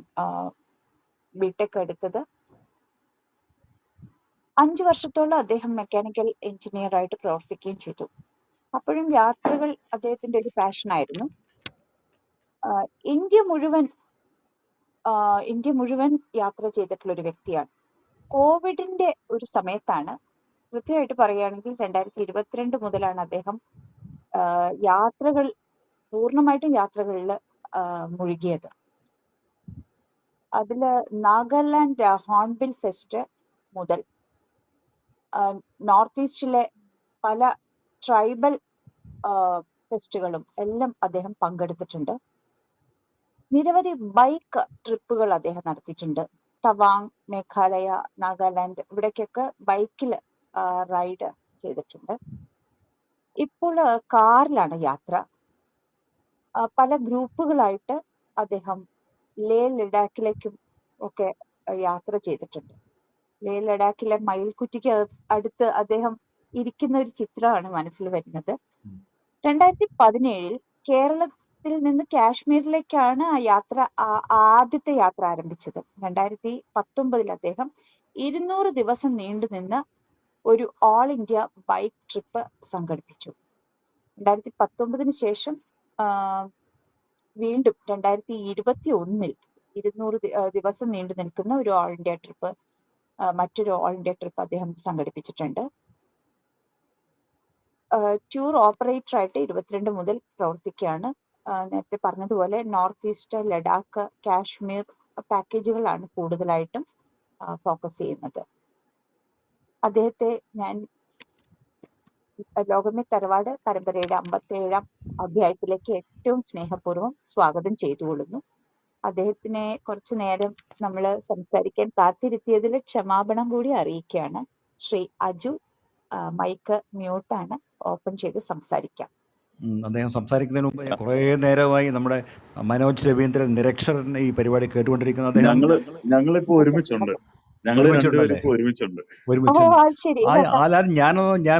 ബിടെക് എടുത്തത്. 5 വർഷത്തോളം അദ്ദേഹം മെക്കാനിക്കൽ എഞ്ചിനീയർ ആയിട്ട് പ്രവർത്തിക്കുകയും ചെയ്തു. അപ്പോഴും യാത്രകൾ അദ്ദേഹത്തിന്റെ ഒരു പാഷനായിരുന്നു. ഇന്ത്യ മുഴുവൻ യാത്ര ചെയ്തിട്ടുള്ള ഒരു വ്യക്തിയാണ്. കോവിഡിന്റെ ഒരു സമയത്താണ്, കൃത്യമായിട്ട് പറയുകയാണെങ്കിൽ 2022 മുതലാണ് അദ്ദേഹം പൂർണ്ണമായിട്ടും യാത്രകളിൽ മുഴുകിയത്. അതില് നാഗാലാൻഡ് ഹോൺബിൽ ഫെസ്റ്റ് മുതൽ നോർത്ത് ഈസ്റ്റിലെ പല ട്രൈബൽ ഫെസ്റ്റുകളും എല്ലാം അദ്ദേഹം പങ്കെടുത്തിട്ടുണ്ട്. നിരവധി ബൈക്ക് ട്രിപ്പുകൾ അദ്ദേഹം നടത്തിയിട്ടുണ്ട്. തവാങ്, മേഘാലയ, നാഗാലാൻഡ് ഇവിടേക്കൊക്കെ ബൈക്കിൽ റൈഡ് ചെയ്തിട്ടുണ്ട്. ഇപ്പോൾ കാറിലാണ് യാത്ര. പല ഗ്രൂപ്പുകളായിട്ട് അദ്ദേഹം ലേ ലഡാക്കിലേക്കും ഒക്കെ യാത്ര ചെയ്തിട്ടുണ്ട്. ലേ ലഡാക്കിലെ മയിൽക്കുറ്റിക്ക് അടുത്ത് അദ്ദേഹം ഇരിക്കുന്ന ഒരു ചിത്രമാണ് മനസ്സിൽ വരുന്നത്. 2017 കേരളത്തിൽ നിന്ന് കാശ്മീരിലേക്കാണ് ആദ്യത്തെ യാത്ര ആരംഭിച്ചത്. 2019 അദ്ദേഹം 200 ദിവസം നീണ്ടുനിന്ന ഒരു ഓൾ ഇന്ത്യ ബൈക്ക് ട്രിപ്പ് സംഘടിപ്പിച്ചു. 2019 ശേഷം വീണ്ടും 2021 200 ദിവസം നീണ്ടു നിൽക്കുന്ന ഒരു ഓൾ ഇന്ത്യ ട്രിപ്പ്, മറ്റൊരു ഓൾ ഇന്ത്യ ട്രിപ്പ് അദ്ദേഹം സംഘടിപ്പിച്ചിട്ടുണ്ട്. ടൂർ ഓപ്പറേറ്റർ ആയിട്ട് 22 മുതൽ പ്രവർത്തിക്കുകയാണ്. നേരത്തെ പറഞ്ഞതുപോലെ നോർത്ത് ഈസ്റ്റ്, ലഡാക്ക്, കാശ്മീർ പാക്കേജുകളാണ് കൂടുതലായിട്ടും ഫോക്കസ് ചെയ്യുന്നത്. അദ്ദേഹത്തെ ഞാൻ ലോകമേ തറവാട് പരമ്പരയുടെ 57 അധ്യായത്തിലേക്ക് ഏറ്റവും സ്നേഹപൂർവ്വം സ്വാഗതം ചെയ്തുകൊള്ളുന്നു. അദ്ദേഹത്തിനെ കുറച്ചു നേരം നമ്മൾ സംസാരിക്കാൻ കാത്തിരുത്തിയതിൽ ക്ഷമാപണം കൂടി അറിയിക്കുകയാണ്. ശ്രീ അജു, മൈക്ക് മ്യൂട്ടാണ്, ഓപ്പൺ ചെയ്ത് സംസാരിക്കാം. അദ്ദേഹം സംസാരിക്കുന്നതിന് മുമ്പ് കുറേ നേരമായി നമ്മുടെ മനോജ് രവീന്ദ്രൻ നിരക്ഷരൻ ഈ പരിപാടി കേട്ടുകൊണ്ടിരിക്കുന്നത്. ഞങ്ങളിപ്പോ ഒരുമിച്ചുണ്ട്. ഞാൻ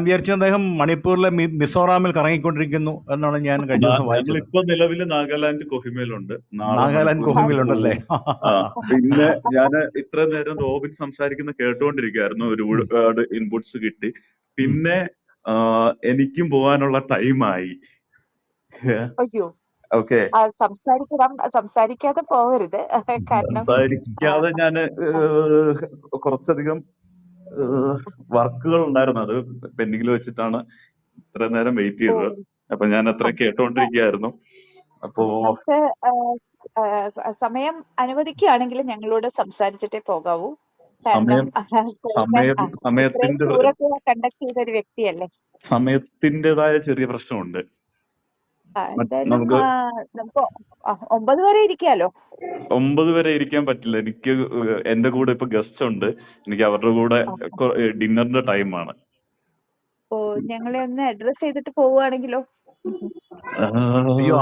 വിചാരിച്ചു അദ്ദേഹം മണിപ്പൂരിലെ മിസോറാമിൽ കറങ്ങിക്കൊണ്ടിരിക്കുന്നു എന്നാണ് ഞാൻ കഴിഞ്ഞ ദിവസം വായിച്ചത്. ഇപ്പൊ നിലവില് നാഗാലാൻഡ് കൊഹിമയിലുണ്ട്. കൊഹിമയിലുണ്ടല്ലേ? പിന്നെ ഞാൻ ഇത്ര നേരം റോബിൻ സംസാരിക്കുന്ന കേട്ടുകൊണ്ടിരിക്കുകയായിരുന്നു. ഒരുപാട് ഇൻപുട്സ് കിട്ടി. പിന്നെ എനിക്കും പോകാനുള്ള ടൈമായി. ഓക്കെ, സംസാരിക്കാതെ പോകരുത്. സംസാരിക്കാതെ ഞാന് കുറച്ചധികം വർക്കുകൾ ഉണ്ടായിരുന്നു, അത് പെൻഡിങ്ങിൽ വെച്ചിട്ടാണ് ഇത്ര നേരം വെയിറ്റ് ചെയ്തത്. അപ്പൊ ഞാൻ അത്ര കേട്ടോണ്ടിരിക്കുകയായിരുന്നു. അപ്പോ സമയം അനുവദിക്കുകയാണെങ്കിൽ ഞങ്ങളോട് സംസാരിച്ചിട്ടേ പോകാവൂ. സമയം കേൾക്കാൻ ഇത്രയും സമയത്തിന്റെ ടൂറൊക്കെ കണ്ടക്ട് ചെയ്ത ഒരു വ്യക്തിയല്ലേ. സമയത്തിൻ്റെതായ ചെറിയ പ്രശ്നമുണ്ട്. എന്തായാലും നമുക്ക് നമുക്ക് 9 വരെ ഇരിക്കാലോ. 9 വരെ ഇരിക്കാൻ പറ്റില്ല. എനിക്ക് എന്റെ കൂടെ ഇപ്പൊ ഗസ്റ്റ് ഉണ്ട്. എനിക്ക് അവരുടെ കൂടെ ഡിന്നറിന്റെ ടൈമാണ്. ഓ, ഞങ്ങളെ ഒന്ന് അഡ്രസ് ചെയ്തിട്ട് പോവുകയാണെങ്കിലോ? അയ്യോ,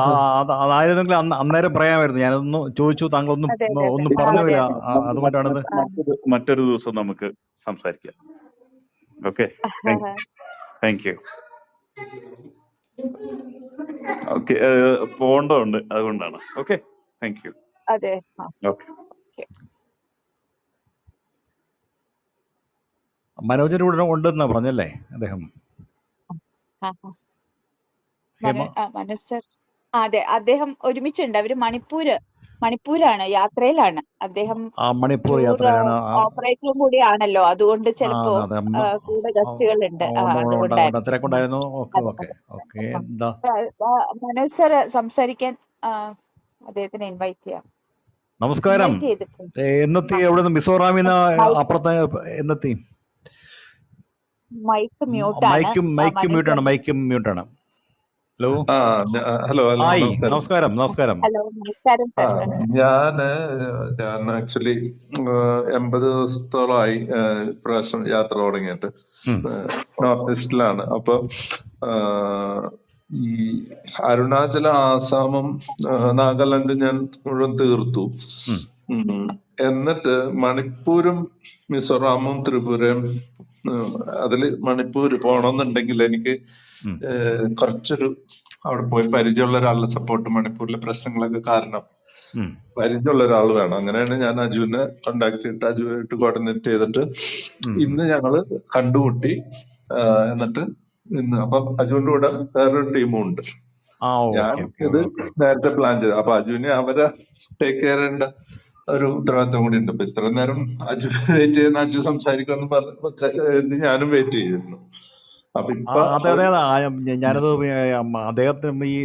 അതായിരുന്നെങ്കിൽ അന്നേരം പറയാമായിരുന്നു. ഞാനൊന്ന് ചോദിച്ചു, താങ്കളൊന്നും അതെ അതെ അതെ ഒന്നും അതെ പറഞ്ഞില്ല. അതെ. അതുകൊണ്ടാണിത്. മറ്റൊരു ദിവസം നമുക്ക് സംസാരിക്കാം. Okay, thank you. ഓക്കെ, പോകേണ്ടതുണ്ട്, അതുകൊണ്ടാണ്. Okay, thank you. അതെ. ഓക്കെ. മനോജിന്റെ കൂടെ ഉണ്ടെന്നാ പറഞ്ഞല്ലേ അദ്ദേഹം? മനോജ് സർ, അതെ, അദ്ദേഹം ഒരുമിച്ചുണ്ട്. അവര് മണിപ്പൂരാണ്, യാത്രയിലാണ് അദ്ദേഹം. മണിപ്പൂർ യാത്രയാണ്. ഓപ്പറേറ്ററും കൂടിയാണല്ലോ, അതുകൊണ്ട് ചിലപ്പോ കൂടെ ഗസ്റ്റുകളുണ്ട്. തിരക്കുണ്ടായിരുന്നു. ഓക്കെ. മനോജ് സർ സംസാരിക്കാൻ അദ്ദേഹത്തിനെ ഇൻവൈറ്റ് ചെയ്യാം. നമസ്കാരം. എന്നെത്തി? എവിടെ നിന്ന്? മിസോറാമിന്ന് അപ്പുറത്ത് എന്നെത്തി? മൈക്ക് മ്യൂട്ടാണ്. ഹലോ, ഹായ്, നമസ്കാരം. ഹലോ, നമസ്കാരം സർ. ഞാൻ ആക്ച്വലി 80 ദിവസത്തോളമായി ഇപ്രാവശ്യം യാത്ര തുടങ്ങിയിട്ട്. നോർത്ത് ഈസ്റ്റിലാണ്. അപ്പൊ ഈ അരുണാചല, ആസാമും നാഗാലാൻഡും ഞാൻ മുഴുവൻ തീർത്തു. എന്നിട്ട് മണിപ്പൂരും മിസോറാമും ത്രിപുരയും, അതില് മണിപ്പൂര് പോണമെന്നുണ്ടെങ്കിൽ എനിക്ക് കുറച്ചൊരു അവിടെ പോയി പരിചയമുള്ള ഒരാളുടെ സപ്പോർട്ട്, മണിപ്പൂരിലെ പ്രശ്നങ്ങളൊക്കെ കാരണം പരിചയമുള്ള ഒരാൾ വേണം. അങ്ങനെയാണ് ഞാൻ അജുവിനെ കോണ്ടാക്ട് ചെയ്തിട്ട് അജുവായിട്ട് കോർഡിനേറ്റ് ചെയ്തിട്ട് ഇന്ന് ഞങ്ങള് കണ്ടുമുട്ടി. എന്നിട്ട് ഇന്ന് അപ്പം അജുവിന്റെ കൂടെ വേറൊരു ടീമും ഉണ്ട്. ഞാൻ ഇത് നേരത്തെ പ്ലാൻ ചെയ്തു. അപ്പൊ അജുവിനെ അവരെ ടേക്ക് കെയർ ചെയ്യേണ്ട ഒരു ഉത്തരവാദിത്തം കൂടി ഉണ്ട്. അപ്പൊ ഇത്ര നേരം അജു വെയിറ്റ് ചെയ്യുന്ന, അജു സംസാരിക്കുമെന്ന് പറഞ്ഞ് ഞാനും വെയിറ്റ് ചെയ്തിരുന്നു. അതെ. ഞാനത് അദ്ദേഹത്തിന് ഈ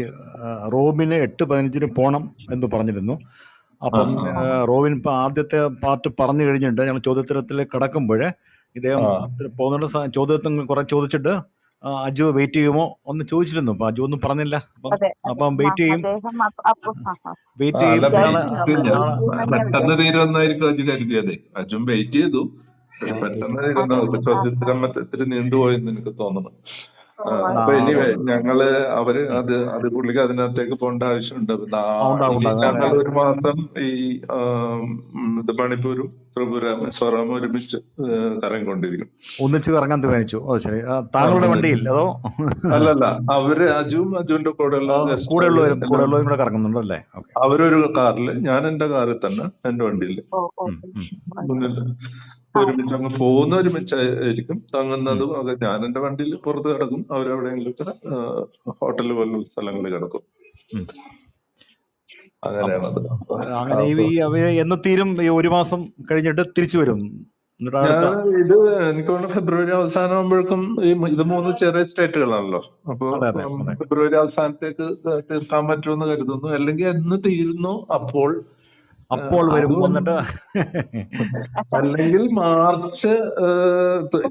റോബിന് 8:15 പോണം എന്ന് പറഞ്ഞിരുന്നു. അപ്പം റോബിൻ ഇപ്പൊ ആദ്യത്തെ പാർട്ട് പറഞ്ഞു കഴിഞ്ഞിട്ടുണ്ട്. ഞങ്ങൾ ചോദ്യോത്തരത്തിൽ കിടക്കുമ്പോൾ ഇദ്ദേഹം പോകുന്നുണ്ട്. ചോദ്യത്തിന് കുറെ ചോദിച്ചിട്ട് അജു വെയിറ്റ് ചെയ്യുമോ ഒന്ന് ചോദിച്ചിരുന്നു. അപ്പൊ അജു ഒന്നും പറഞ്ഞില്ല. അപ്പം വെയിറ്റ് ചെയ്യും. പെട്ടെന്ന് തീരുമെന്നായിരിക്കും അജു കരുതിയതെ. അജും വെയിറ്റ് ചെയ്തു. പെട്ടെന്ന് തീരുന്ന ചോദ്യോത്തരം ഇത്തിരി നീണ്ടുപോയെന്ന് എനിക്ക് തോന്നുന്നു. അപ്പൊ ഇനി ഞങ്ങള് അത് പുള്ളിക്ക് അതിനകത്തേക്ക് പോകേണ്ട ആവശ്യമുണ്ട്. ഞങ്ങൾ ഒരു മാസം ഈ മണിപ്പൂരും ത്രിപുര, മിസോറാം ഒരുമിച്ച് കറങ്ങിക്കൊണ്ടിരിക്കും. ഒന്നിച്ച് കറങ്ങാൻ തീരുമാനിച്ചു. ശരി. താങ്കളുടെ വണ്ടിയിൽ അതോ? അല്ലല്ല, അവര് അജുവിന്റെ കൂടെയുള്ളവരും കൂടെ കറങ്ങുന്നുണ്ടോ? അല്ലേ? അവരൊരു കാറില്, ഞാൻ എന്റെ കാറിൽ തന്നെ, എന്റെ വണ്ടിയില് മുന്നിൽ ഒരുമിച്ച് അങ്ങ് പോകുന്ന ഒരുമിച്ചായിരിക്കും. തങ്ങുന്നതും ഒക്കെ ഞാൻ എന്റെ വണ്ടിയിൽ പുറത്ത് കിടക്കും. അവരെവിടെയെങ്കിലും ഹോട്ടൽ പോലുള്ള സ്ഥലങ്ങളിൽ കിടക്കും. അങ്ങനെയാണത്. അങ്ങനെ എന്ന് തീരും? ഒരു മാസം കഴിഞ്ഞിട്ട് തിരിച്ചു വരും. ഇത് എനിക്ക് തോന്നുന്നു ഫെബ്രുവരി അവസാനം ആകുമ്പോഴേക്കും ഇത് 3 ചെറിയ സ്റ്റേറ്റുകളാണല്ലോ. അപ്പൊ ഫെബ്രുവരി അവസാനത്തേക്ക് തീർക്കാൻ പറ്റുമെന്ന് കരുതുന്നു. അല്ലെങ്കിൽ എന്ന് തീരുന്നു അപ്പോൾ വരും. അല്ലെങ്കിൽ മാർച്ച്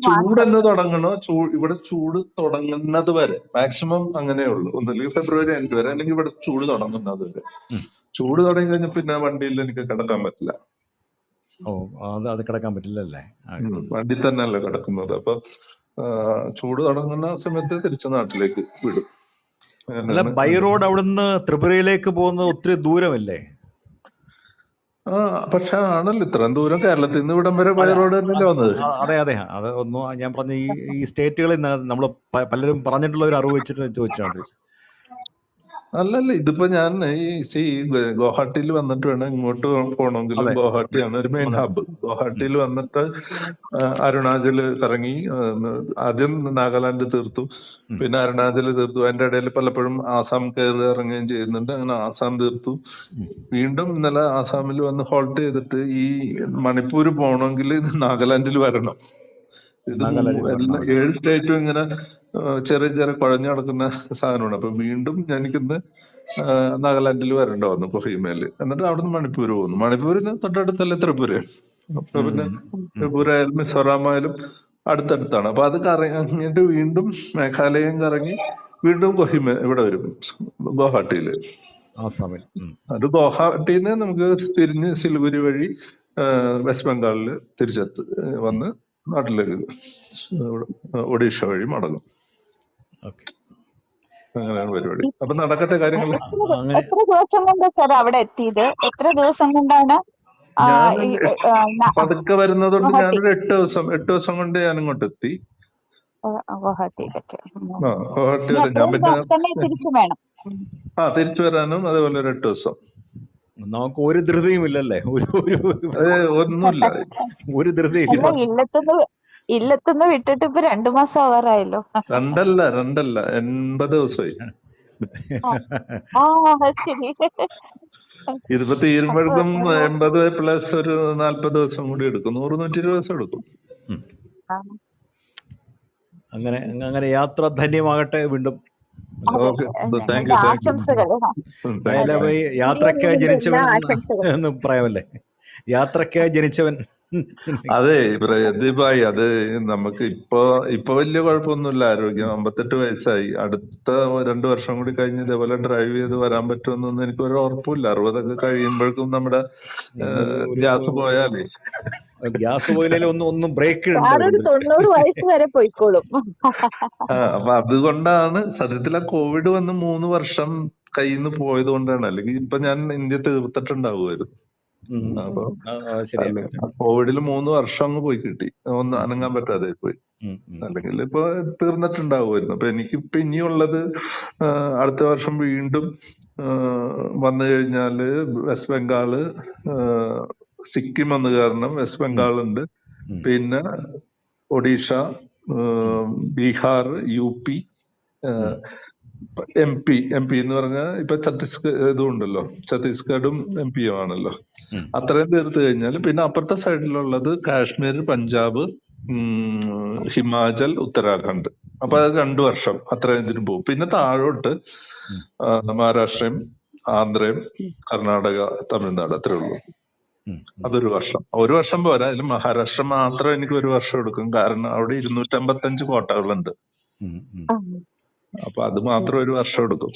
ചൂടെന്ന് തുടങ്ങണോ, ഇവിടെ ചൂട് തുടങ്ങുന്നത് വരെ മാക്സിമം അങ്ങനെയുള്ളൂ. ഒന്നല്ലെങ്കിൽ ഫെബ്രുവരി എൻഡ് വരെ, അല്ലെങ്കിൽ ഇവിടെ ചൂട് തുടങ്ങുന്നത് വരെ. ചൂട് തുടങ്ങി കഴിഞ്ഞാൽ പിന്നെ വണ്ടിയിൽ എനിക്ക് കിടക്കാൻ പറ്റില്ല. അത് കിടക്കാൻ പറ്റില്ലല്ലേ? വണ്ടി തന്നെയല്ലേ കിടക്കുന്നത്. അപ്പൊ ചൂട് തുടങ്ങുന്ന സമയത്ത് തിരിച്ച് നാട്ടിലേക്ക് വിടും. ബൈ റോഡ് അവിടുന്ന് ത്രിപുരയിലേക്ക് പോകുന്നത് ഒത്തിരി ദൂരമല്ലേ? പക്ഷെ ആണല്ലോ ഇത്രയും ദൂരം കേരളത്തിൽ നിന്ന് ഇവിടം വരെ ബൈ റോഡ് തന്നെയല്ലേ വന്നത്. അതെ. അത് ഒന്നും ഞാൻ പറഞ്ഞ ഈ സ്റ്റേറ്റുകളിൽ നമ്മൾ പലരും പറഞ്ഞിട്ടുള്ള ഒരു അറിവ് വെച്ചിട്ട് ചോദിച്ചാണ്. അല്ലല്ല, ഇതിപ്പോ ഞാൻ ഗുവാഹട്ടിയിൽ വന്നിട്ട് വേണം ഇങ്ങോട്ട് പോകണമെങ്കിൽ. ഗുവാഹട്ടിയാണ് ഒരു മെയിൻ ഹബ്ബ്. ഗുവാഹട്ടിയിൽ വന്നിട്ട് അരുണാചൽ കറങ്ങി, ആദ്യം നാഗാലാൻഡ് തീർത്തു, പിന്നെ അരുണാചൽ തീർത്തു. അതിന്റെ ഇടയിൽ പലപ്പോഴും ആസാം കയറി ഇറങ്ങുകയും ചെയ്യുന്നുണ്ട്. അങ്ങനെ ആസാം തീർത്തു. വീണ്ടും ഇന്നലെ ആസാമിൽ വന്ന് ഹോൾട്ട് ചെയ്തിട്ട് ഈ മണിപ്പൂർ പോകണമെങ്കിൽ നാഗാലാൻഡിൽ വരണം. ഇത് 7 സ്റ്റേറ്റും ഇങ്ങനെ ചെറിയ കുഴഞ്ഞു നടക്കുന്ന സാധനമാണ്. അപ്പൊ വീണ്ടും എനിക്കിന്ന് നാഗാലാൻഡിൽ വരേണ്ട വന്നു കൊഹീമയില്. എന്നിട്ട് അവിടെ നിന്ന് മണിപ്പൂർ പോകുന്നു. മണിപ്പൂരിന് തൊട്ടടുത്തല്ലേ ത്രിപുര. അപ്പൊ പിന്നെ ഉം. ത്രിപുര ആയാലും മിസോറാം ആയാലും അടുത്തടുത്താണ്. അപ്പൊ അത് കറങ്ങിയിട്ട് വീണ്ടും മേഘാലയം കറങ്ങി വീണ്ടും ഇവിടെ വരും, ഗുവാഹട്ടിയില്. ആസാമിൽ. അത് ഗുവാഹട്ടിന്ന് നമുക്ക് തിരിഞ്ഞ് സിലിഗുരി വഴി വെസ്റ്റ് ബംഗാളില് വന്ന് നാട്ടിലേക്ക് ഒഡീഷ വഴി മടങ്ങും. ഓക്കെ. അങ്ങനെയാണ് പരിപാടി. അപ്പൊ നടക്കട്ടെ കാര്യങ്ങൾ. അങ്ങനെ എത്ര ദിവസം കൊണ്ട് സാർ അവിടെ എത്തിയത്? എത്ര ദിവസം കൊണ്ടാണ് ഞാൻ ഈ പതുക്കെ വരുന്നതുകൊണ്ട് ഗുവാഹട്ടി ഞാനൊരു 8 ദിവസം കൊണ്ട് ഞാൻ ഇങ്ങോട്ട് എത്തി. ഗുവാഹട്ടിയിലൊക്കെ ഗുവാഹട്ടി ഇനി വരെ ഞാൻ അത്രയും പിന്നെ തന്നെ തിരിച്ചു വേണം. തിരിച്ചു വരാനും അതേപോലെ ഒരു 8 ദിവസം. നമുക്ക് ഒരു ധൃതിയും ഇല്ലല്ലേ? ഒന്നുമില്ല. ഒരു ധൃതിയില്ല. അല്ല, ഇല്ലത്തുനിന്ന് വിട്ടിട്ട് ഇപ്പൊ 2 മാസം ആവാറായല്ലോ. രണ്ടല്ല 80 ദിവസമായി. ശരി. ഇതിപ്പോ തീരുമ്പോഴേക്കും 80 പ്ലസ് ഒരു 40 ദിവസം കൂടി എടുക്കും. 100-120 ദിവസം എടുക്കും. അങ്ങനെ യാത്ര ധന്യമാകട്ടെ. വീണ്ടും ഓക്കെ, താങ്ക് യു. ആശംസകൾ. യാത്രക്കായി ജനിച്ചവൻ എന്ന് പറയാമല്ലേ? യാത്രക്കായി ജനിച്ചവൻ. അതെ പ്രദീപായി, അത് നമുക്ക് ഇപ്പൊ വലിയ കുഴപ്പമൊന്നുമില്ല. ആരോഗ്യം 58 വയസ്സായി. അടുത്ത 2 വർഷം കൂടി കഴിഞ്ഞ് ഇതേപോലെ ഡ്രൈവ് ചെയ്ത് വരാൻ പറ്റുമെന്നൊന്നും എനിക്കൊരു ഉറപ്പില്ല. 60 ഒക്കെകഴിയുമ്പോഴേക്കും നമ്മുടെ ഗ്യാസ് പോയാലേ. ഗ്യാസ് പോയില്ലേലും ഒന്നും ബ്രേക്ക് ഒരു 90 വയസ്സ് വരെ പോയിക്കോളും. അപ്പൊ അതുകൊണ്ടാണ് സത്യത്തിൽ ആ കോവിഡ് വന്ന് 3 വർഷം കയ്യിൽ നിന്ന് പോയത് കൊണ്ടാണ്. അല്ലെങ്കിൽ ഇപ്പൊ ഞാൻ ഇന്ത്യ തീർത്തിട്ടുണ്ടാവുമായിരുന്നു. അപ്പൊ കോവിഡില് 3 വർഷം അങ്ങ് പോയി കിട്ടി, ഒന്ന് അനങ്ങാൻ പറ്റാതെ പോയി. അല്ലെങ്കിൽ ഇപ്പൊ തീർന്നിട്ടുണ്ടാവുമായിരുന്നു. അപ്പൊ എനിക്കിപ്പൊ ഇനിയുള്ളത് അടുത്ത വർഷം വീണ്ടും വന്നു കഴിഞ്ഞാല് വെസ്റ്റ് ബംഗാള്, സിക്കിം വന്നു കാരണം വെസ്റ്റ് ബംഗാൾ ഉണ്ട്, പിന്നെ ഒഡീഷ, ബീഹാർ, UP, MP എന്ന് പറഞ്ഞാൽ ഇപ്പൊ ഇതുണ്ടല്ലോ, ഛത്തീസ്ഗഡും MP ആണല്ലോ. അത്രയും തീർത്ത് കഴിഞ്ഞാൽ പിന്നെ അപ്പുറത്തെ സൈഡിലുള്ളത് കാശ്മീർ, പഞ്ചാബ്, ഹിമാചൽ, ഉത്തരാഖണ്ഡ്. അപ്പൊ അത് 2 വർഷം അത്രയും ഇതിന് പോകും. പിന്നെ താഴോട്ട് മഹാരാഷ്ട്രയും ആന്ധ്രയും കർണാടക, തമിഴ്നാട്, അത്രേ ഉള്ളൂ. അതൊരു വർഷം. 1 വർഷം പോരാ, അതിൽ മഹാരാഷ്ട്ര മാത്രം എനിക്ക് 1 വർഷം എടുക്കും. കാരണം അവിടെ 255 കോട്ടകളുണ്ട്. അപ്പൊ അത് മാത്രം 1 വർഷം എടുക്കും.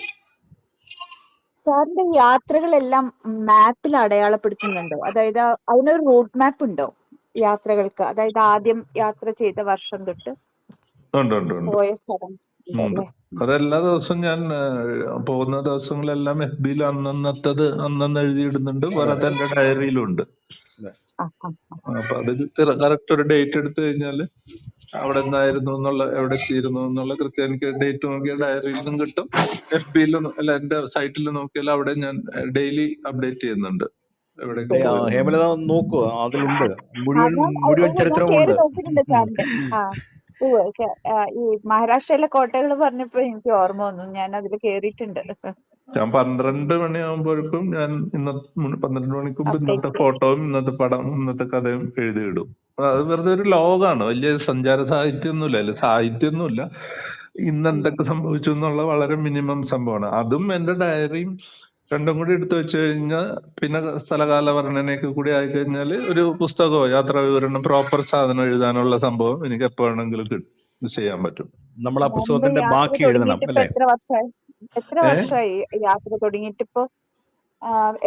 സാറിന്റെ യാത്രകളെല്ലാം മാപ്പിൽ അടയാളപ്പെടുത്തുന്നുണ്ടോ? അതായത് അതിനൊരു റൂട്ട് മാപ്പ് ഉണ്ടോ യാത്രകൾക്ക്? അതായത് ആദ്യം യാത്ര ചെയ്ത വർഷം തൊട്ട് പോയ സ്ഥലം ഉണ്ടല്ലേ? അതെല്ലാ ദിവസവും ഞാൻ പോകുന്ന ദിവസങ്ങളെല്ലാം FBയിൽ അന്നന്ന് എഴുതിയിടുന്നുണ്ട്. വേറെ എന്റെ ഡയറിയിലുണ്ട്. അപ്പൊ അത് കറക്റ്റ് ഒരു ഡേറ്റ് എടുത്തു കഴിഞ്ഞാല് അവിടെ എന്തായിരുന്നു എന്നുള്ള, എവിടെ എത്തിയിരുന്നു എന്നുള്ള കൃത്യം എനിക്ക് ഡേറ്റ് നോക്കിയാൽ ഡയറിയിൽ നിന്നും കിട്ടും. FBയിലും അല്ല എന്റെ സൈറ്റിൽ നോക്കിയാൽ അവിടെ ഞാൻ ഡെയിലി അപ്ഡേറ്റ് ചെയ്യുന്നുണ്ട്. ഹേമലത നോക്കുക, അതിലുണ്ട് മുഴുവൻ ചരിത്രമുണ്ട്. ഈ മഹാരാഷ്ട്രയിലെ കോട്ടകൾ പറഞ്ഞപ്പോ എനിക്ക് ഓർമ്മ വന്നു, ഞാൻ അതിൽ കേറിയിട്ടുണ്ട്. ഞാൻ 12 മണിയാകുമ്പോഴേക്കും ഞാൻ 12 മണിക്ക് മുമ്പ് ഇന്നത്തെ ഫോട്ടോയും ഇന്നത്തെ പടം ഇന്നത്തെ കഥയും എഴുതിയിടും. അത് വെറുതെ ഒരു ലോകാണ്, വലിയ സഞ്ചാര സാഹിത്യമൊന്നുമില്ല, അല്ലെ സാഹിത്യമൊന്നുമില്ല. ഇന്ന് എന്തൊക്കെ സംഭവിച്ചു എന്നുള്ള വളരെ മിനിമം സംഭവമാണ്. അതും എന്റെ ഡയറിയും രണ്ടും കൂടി എടുത്തു വെച്ച് കഴിഞ്ഞാൽ പിന്നെ സ്ഥലകാല വർണ്ണനയൊക്കെ കൂടി ആയിക്കഴിഞ്ഞാല് ഒരു പുസ്തകമോ യാത്രാ വിവരണം പ്രോപ്പർ സാധനം എഴുതാനുള്ള സംഭവം എനിക്ക് എപ്പോ വേണമെങ്കിലും ചെയ്യാൻ പറ്റും. നമ്മൾ ആ പുസ്തകത്തിന്റെ ബാക്കി എഴുതണം അല്ലേ? എത്ര വർഷമായി യാത്ര തുടങ്ങിയിട്ട്? ഇപ്പൊ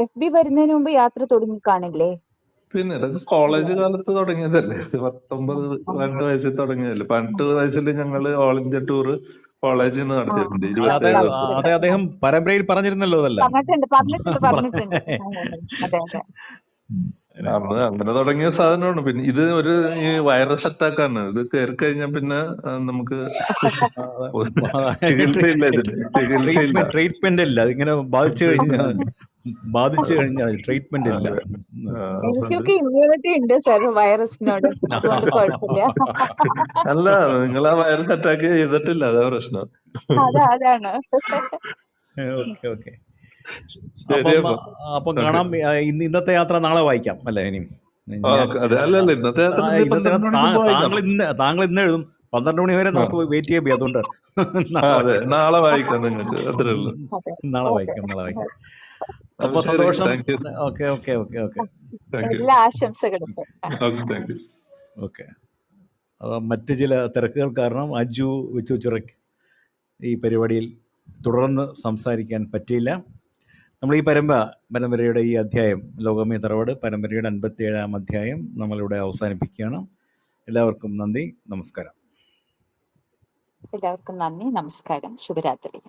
FB വരുന്നതിന് മുമ്പ് യാത്ര തുടങ്ങി കാണില്ലേ? പിന്നെ ഇതൊക്കെ കോളേജ് കാലത്ത് തുടങ്ങിയതല്ലേ. 19 വയസ്സിൽ തുടങ്ങിയതല്ലേ. 18 വയസ്സിൽ ഞങ്ങള് ഓൾ ഇന്ത്യ ടൂർ കോളേജിൽ നിന്ന് നടത്തിയിട്ടുണ്ട്. അതെ, അദ്ദേഹം പരമ്പരയിൽ പറഞ്ഞിരുന്നല്ലോ അതെല്ലാം. പറഞ്ഞിട്ടുണ്ട്. അങ്ങനെ തുടങ്ങിയ സാധനമാണ്. പിന്നെ ഇത് ഈ വൈറസ് അറ്റാക്ക് ആണ്. ഇത് കയറി കഴിഞ്ഞാൽ പിന്നെ നമുക്ക് ചികിത്സയില്ല, ചികിത്സയില്ല, ട്രീറ്റ്മെന്റ് ഇല്ല. അതിങ്ങനെ ബാധിച്ചു കഴിഞ്ഞാൽ ട്രീറ്റ്മെന്റ് ഇല്ല. എനിക്കൊക്കെ ഇമ്മ്യൂണിറ്റി ഉണ്ട് സാർ വൈറസിനോട്, അതുകൊണ്ട് കുഴപ്പമില്ല. അല്ല, നിങ്ങൾ ആ വൈറസ് അറ്റാക്ക് ചെയ്തിട്ടില്ല, അതാ പ്രശ്നം. അതാണ്. ഓക്കെ. അപ്പം കാണാം. ഇന്നത്തെ യാത്ര നാളെ വായിക്കാം അല്ലേ? ഇനിയും താങ്കൾ ഇന്ന് എഴുതും. 12 മണി വരെ നമുക്ക് വെയിറ്റ് ചെയ്യാം. അതുകൊണ്ട് നാളെ വായിക്കാം നിങ്ങൾക്ക്, അത്രേ ഉള്ളൂ. നാളെ വായിക്കാം. അപ്പോൾ ശരി, സന്തോഷം. Thank you, okay okay okay okay thank you. എല്ലാ ആശംസകളും sir. Okay, thank you. Okay. അപ്പോൾ മറ്റ് ചില തിരക്കുകൾ കാരണം അജു വിച്ചുച്ചിറയ്ക്ക് ഈ പരിപാടിയിൽ തുടർന്ന് സംസാരിക്കാൻ പറ്റിയില്ല. നമ്മൾ ഈ പരമ്പരയുടെ ഈ അധ്യായം ലോകമേ തറവാട് പരമ്പരയുടെ 57-ാം അധ്യായം നമ്മളിവിടെ അവസാനിപ്പിക്കുകയാണ്. എല്ലാവർക്കും നന്ദി, നമസ്കാരം. എല്ലാവർക്കും നന്ദി, നമസ്കാരം, ശുഭരാത്രി.